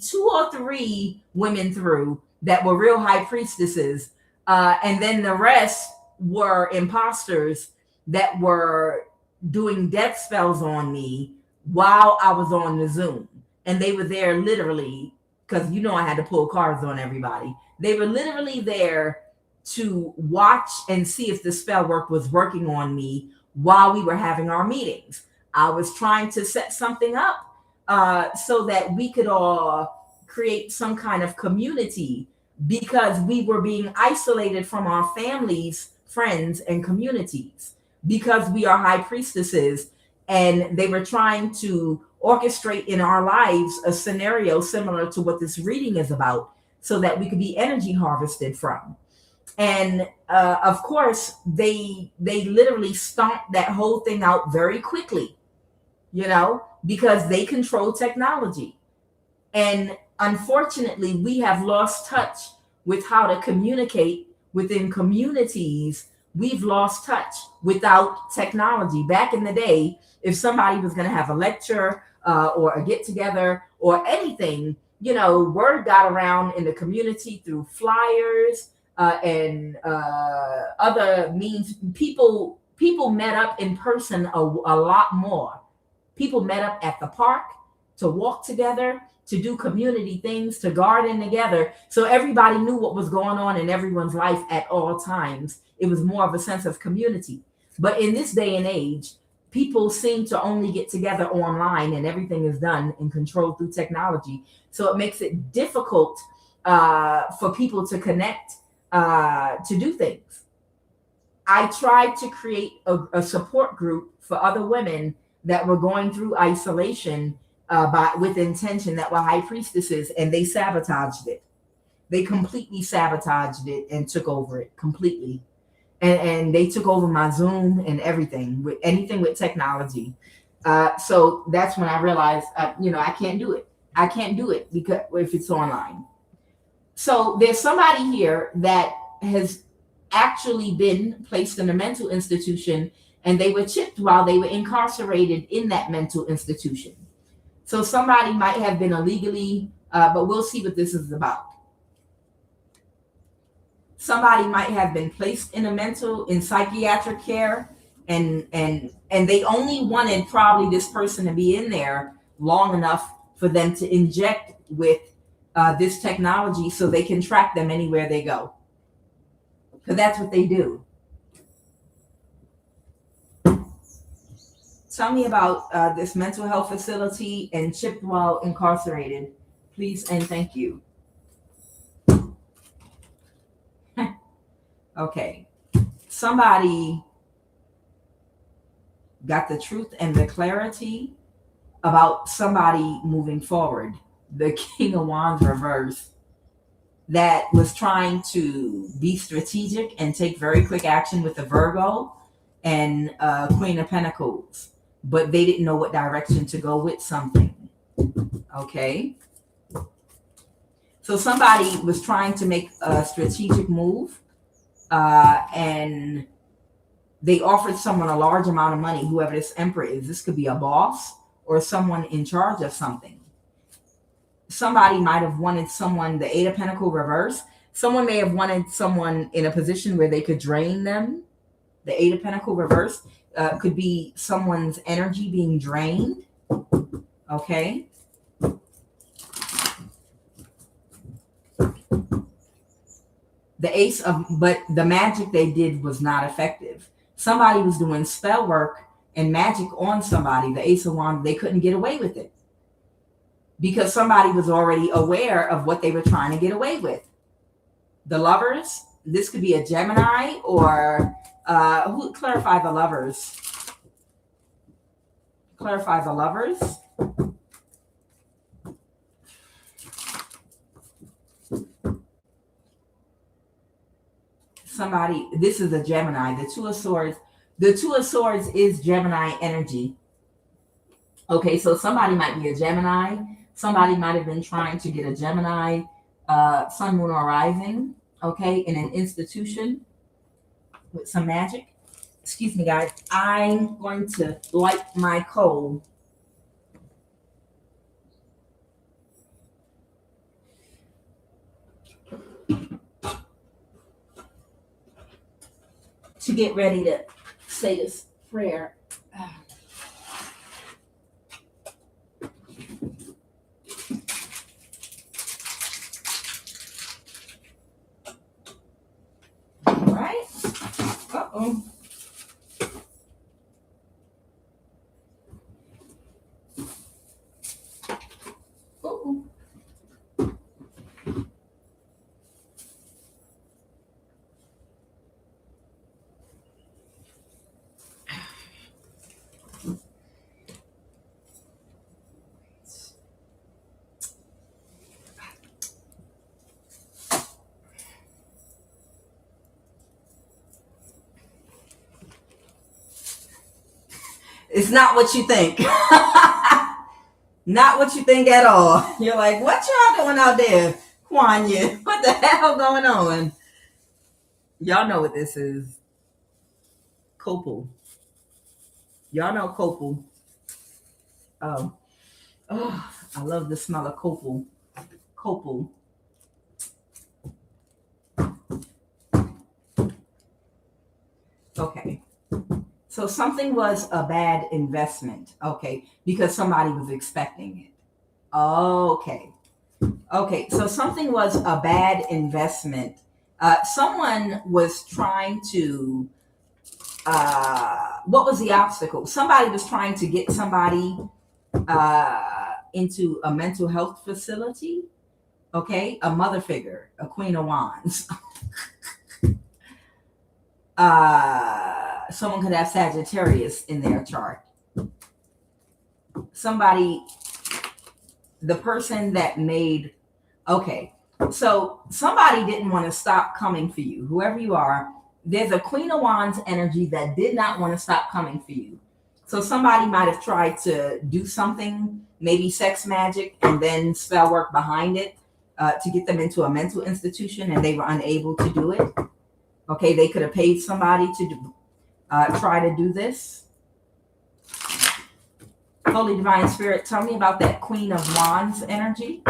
two or three women through that were real high priestesses, and then the rest were imposters that were doing death spells on me while I was on the Zoom, and they were there literally because you know I had to pull cards on everybody. They were literally there to watch and see if the spell work was working on me while we were having our meetings. I was trying to set something up so that we could all create some kind of community because we were being isolated from our families, friends, and communities because we are high priestesses, and they were trying to orchestrate in our lives a scenario similar to what this reading is about so that we could be energy harvested from. And of course they literally stomped that whole thing out very quickly, you know, because they control technology. And unfortunately, we have lost touch with how to communicate within communities. We've lost touch without technology. Back in the day, if somebody was going to have a lecture or a get together or anything, you know, word got around in the community through flyers and other means. People met up in person a lot more. People met up at the park to walk together, to do community things, to garden together. So everybody knew what was going on in everyone's life at all times. It was more of a sense of community. But in this day and age, people seem to only get together online and everything is done and controlled through technology. So it makes it difficult for people to connect, to do things. I tried to create a support group for other women that were going through isolation with intention that were high priestesses, and they sabotaged it. They completely sabotaged it and took over it completely. And they took over my Zoom and everything, with anything with technology. So that's when I realized, I can't do it. I can't do it because if it's online. So there's somebody here that has actually been placed in a mental institution, and they were chipped while they were incarcerated in that mental institution. So somebody might have been illegally, but we'll see what this is about. Somebody might have been placed in psychiatric care, and they only wanted probably this person to be in there long enough for them to inject with this technology so they can track them anywhere they go. Because that's what they do. Tell me about this mental health facility and chipped while incarcerated, please and thank you. Okay. Somebody got the truth and the clarity about somebody moving forward. The King of Wands reverse that was trying to be strategic and take very quick action with the Virgo and Queen of Pentacles, but they didn't know what direction to go with something. Okay. So somebody was trying to make a strategic move, and they offered someone a large amount of money, whoever this emperor is. This could be a boss or someone in charge of something. Somebody might have wanted someone, the Eight of Pentacles reverse. Someone may have wanted someone in a position where they could drain them. The Eight of Pentacles reverse could be someone's energy being drained. Okay. The Ace of, but the magic they did was not effective. Somebody was doing spell work and magic on somebody. The Ace of Wands, they couldn't get away with it because somebody was already aware of what they were trying to get away with. The Lovers, this could be a Gemini or who clarify the Lovers. Clarify the Lovers. Somebody, this is a Gemini. The Two of Swords. The Two of Swords is Gemini energy. Okay, so somebody might be a Gemini. Somebody might have been trying to get a Gemini sun, moon, or rising, okay, in an institution with some magic. Excuse me, guys. I'm going to light my coal. To get ready to say this prayer. All right. Uh-oh. Uh-oh. It's not what you think. Not what you think at all. You're like, what y'all doing out there? QUAN, what the hell going on? Y'all know what this is. Copal. Y'all know copal. Oh, I love the smell of copal. Copal. Okay. So something was a bad investment, okay, because somebody was expecting it. Okay. Okay, so something was a bad investment. Someone was trying to, what was the obstacle? Somebody was trying to get somebody into a mental health facility, okay, a mother figure, a Queen of Wands. Someone could have Sagittarius in their chart. Somebody, the person that made, okay, so somebody didn't want to stop coming for you. Whoever you are, there's a Queen of Wands energy that did not want to stop coming for you. So somebody might have tried to do something, maybe sex magic, and then spell work behind it to get them into a mental institution, and they were unable to do it. Okay, they could have paid somebody to do, try to do this. Holy Divine Spirit, tell me about that Queen of Wands energy.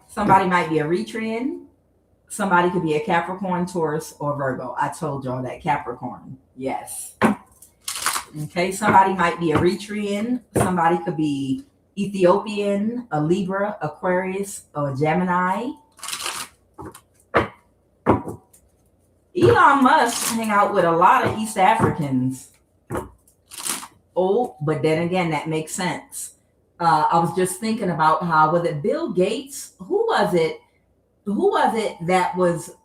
Somebody might be a Retrian. Somebody could be a Capricorn, Taurus, or Virgo. I told y'all that Capricorn. Yes. Okay, somebody might be a Retrian. Somebody could be Ethiopian, a Libra, Aquarius, or a Gemini. Elon Musk hang out with a lot of East Africans. Oh, but then again, that makes sense. I was just thinking about how, was it Bill Gates? Who was it? Who was it that was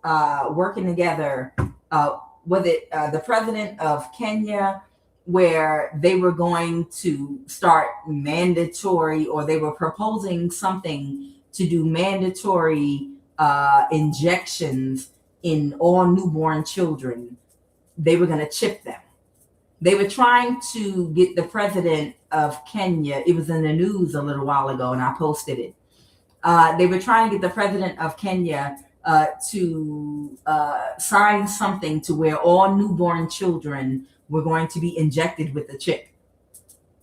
working together? Was it the president of Kenya where they were going to start mandatory, or they were proposing something to do mandatory injections in all newborn children. They were going to chip them. They were trying to get the president of Kenya. It was in the news a little while ago, and I posted it. They were trying to get the president of Kenya to sign something to where all newborn children were going to be injected with a chip.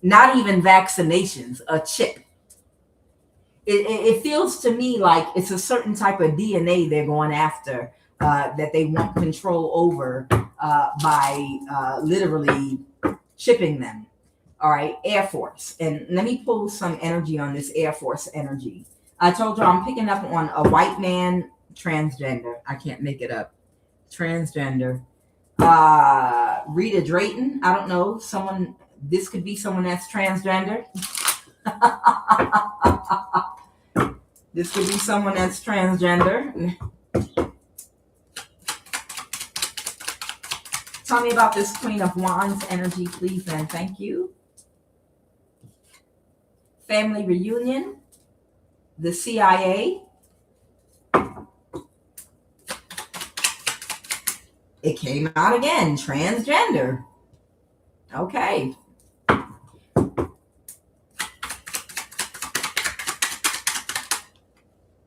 Not even vaccinations, a chip. It feels to me like it's a certain type of DNA they're going after, that they want control over by literally chipping them. All right, Air Force. And let me pull some energy on this Air Force energy. I told you I'm picking up on a white man, transgender. I can't make it up. Transgender. Rita Drayton. I don't know. Someone. This could be someone that's transgender. This could be someone that's transgender. Tell me about this Queen of Wands energy, please, and thank you. Family reunion. The CIA. It came out again, transgender. Okay.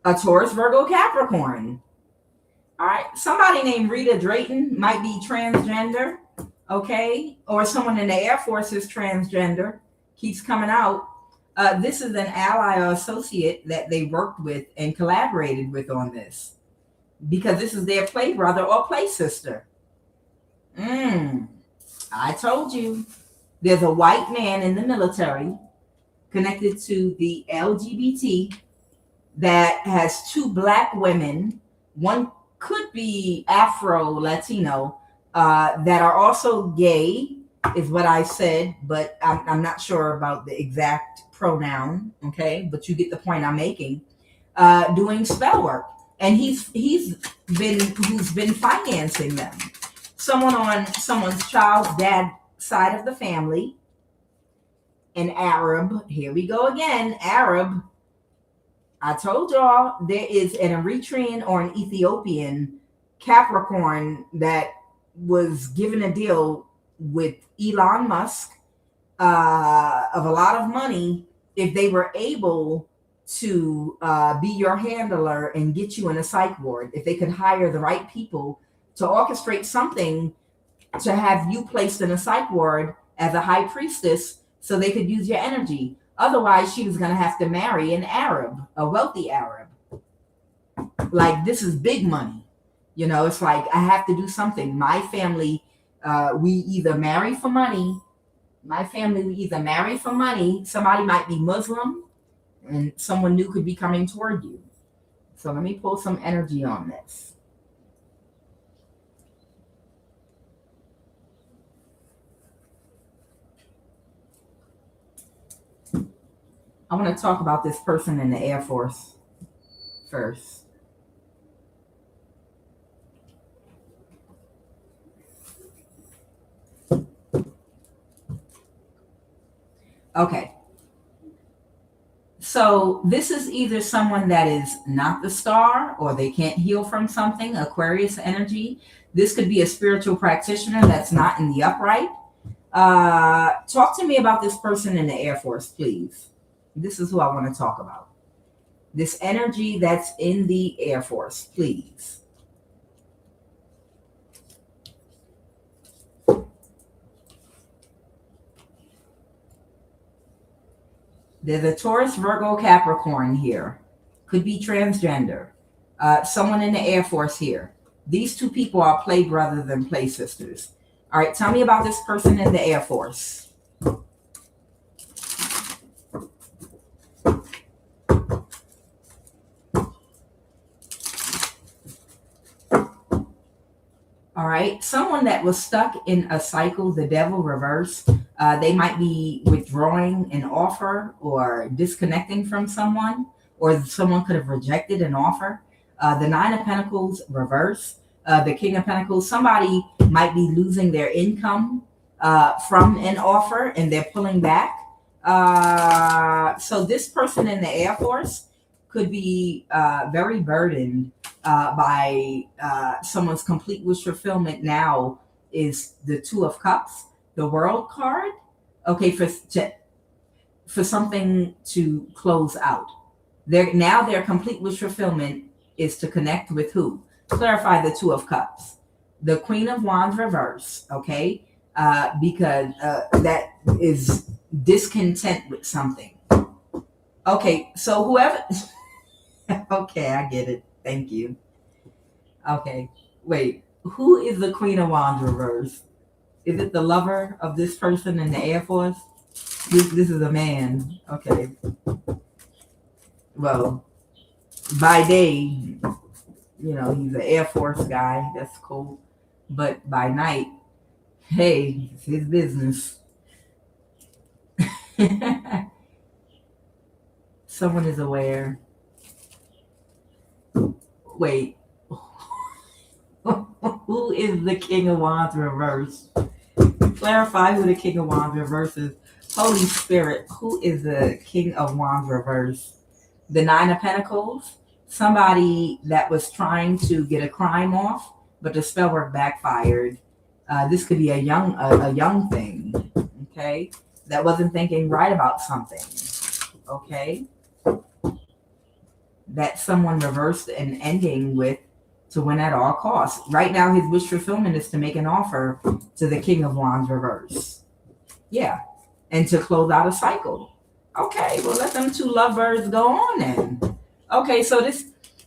A Taurus, Virgo, Capricorn. All right. Somebody named Rita Drayton might be transgender. Okay. Or someone in the Air Force is transgender. Keeps coming out. This is an ally or associate that they worked with and collaborated with on this, because this is their play brother or play sister. I told you. There's a white man in the military connected to the LGBT that has two black women. One could be Afro-Latino that are also gay, is what I said, but I'm not sure about the exact pronoun, okay? But you get the point I'm making. Doing spell work. And who's been financing them. Someone on someone's child's dad side of the family. An Arab. Here we go again. Arab. I told y'all there is an Eritrean or an Ethiopian Capricorn that was given a deal with Elon Musk of a lot of money if they were able to be your handler and get you in a psych ward. If they could hire the right people to orchestrate something to have you placed in a psych ward as a high priestess so they could use your energy. Otherwise, she was going to have to marry an Arab, a wealthy Arab. Like, this is big money. You know, it's like, I have to do something. My family, we either marry for money. Somebody might be Muslim, and someone new could be coming toward you. So let me pull some energy on this. I want to talk about this person in the Air Force first. Okay. So this is either someone that is not the star, or they can't heal from something, Aquarius energy. This could be a spiritual practitioner that's not in the upright. Talk to me about this person in the Air Force, please. This is who I want to talk about. This energy that's in the Air Force, please. There's a Taurus, Virgo, Capricorn here. Could be transgender. Someone in the Air Force here. These two people are play brother than play sisters. All right, tell me about this person in the Air Force. All right, someone that was stuck in a cycle, the devil reverse. They might be withdrawing an offer or disconnecting from someone, or someone could have rejected an offer. The Nine of Pentacles reverse. The King of Pentacles, somebody might be losing their income from an offer and they're pulling back. So this person in the Air Force could be very burdened by someone's complete wish fulfillment. Now is the Two of Cups, the World card. Okay, for something to close out. Their complete wish fulfillment is to connect with who? Clarify the Two of Cups, the Queen of Wands reverse. Okay, because that is discontent with something. Okay, so whoever. Okay, I get it. Thank you. Okay, wait. Who is the Queen of Wands reverse? Is it the lover of this person in the Air Force? This is a man. Okay. Well, by day, he's an Air Force guy. That's cool. But by night, hey, it's his business. Someone is aware. Wait. Who is the King of Wands reverse? Clarify who the King of Wands reverse is. Holy Spirit, who is the King of Wands reverse? The Nine of Pentacles? Somebody that was trying to get a crime off, but the spell work backfired. This could be a young thing, okay, that wasn't thinking right about something, okay, that someone reversed an ending with to win at all costs. Right now, his wish fulfillment is to make an offer to the King of Wands reverse. Yeah, and to close out a cycle. Okay, well, let them two lovebirds go on then. Okay, so all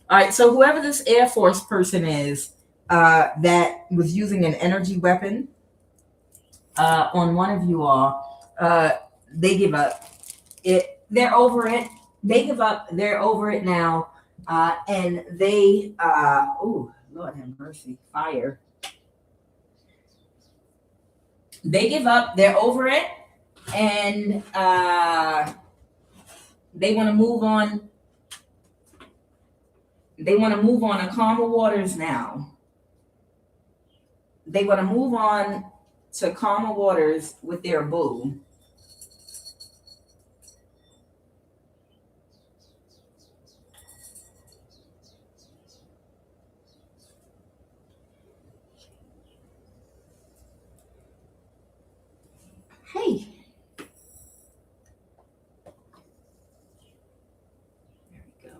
right, so whoever this Air Force person is that was using an energy weapon on one of you all, they give up. They're over it. They give up. They're over it now. And they, oh, Lord have mercy, fire. They give up. They're over it. And they want to move on. They want to move on to calmer waters now. They want to move on to calmer waters with their boo. Hey. There we go.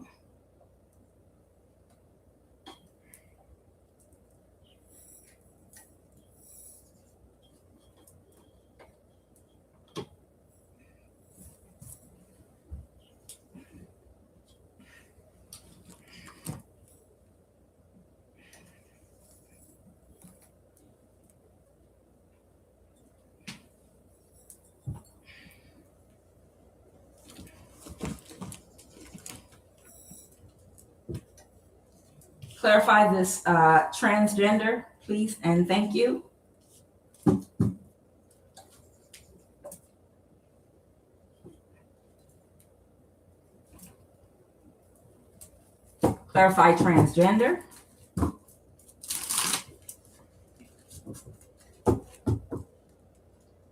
Clarify this transgender, please, and thank you. Clarify transgender.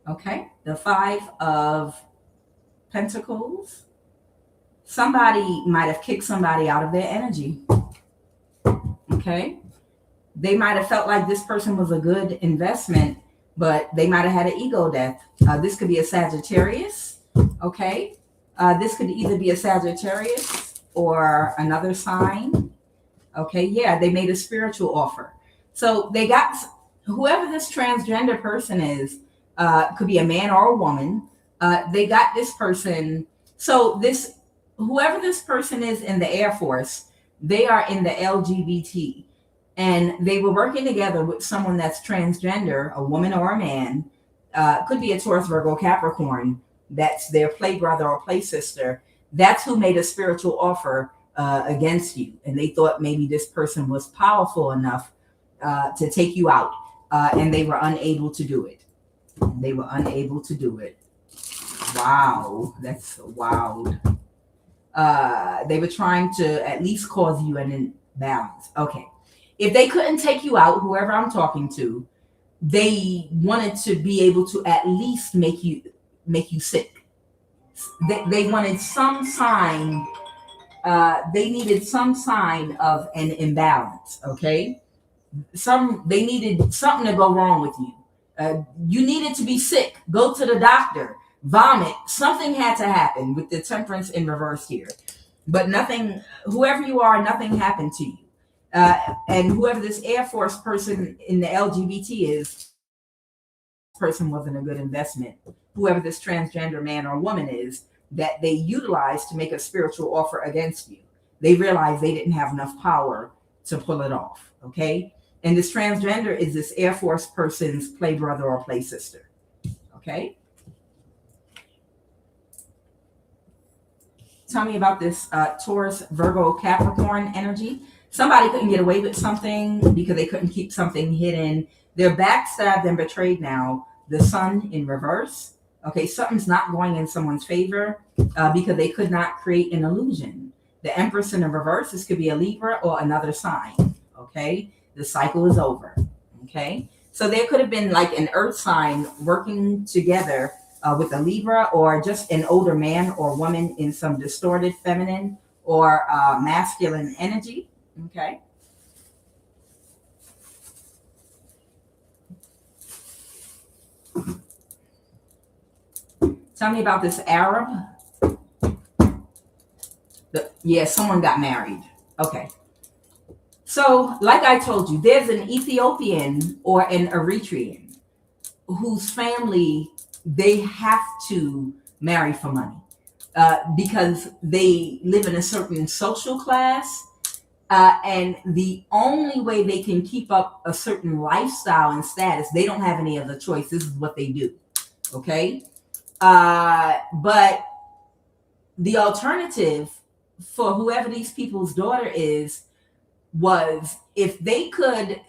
Okay, the Five of Pentacles. Somebody might have kicked somebody out of their energy. Okay, they might have felt like this person was a good investment, but they might have had an ego death. This could be a Sagittarius. Okay, this could either be a Sagittarius or another sign. Okay, yeah, they made a spiritual offer. So they got whoever this transgender person is, could be a man or a woman. They got this person. So whoever this person is in the Air Force, they are in the LGBT, and they were working together with someone that's transgender, a woman or a man. Could be a Taurus, Virgo, Capricorn. That's their play brother or play sister. That's who made a spiritual offer against you, and they thought maybe this person was powerful enough to take you out, and they were unable to do it. They were unable to do it. Wow, that's wild. They were trying to at least cause you an imbalance. Okay, if they couldn't take you out, whoever I'm talking to, they wanted to be able to at least make you sick. They wanted some sign. They needed some sign of an imbalance. Okay, they needed something to go wrong with you. You needed to be sick. Go to the doctor. Vomit. Something had to happen with the temperance in reverse here. But nothing. Whoever you are, nothing happened to you. And whoever this Air Force person in the LGBT is, person wasn't a good investment. Whoever this transgender man or woman is that they utilized to make a spiritual offer against you, they realized they didn't have enough power to pull it off. Okay. And this transgender is this Air Force person's play brother or play sister. Okay. Tell me about this Taurus, Virgo, Capricorn energy. Somebody couldn't get away with something because they couldn't keep something hidden. They're backstabbed and betrayed now. The sun in reverse. Okay, something's not going in someone's favor because they could not create an illusion. The Empress in the reverse, this could be a Libra or another sign. Okay, the cycle is over. Okay, so there could have been like an earth sign working together with a Libra, or just an older man or woman in some distorted feminine or masculine energy. Okay. Tell me about this Arab. Yeah, someone got married. Okay. So, like I told you, there's an Ethiopian or an Eritrean whose family, they have to marry for money because they live in a certain social class. And the only way they can keep up a certain lifestyle and status, they don't have any other choice. This is what they do. Okay. But the alternative for whoever these people's daughter is was if they could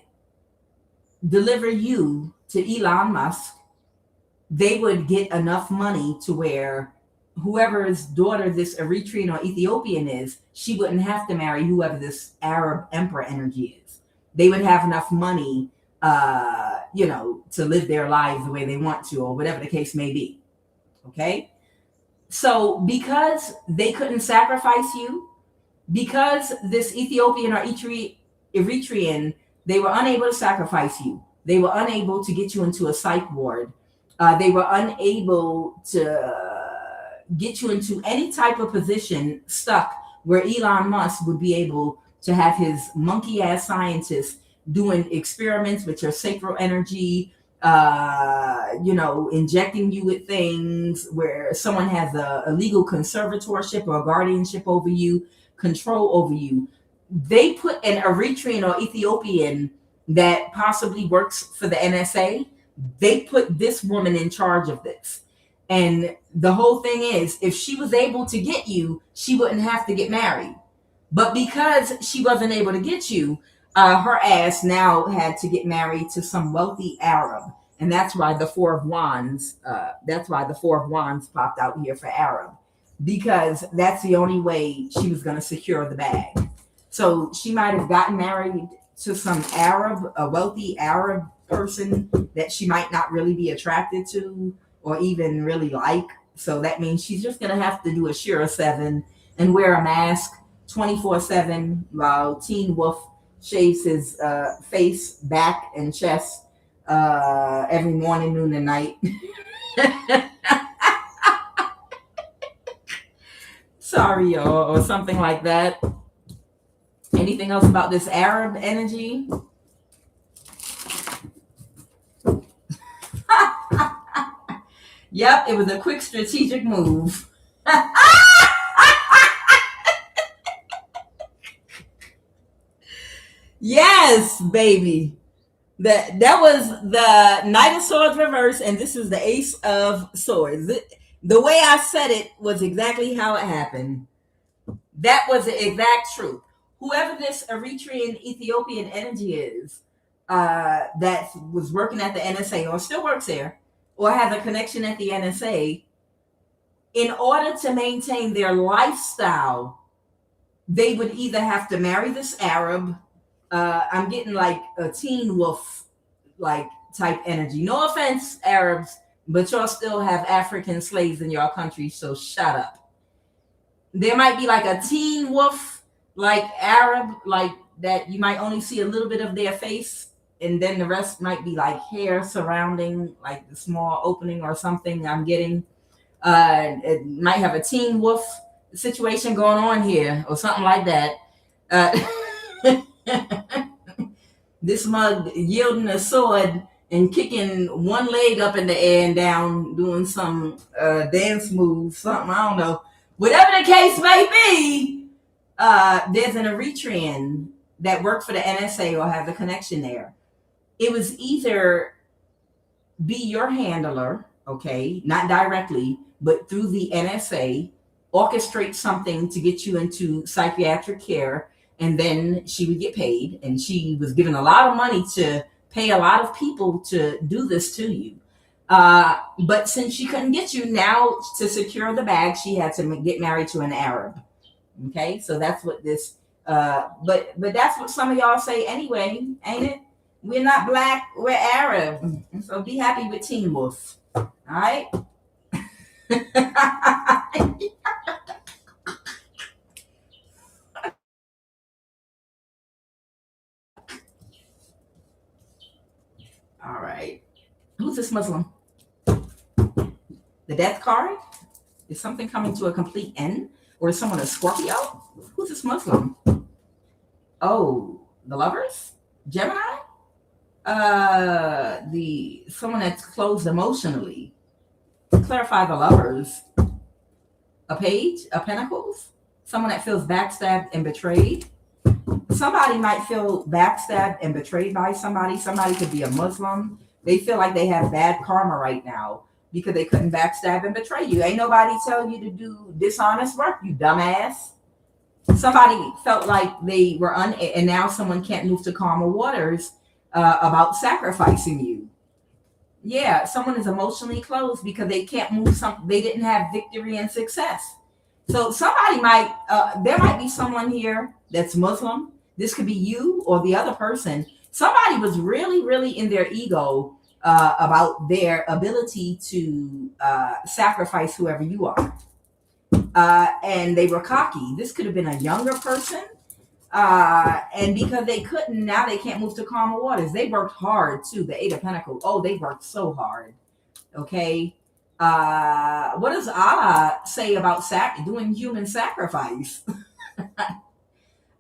deliver you to Elon Musk, they would get enough money to where whoever's daughter this Eritrean or Ethiopian is, she wouldn't have to marry whoever this Arab emperor energy is. They would have enough money, to live their lives the way they want to, or whatever the case may be. Okay? So because they couldn't sacrifice you, because this Ethiopian or Eritrean, they were unable to sacrifice you. They were unable to get you into a psych ward. They were unable to get you into any type of position stuck where Elon Musk would be able to have his monkey ass scientists doing experiments with your sacral energy, injecting you with things where someone has a legal conservatorship or guardianship over you, control over you. They put an Eritrean or Ethiopian that possibly works for the NSA. They put this woman in charge of this. And the whole thing is, if she was able to get you, she wouldn't have to get married. But because she wasn't able to get you, her ass now had to get married to some wealthy Arab. And that's why the Four of Wands, popped out here for Arab. Because that's the only way she was going to secure the bag. So she might have gotten married to some Arab, a wealthy Arab person that she might not really be attracted to or even really like. So that means she's just going to have to do a Shira 7 and wear a mask 24/7 while Teen Wolf shaves his face, back, and chest every morning, noon, and night. Sorry, y'all, or something like that. Anything else about this Arab energy? Yep, it was a quick strategic move. Yes, baby. That was the Knight of Swords reverse, and this is the Ace of Swords. The way I said it was exactly how it happened. That was the exact truth. Whoever this Eritrean Ethiopian energy is that was working at the NSA or still works there or has a connection at the NSA, in order to maintain their lifestyle, they would either have to marry this Arab. I'm getting like a Teen Wolf, like type energy. No offense, Arabs, but y'all still have African slaves in your country, so shut up. There might be like a teen wolf, like Arab, like that you might only see a little bit of their face, and then the rest might be like hair surrounding like the small opening or something. I'm getting it might have a teen wolf situation going on here or something like that. This mug yielding a sword and kicking one leg up in the air and down, doing some dance move, something, I don't know. Whatever the case may be, there's an Eritrean that worked for the NSA or has a connection there. It was either be your handler, okay, not directly, but through the NSA, orchestrate something to get you into psychiatric care, and then she would get paid. And she was given a lot of money to pay a lot of people to do this to you. But since she couldn't get you, now to secure the bag, she had to get married to an Arab. Okay, so that's what this. But that's what some of y'all say anyway, ain't it? We're not black, we're Arab. So be happy with Teen Wolf. All right. All right. Who's this Muslim? The death card? Is something coming to a complete end? Or is someone a Scorpio? Who's this Muslim? Oh, the Lovers? Gemini? The someone that's closed emotionally. Clarify the Lovers. A Page of Pentacles. Someone that feels backstabbed and betrayed. Somebody might feel backstabbed and betrayed by somebody. Somebody could be a Muslim. They feel like they have bad karma right now because they couldn't backstab and betray you. Ain't nobody tell you to do dishonest work, you dumbass. Somebody felt like they were and now someone can't move to calmer waters about sacrificing you. Yeah, someone is emotionally closed because they can't move something. They didn't have victory and success. So somebody might, there might be someone here that's Muslim. This could be you or the other person. Somebody was really, really in their ego about their ability to sacrifice whoever you are. And they were cocky. This could have been a younger person. And because they couldn't, now they can't move to calmer waters. They worked hard too. The Eight of Pentacles. Oh, they worked so hard. Okay. What does Allah say about doing human sacrifice?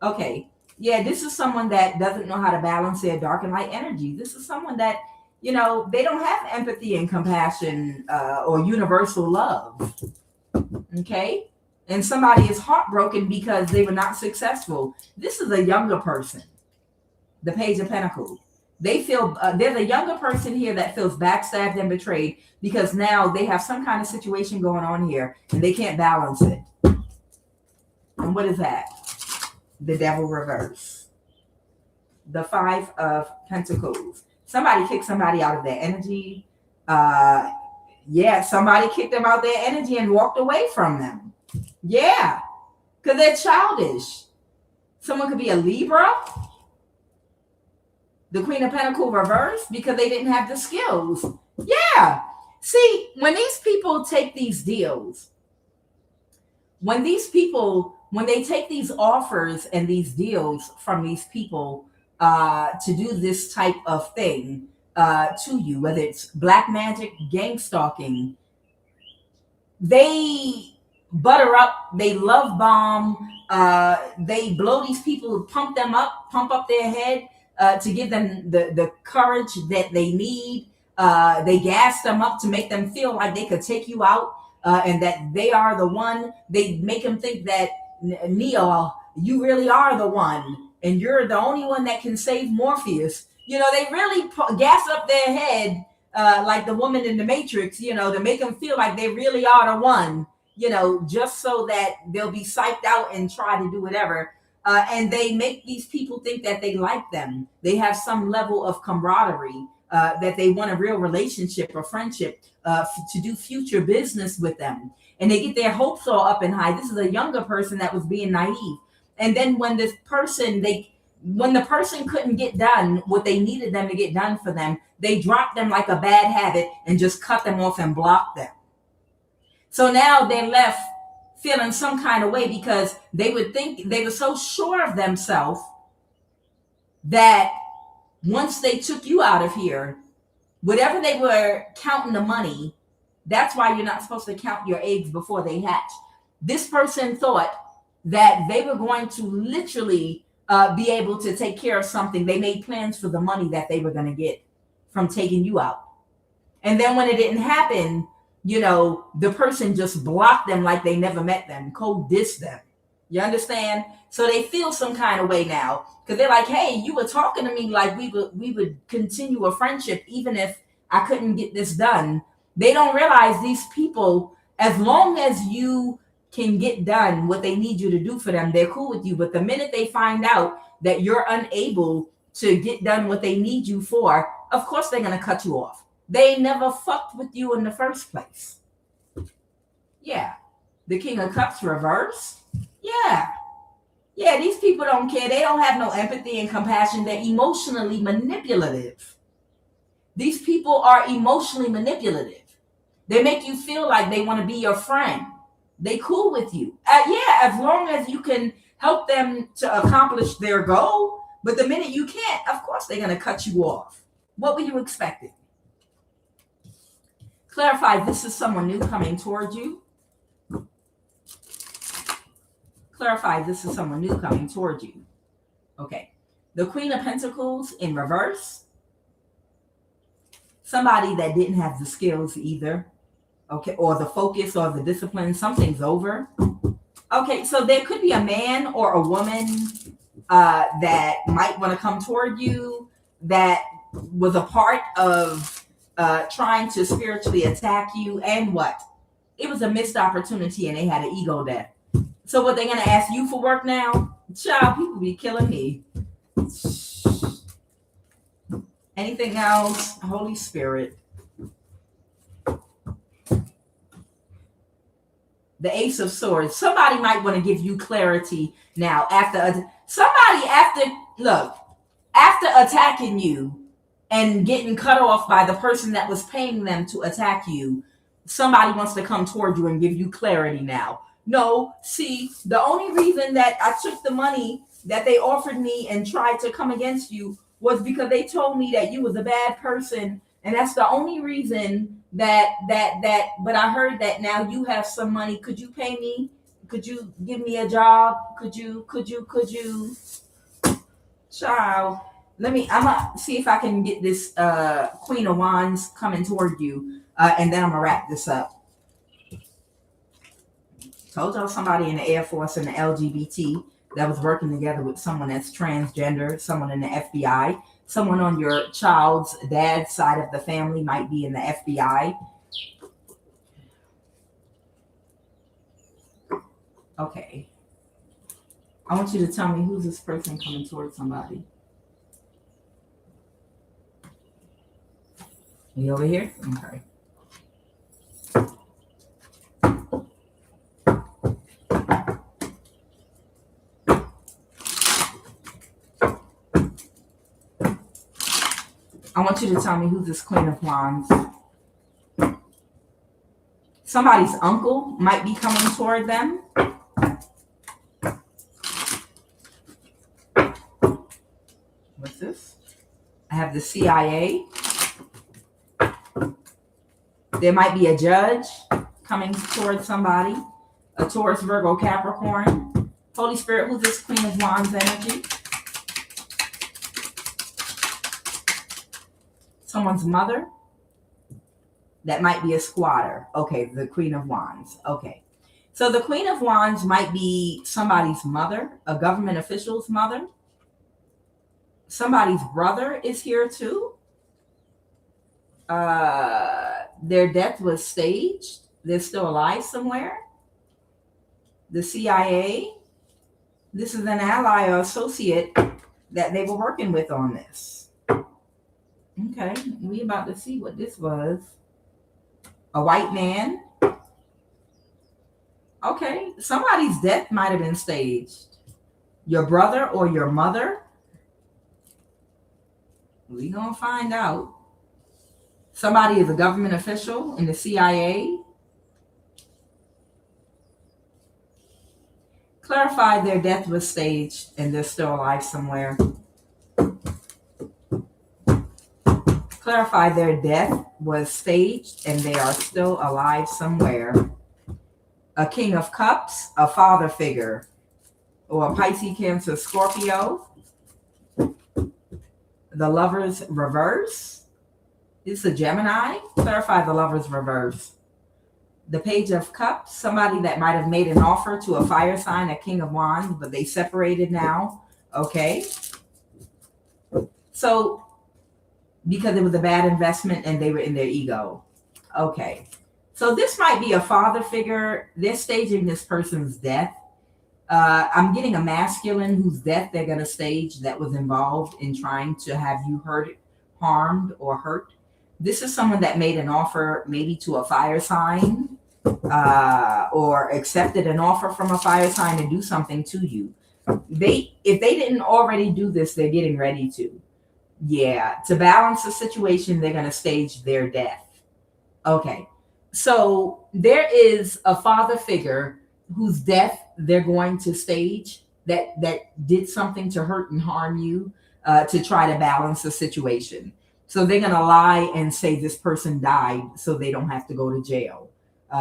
Okay. Yeah, this is someone that doesn't know how to balance their dark and light energy. This is someone that, they don't have empathy and compassion or universal love. Okay. And somebody is heartbroken because they were not successful. This is a younger person. The Page of Pentacles. They feel there's a younger person here that feels backstabbed and betrayed because now they have some kind of situation going on here and they can't balance it. And what is that? The Devil reverse. The Five of Pentacles. Somebody kicked somebody out of their energy. Yeah, somebody kicked them out their energy and walked away from them. Yeah, because they're childish. Someone could be a Libra. The Queen of Pentacles reverse because they didn't have the skills. Yeah. See, when these people take these deals, when they take these offers and these deals from these people to do this type of thing to you, whether it's black magic, gangstalking, they butter up, they love bomb, they blow these people, pump up their head to give them the courage that they need. They gas them up to make them feel like they could take you out and that they are the one. They make them think that, Neo, you really are the one and you're the only one that can save Morpheus. They really gas up their head like the woman in the Matrix, to make them feel like they really are the one, just so that they'll be psyched out and try to do whatever. And they make these people think that they like them. They have some level of camaraderie, that they want a real relationship or friendship to do future business with them. And they get their hopes all up and high. This is a younger person that was being naive. And then when this person, when the person couldn't get done what they needed them to get done for them, they dropped them like a bad habit and just cut them off and blocked them. So now they're left feeling some kind of way because they would think they were so sure of themselves that once they took you out of here, whatever they were counting the money, that's why you're not supposed to count your eggs before they hatch. This person thought that they were going to literally be able to take care of something. They made plans for the money that they were going to get from taking you out. And then when it didn't happen, the person just blocked them like they never met them, cold dissed them. You understand? So they feel some kind of way now because they're like, hey, you were talking to me like we would continue a friendship even if I couldn't get this done. They don't realize these people, as long as you can get done what they need you to do for them, they're cool with you. But the minute they find out that you're unable to get done what they need you for, of course they're going to cut you off. They never fucked with you in the first place. Yeah. The King of Cups reverse. Yeah. Yeah, these people don't care. They don't have no empathy and compassion. They're emotionally manipulative. These people are emotionally manipulative. They make you feel like they want to be your friend. They cool with you. Yeah, as long as you can help them to accomplish their goal. But the minute you can't, of course they're going to cut you off. What were you expecting? Clarify, this is someone new coming toward you. Clarify, this is someone new coming toward you. Okay. The Queen of Pentacles in reverse. Somebody that didn't have the skills either. Okay. Or the focus or the discipline. Something's over. Okay. So there could be a man or a woman that might want to come toward you that was a part of trying to spiritually attack you. And what? It was a missed opportunity and they had an ego death. So what, they're going to ask you for work now? Child, people be killing me. Anything else? Holy Spirit. The Ace of Swords. Somebody might want to give you clarity now after attacking you and getting cut off by the person that was paying them to attack you. Somebody wants to come toward you and give you clarity now. No, see, the only reason that I took the money that they offered me and tried to come against you was because they told me that you was a bad person. And that's the only reason but I heard that now you have some money. Could you pay me? Could you give me a job? Could you? Child, I'm gonna see if I can get this Queen of Wands coming toward you. And then I'm gonna wrap this up. Told y'all somebody in the Air Force and the LGBT that was working together with someone that's transgender, someone in the FBI, someone on your child's dad's side of the family might be in the FBI. Okay. I want you to tell me, who's this person coming towards somebody? You over here? Okay. I want you to tell me who's this Queen of Wands. Somebody's uncle might be coming toward them. What's this? I have the CIA. There might be a judge coming toward somebody. A Taurus, Virgo, Capricorn. Holy Spirit, who's this Queen of Wands energy? Someone's mother. That might be a squatter. Okay, the Queen of Wands. Okay. So the Queen of Wands might be somebody's mother, a government official's mother. Somebody's brother is here too. Their death was staged. They're still alive somewhere. The CIA. This is an ally or associate that they were working with on this. Okay, we about to see what this was. A white man. Okay, somebody's death might have been staged. Your brother or your mother We gonna find out. Somebody is a government official in the CIA. Clarify their death was staged and they're still alive somewhere. Clarify their death was staged and they are still alive somewhere. A King of Cups, a father figure, or a Pisces, Cancer, Scorpio. The Lovers reverse. It's a Gemini. Clarify the Lovers reverse. The Page of Cups, somebody that might have made an offer to a fire sign, a King of Wands, but they separated now. Okay. So, because it was a bad investment and they were in their ego. Okay. So this might be a father figure. They're staging this person's death. I'm getting a masculine whose death they're going to stage that was involved in trying to have you hurt, harmed, or hurt. This is someone that made an offer maybe to a fire sign or accepted an offer from a fire sign to do something to you. If they didn't already do this, they're getting ready to. Yeah, to balance the situation, they're going to stage their death. Okay, so there is a father figure whose death they're going to stage that did something to hurt and harm you to try to balance the situation. So they're going to lie and say this person died so they don't have to go to jail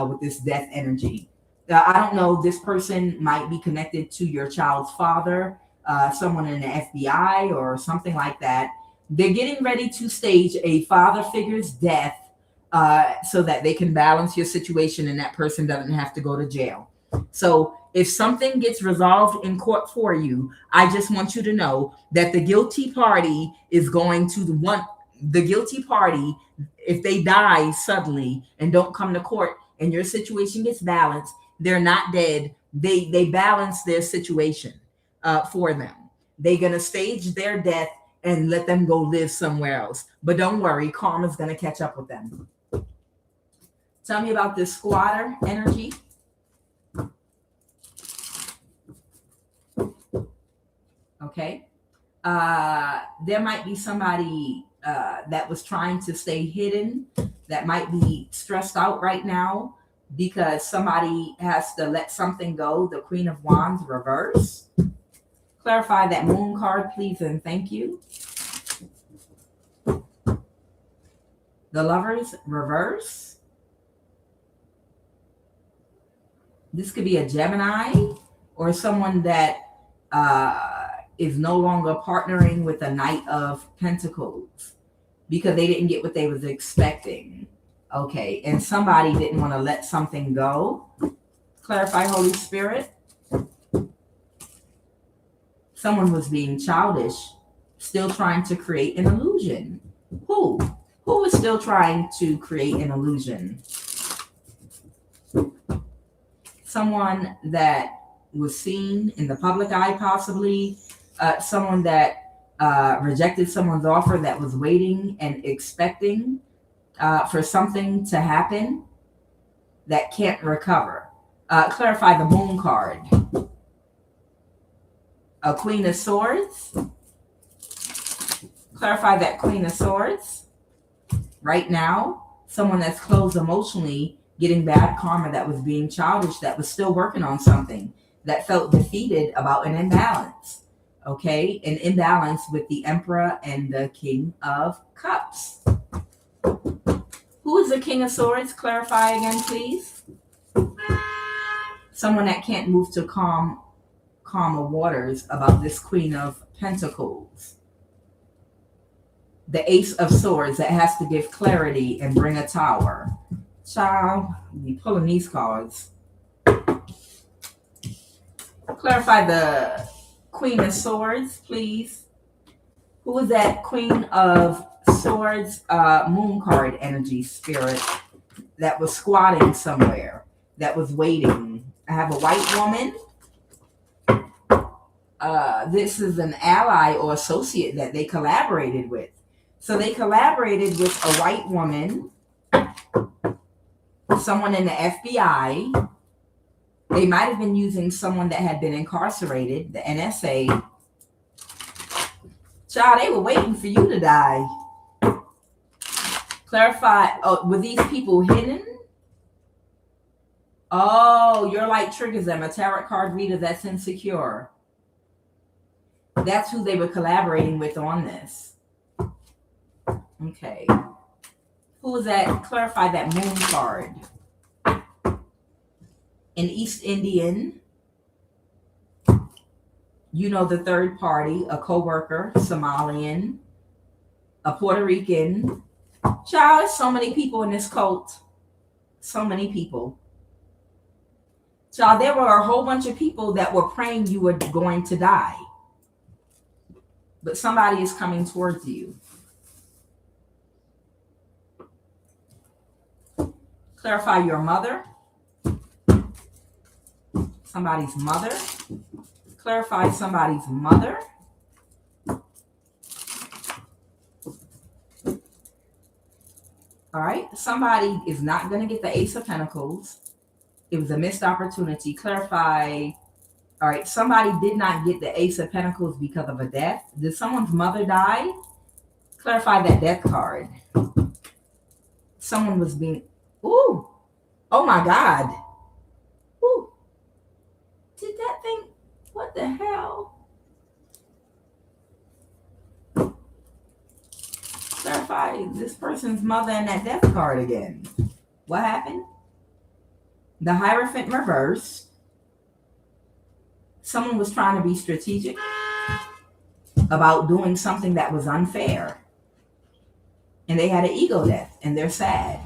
with this death energy. I don't know, this person might be connected to your child's father, someone in the FBI or something like that. They're getting ready to stage a father figure's death so that they can balance your situation and that person doesn't have to go to jail. So if something gets resolved in court for you, I just want you to know that the guilty party is going to the guilty party, if they die suddenly and don't come to court and your situation gets balanced, they're not dead. They balance their situation for them. They're going to stage their death and let them go live somewhere else. But don't worry, karma's going to catch up with them. Tell me about this squatter energy. Okay. There might be somebody that was trying to stay hidden, that might be stressed out right now because somebody has to let something go. The Queen of Wands reverse. Clarify that moon card, please, and thank you. The Lovers reverse. This could be a Gemini or someone that is no longer partnering with a Knight of Pentacles because they didn't get what they was expecting. Okay, and somebody didn't want to let something go. Clarify, Holy Spirit. Someone was being childish, still trying to create an illusion. Who? Who is still trying to create an illusion? Someone that was seen in the public eye, possibly. Someone that rejected someone's offer, that was waiting and expecting for something to happen that can't recover. Clarify the moon card. A Queen of Swords. Clarify that Queen of Swords. Right now, someone that's closed emotionally, getting bad karma, that was being childish, that was still working on something, that felt defeated about an imbalance. Okay, an imbalance with the Emperor and the King of Cups. Who is the King of Swords? Clarify again, please. Someone that can't move to calmer waters about this Queen of Pentacles. The Ace of Swords that has to give clarity and bring a tower. Child, be pulling these cards. Clarify the Queen of Swords, please. Who is that Queen of Swords moon card energy spirit that was squatting somewhere, that was waiting? I have a white woman. This is an ally or associate that they collaborated with. So they collaborated with a white woman, someone in the FBI. They might have been using someone that had been incarcerated, the NSA. Child, they were waiting for you to die. Clarify, oh, were these people hidden? Oh, your light triggers them. A tarot card reader that's insecure. That's who they were collaborating with on this. Okay. Who was that? Clarify that moon card. An East Indian. You know, the third party, a co-worker, Somalian, a Puerto Rican. Child, there's so many people in this cult. So many people. Child, there were a whole bunch of people that were praying you were going to die. But somebody is coming towards you. Clarify your mother. Somebody's mother. Clarify somebody's mother. All right. Somebody is not going to get the Ace of Pentacles. It was a missed opportunity. Clarify. All right. Somebody did not get the Ace of Pentacles because of a death. Did someone's mother die? Clarify that death card. Someone was being... Ooh. Oh, my God. Ooh. Did that thing... What the hell? Clarify this person's mother and that death card again. What happened? The Hierophant reversed. Someone was trying to be strategic about doing something that was unfair. And they had an ego death and they're sad.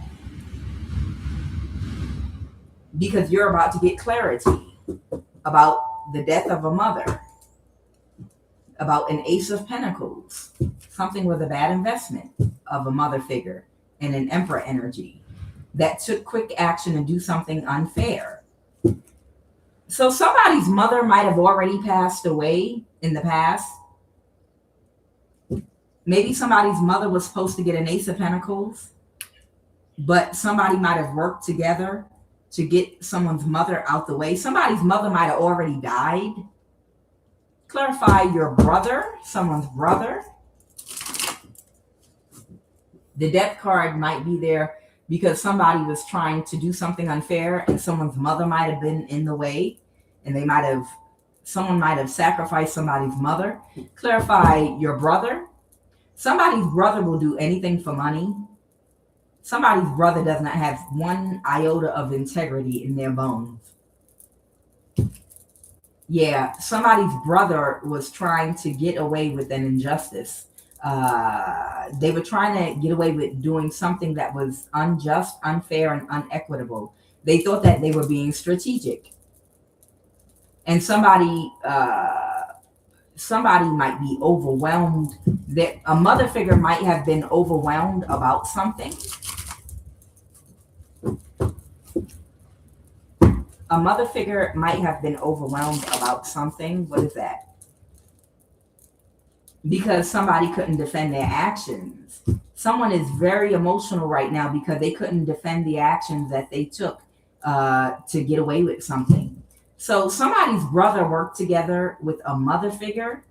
Because you're about to get clarity about the death of a mother, about an Ace of Pentacles, something with a bad investment of a mother figure, and an Emperor energy that took quick action to do something unfair. So somebody's mother might have already passed away in the past. Maybe somebody's mother was supposed to get an Ace of Pentacles, but somebody might have worked together to get someone's mother out the way. Somebody's mother might have already died. Clarify your brother, someone's brother. The death card might be there because somebody was trying to do something unfair and someone's mother might have been in the way and someone might have sacrificed somebody's mother. Clarify your brother. Somebody's brother will do anything for money. Somebody's brother does not have one iota of integrity in their bones. Yeah, somebody's brother was trying to get away with an injustice. They were trying to get away with doing something that was unjust, unfair, and unequitable. They thought that they were being strategic. And somebody might be overwhelmed. That a mother figure might have been overwhelmed about something. A mother figure might have been overwhelmed about something. What is that? Because somebody couldn't defend their actions. Someone is very emotional right now because they couldn't defend the actions that they took to get away with something. So somebody's brother worked together with a mother figure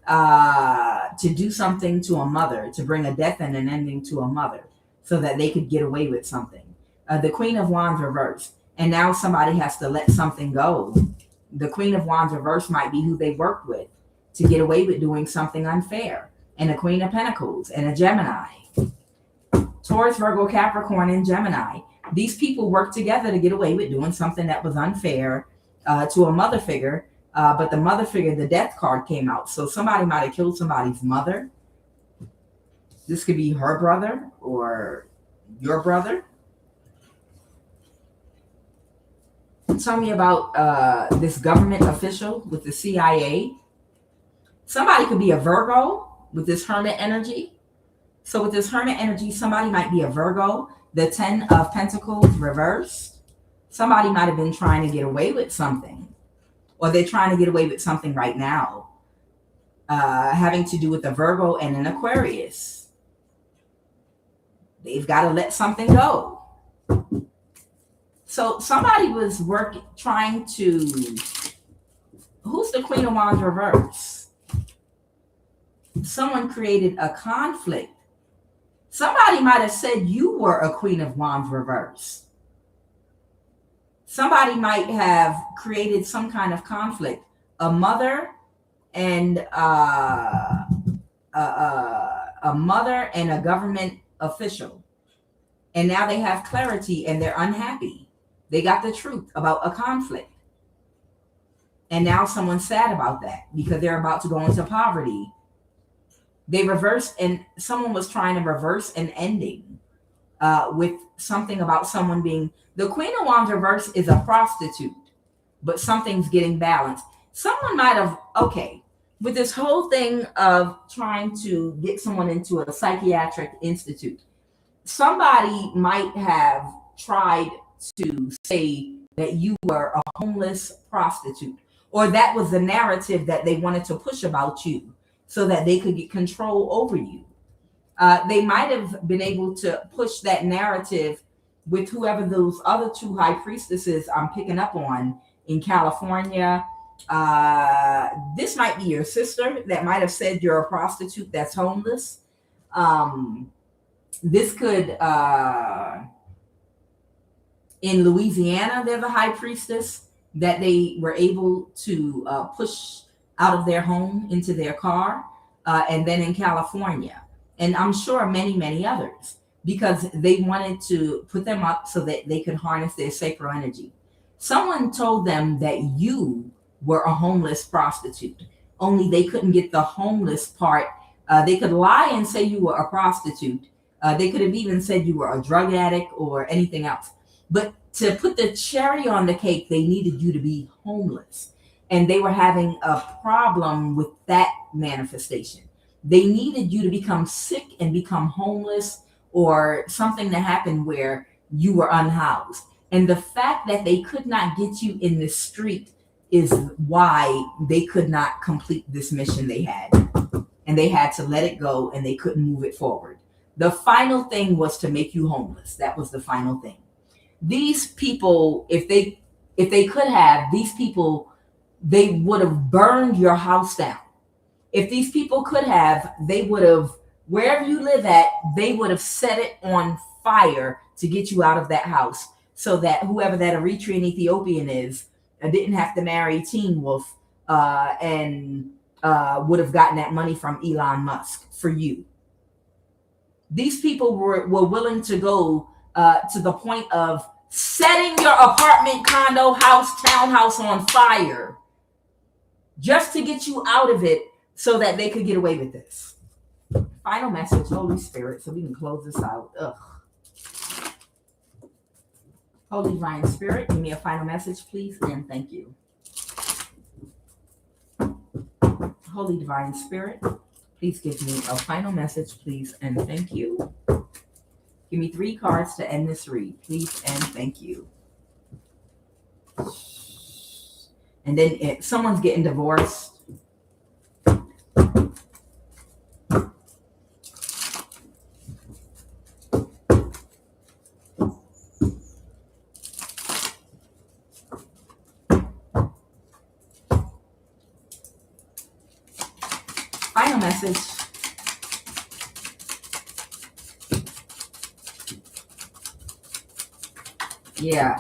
to do something to a mother, to bring a death and an ending to a mother so that they could get away with something. The Queen of Wands reversed. And now somebody has to let something go. The Queen of Wands reversed might be who they worked with to get away with doing something unfair. And the Queen of Pentacles and a Gemini. Taurus, Virgo, Capricorn, and Gemini. These people worked together to get away with doing something that was unfair to a mother figure. But the mother figure, the death card came out. So somebody might have killed somebody's mother. This could be her brother or your brother. Tell me about this government official with the CIA. Somebody could be a Virgo with this Hermit energy. So with this Hermit energy, somebody might be a Virgo. The 10 of Pentacles reversed. Somebody might have been trying to get away with something. Or they're trying to get away with something right now. Having to do with a Virgo and an Aquarius. They've got to let something go. So somebody was trying to... Who's the Queen of Wands reverse? someone created a conflict. Somebody might have said you were a Queen of Wands reverse. Somebody might have created some kind of conflict. A mother and a mother and a government official, and now they have clarity and they're unhappy. They got the truth about a conflict, and now someone's sad about that because they're about to go into poverty. They reversed, and someone was trying to reverse an ending with something about someone being the Queen of Wands reverse is a prostitute, but something's getting balanced. Someone might have, okay, with this whole thing of trying to get someone into a psychiatric institute, somebody might have tried to say that you were a homeless prostitute, or that was the narrative that they wanted to push about you so that they could get control over you. They might have been able to push that narrative with whoever those other two high priestesses I'm picking up on in California. This might be your sister that might have said you're a prostitute that's homeless. This could, in Louisiana, there's a high priestess that they were able to push out of their home into their car. And then in California, and I'm sure many, many others, because they wanted to put them up so that they could harness their sacral energy. Someone told them that you were a homeless prostitute, only they couldn't get the homeless part. They could lie and say you were a prostitute. They could have even said you were a drug addict or anything else. But to put the cherry on the cake, they needed you to be homeless. And they were having a problem with that manifestation. They needed you to become sick and become homeless, or something to happen where you were unhoused. And the fact that they could not get you in the street is why they could not complete this mission they had. And they had to let it go, and they couldn't move it forward. The final thing was to make you homeless. That was the final thing. These people, if they could have, these people, they would have burned your house down. If these people could have, they would have, wherever you live at, they would have set it on fire to get you out of that house, so that whoever that Eritrean Ethiopian is didn't have to marry Teen Wolf and would have gotten that money from Elon Musk for you. These people were willing to go to the point of setting your apartment, condo, house, townhouse on fire just to get you out of it so that they could get away with this. Final message, Holy Spirit, so we can close this out. Holy Divine Spirit, give me a final message, please, and thank you. Holy Divine Spirit, please give me a final message, please, and thank you. Give me 3 cards to end this read, please, and thank you. And then if someone's getting divorced, final message. Yeah,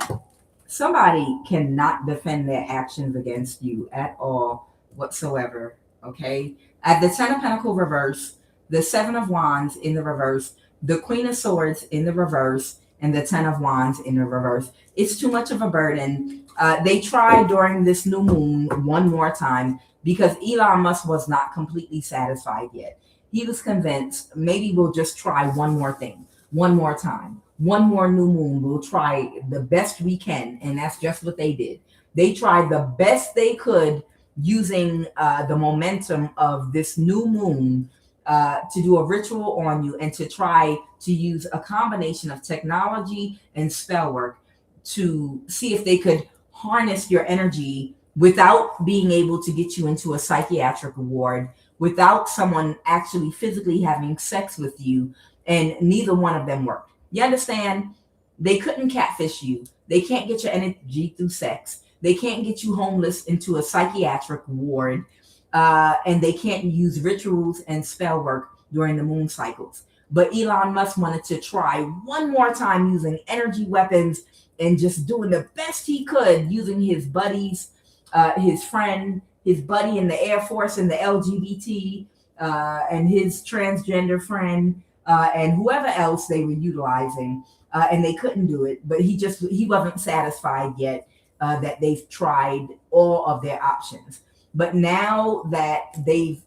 somebody cannot defend their actions against you at all whatsoever, okay? At the 10 of Pentacles reverse, the 7 of Wands in the reverse, the Queen of Swords in the reverse, and the 10 of Wands in the reverse. It's too much of a burden. They tried during this new moon one more time because Elon Musk was not completely satisfied yet. He was convinced, maybe we'll just try one more thing, one more time. One more new moon, we'll try the best we can. And that's just what they did. They tried the best they could using the momentum of this new moon to do a ritual on you and to try to use a combination of technology and spell work to see if they could harness your energy without being able to get you into a psychiatric ward, without someone actually physically having sex with you. And neither one of them worked. You understand? They couldn't catfish you. They can't get your energy through sex. They can't get you homeless into a psychiatric ward. and they can't use rituals and spell work during the moon cycles. But Elon Musk wanted to try one more time using energy weapons and just doing the best he could using his buddies, his friend, his buddy in the Air Force and the LGBT, and his transgender friend, and whoever else they were utilizing. And they couldn't do it, but he wasn't satisfied yet that they've tried all of their options. But now that they've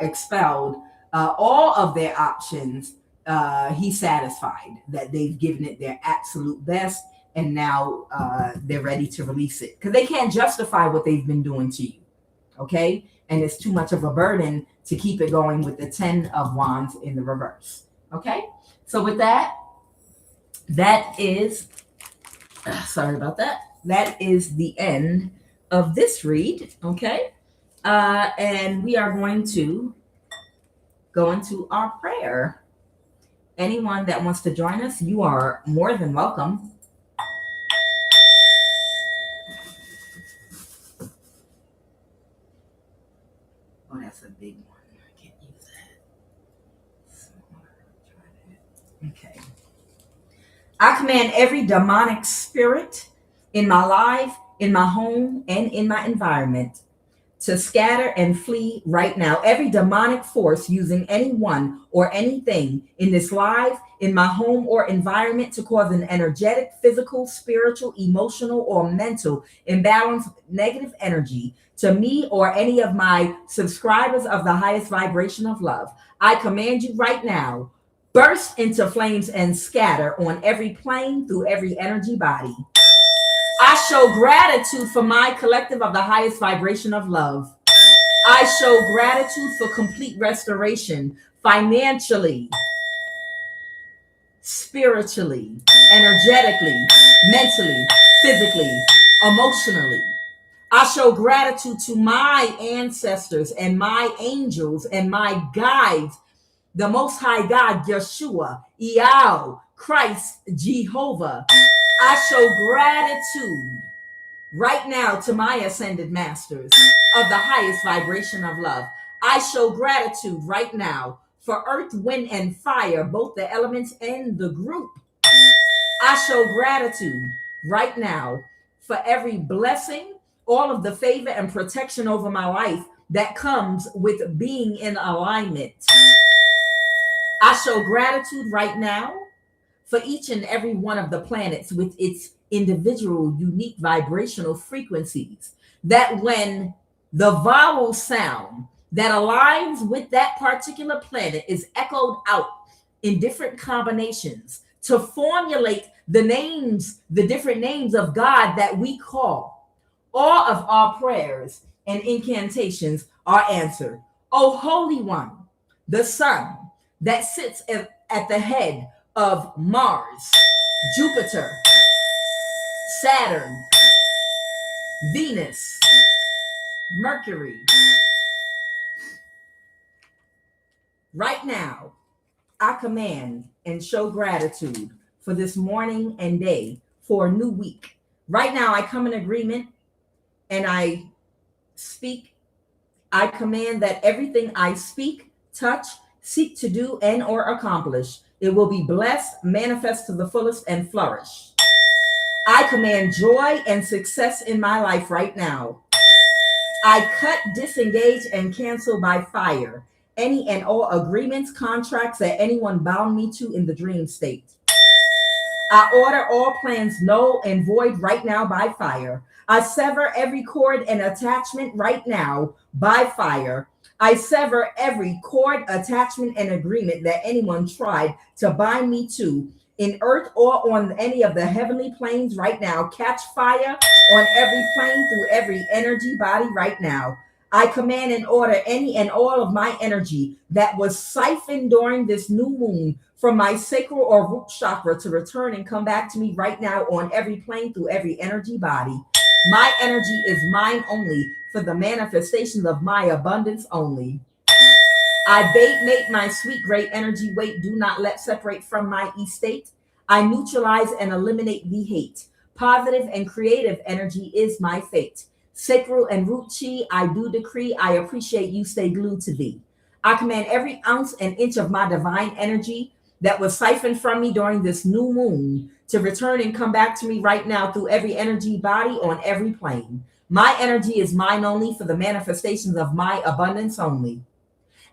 expelled all of their options, he's satisfied that they've given it their absolute best, and now they're ready to release it because they can't justify what they've been doing to you. Okay, and it's too much of a burden to keep it going with the 10 of Wands in the reverse. Okay, so with that is sorry about that. That is the end of this read. Okay, and we are going to go into our prayer. Anyone that wants to join us, you are more than welcome. Oh, that's a big one. I can't use that. So, try that. Okay. I command every demonic spirit in my life, in my home, and in my environment to scatter and flee right now. Every demonic force using anyone or anything in this life, in my home or environment to cause an energetic, physical, spiritual, emotional, or mental imbalance, negative energy to me or any of my subscribers of the highest vibration of love. I command you right now, burst into flames and scatter on every plane through every energy body. I show gratitude for my collective of the highest vibration of love. I show gratitude for complete restoration financially, spiritually, energetically, mentally, physically, emotionally. I show gratitude to my ancestors and my angels and my guides, the Most High God, Yeshua, Yahweh, Christ, Jehovah. I show gratitude right now to my ascended masters of the highest vibration of love. I show gratitude right now for earth, wind, and fire, both the elements and the group. I show gratitude right now for every blessing, all of the favor and protection over my life that comes with being in alignment. I show gratitude right now for each and every one of the planets with its individual unique vibrational frequencies, that when the vowel sound that aligns with that particular planet is echoed out in different combinations to formulate the names, the different names of God that we call, all of our prayers and incantations are answered. O Holy One, the Sun that sits at the head of Mars, Jupiter, Saturn, Venus, Mercury. Right now, I command and show gratitude for this morning and day for a new week. Right now, I come in agreement and I speak. I command that everything I speak, touch, seek to do, and or accomplish, it will be blessed, manifest to the fullest, and flourish. I command joy and success in my life right now. I cut, disengage, and cancel by fire any and all agreements, contracts that anyone bound me to in the dream state. I order all plans null and void right now by fire. I sever every cord and attachment right now by fire. I sever every cord, attachment, and agreement that anyone tried to bind me to in earth or on any of the heavenly planes right now. Catch fire on every plane through every energy body right now. I command and order any and all of my energy that was siphoned during this new moon from my sacral or root chakra to return and come back to me right now on every plane through every energy body. My energy is mine only for the manifestations of my abundance only. I bait, mate my sweet, great energy weight. Do not let separate from my estate. I neutralize and eliminate the hate. Positive and creative energy is my fate. Sacral and root chi, I do decree, I appreciate you stay glued to thee. I command every ounce and inch of my divine energy that was siphoned from me during this new moon to return and come back to me right now through every energy body on every plane. My energy is mine only for the manifestations of my abundance only.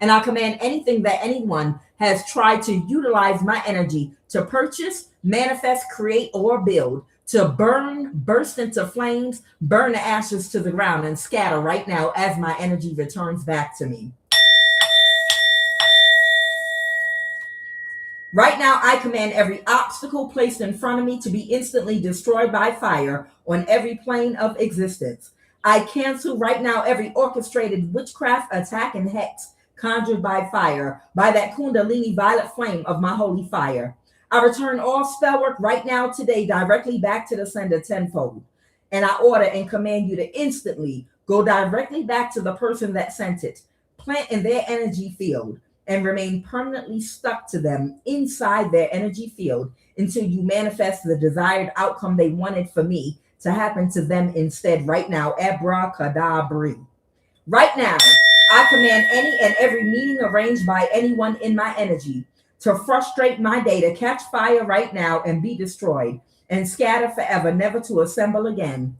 And I command anything that anyone has tried to utilize my energy to purchase, manifest, create, or build to burn, burst into flames, burn the ashes to the ground, and scatter right now as my energy returns back to me. Right now, I command every obstacle placed in front of me to be instantly destroyed by fire on every plane of existence. I cancel right now every orchestrated witchcraft, attack, and hex conjured by fire, by that kundalini violet flame of my holy fire. I return all spellwork right now today directly back to the sender tenfold. And I order and command you to instantly go directly back to the person that sent it, plant in their energy field, and remain permanently stuck to them inside their energy field until you manifest the desired outcome they wanted for me to happen to them instead right now. Abracadabra. Right now, I command any and every meeting arranged by anyone in my energy to frustrate my day to catch fire right now and be destroyed and scatter forever, never to assemble again.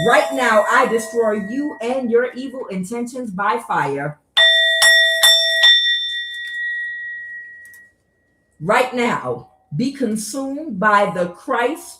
Right now, I destroy you and your evil intentions by fire. Right now, be consumed by the Christ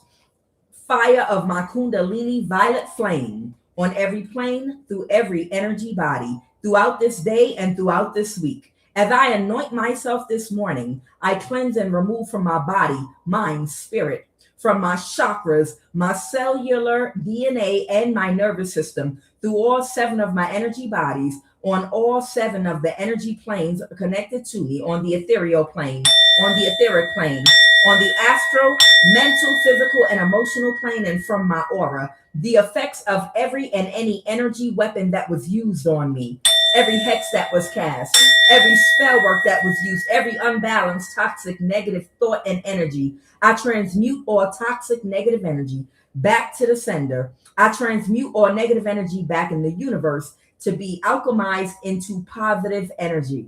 fire of my kundalini violet flame on every plane, through every energy body, throughout this day and throughout this week. As I anoint myself this morning, I cleanse and remove from my body, mind, spirit, from my chakras, my cellular DNA, and my nervous system, through all 7 of my energy bodies, on all 7 of the energy planes connected to me, on the ethereal plane, on the etheric plane, on the astral, mental, physical, and emotional plane, and from my aura, the effects of every and any energy weapon that was used on me, every hex that was cast, every spell work that was used, every unbalanced, toxic, negative thought and energy. I transmute all toxic, negative energy back to the sender. I transmute all negative energy back in the universe to be alchemized into positive energy.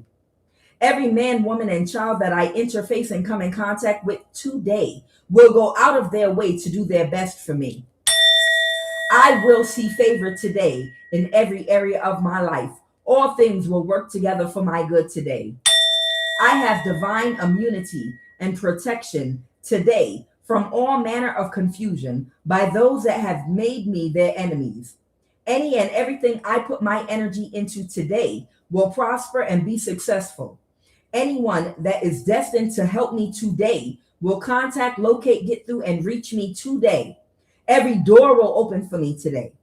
Every man, woman, and child that I interface and come in contact with today will go out of their way to do their best for me. I will see favor today in every area of my life. All things will work together for my good today. I have divine immunity and protection today from all manner of confusion by those that have made me their enemies. Any and everything I put my energy into today will prosper and be successful. Anyone that is destined to help me today will contact, locate, get through, and reach me today. Every door will open for me today.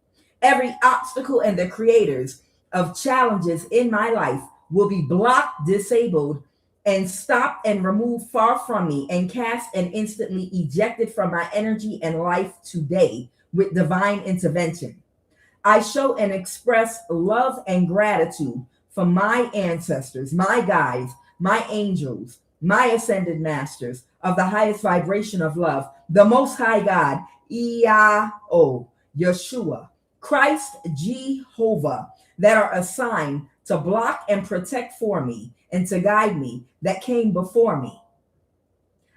Every obstacle and the creators of challenges in my life will be blocked, disabled, and stopped and removed far from me, and cast and instantly ejected from my energy and life today with divine intervention. I show and express love and gratitude for my ancestors, my guides, my angels, my ascended masters of the highest vibration of love, the Most High God, Yahweh, Yeshua, Christ, Jehovah, that are assigned to block and protect for me and to guide me, that came before me.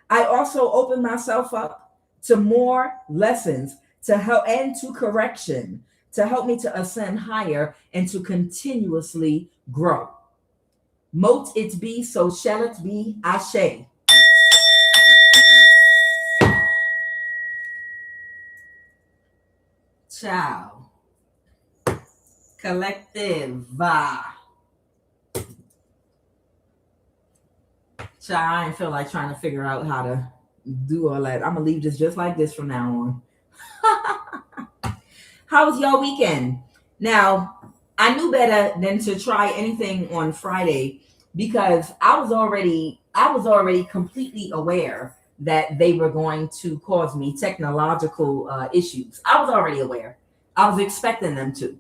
I also open myself up to more lessons to help and to correction, to help me to ascend higher and to continuously grow. Mote it be, so shall it be. Ashe. Ciao. Collective. Ciao. I ain't feel like trying to figure out how to do all that. I'm going to leave this just like this from now on. How was your weekend? Now, I knew better than to try anything on Friday because I was already completely aware that they were going to cause me technological issues. I was already aware. I was expecting them to,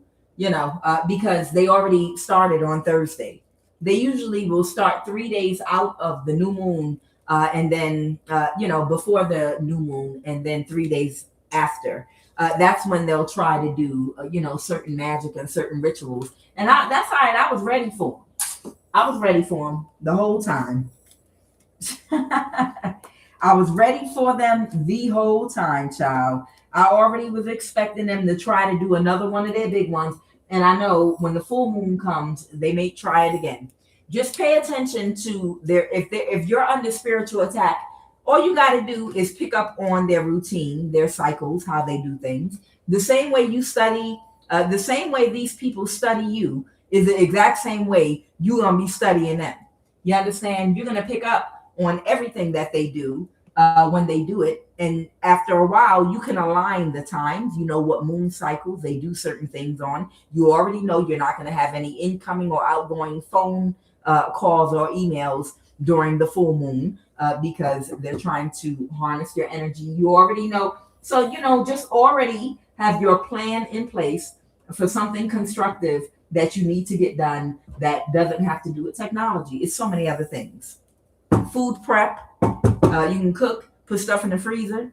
because they already started on Thursday. They usually will start 3 days out of the new moon, and then, before the new moon, and then 3 days after. that's when they'll try to do, certain magic and certain rituals. And that's all right. I was ready for them. I was ready for them the whole time. I was ready for them the whole time, child. I already was expecting them to try to do another one of their big ones. And I know when the full moon comes, they may try it again. Just pay attention to if you're under spiritual attack, all you got to do is pick up on their routine, their cycles, how they do things. The same way you study, the same way these people study you is the exact same way you're going to be studying them. You understand? You're going to pick up on everything that they do when they do it. And after a while, you can align the times. You know what moon cycles they do certain things on. You already know you're not going to have any incoming or outgoing phone calls or emails during the full moon because they're trying to harness your energy. You already know. So, just already have your plan in place for something constructive that you need to get done that doesn't have to do with technology. It's so many other things. Food prep. You can cook, put stuff in the freezer,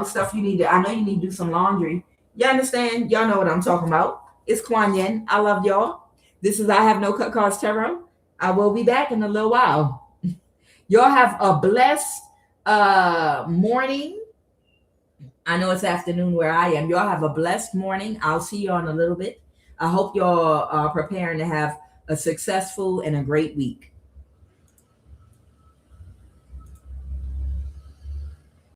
stuff you need to, I know you need to do some laundry. You understand? Y'all know what I'm talking about. It's QUAN Yin. I love y'all. This is I Have No Cut Cards Tarot. I will be back in a little while. Y'all have a blessed morning. I know it's afternoon where I am. Y'all have a blessed morning. I'll see y'all in a little bit. I hope y'all are preparing to have a successful and a great week.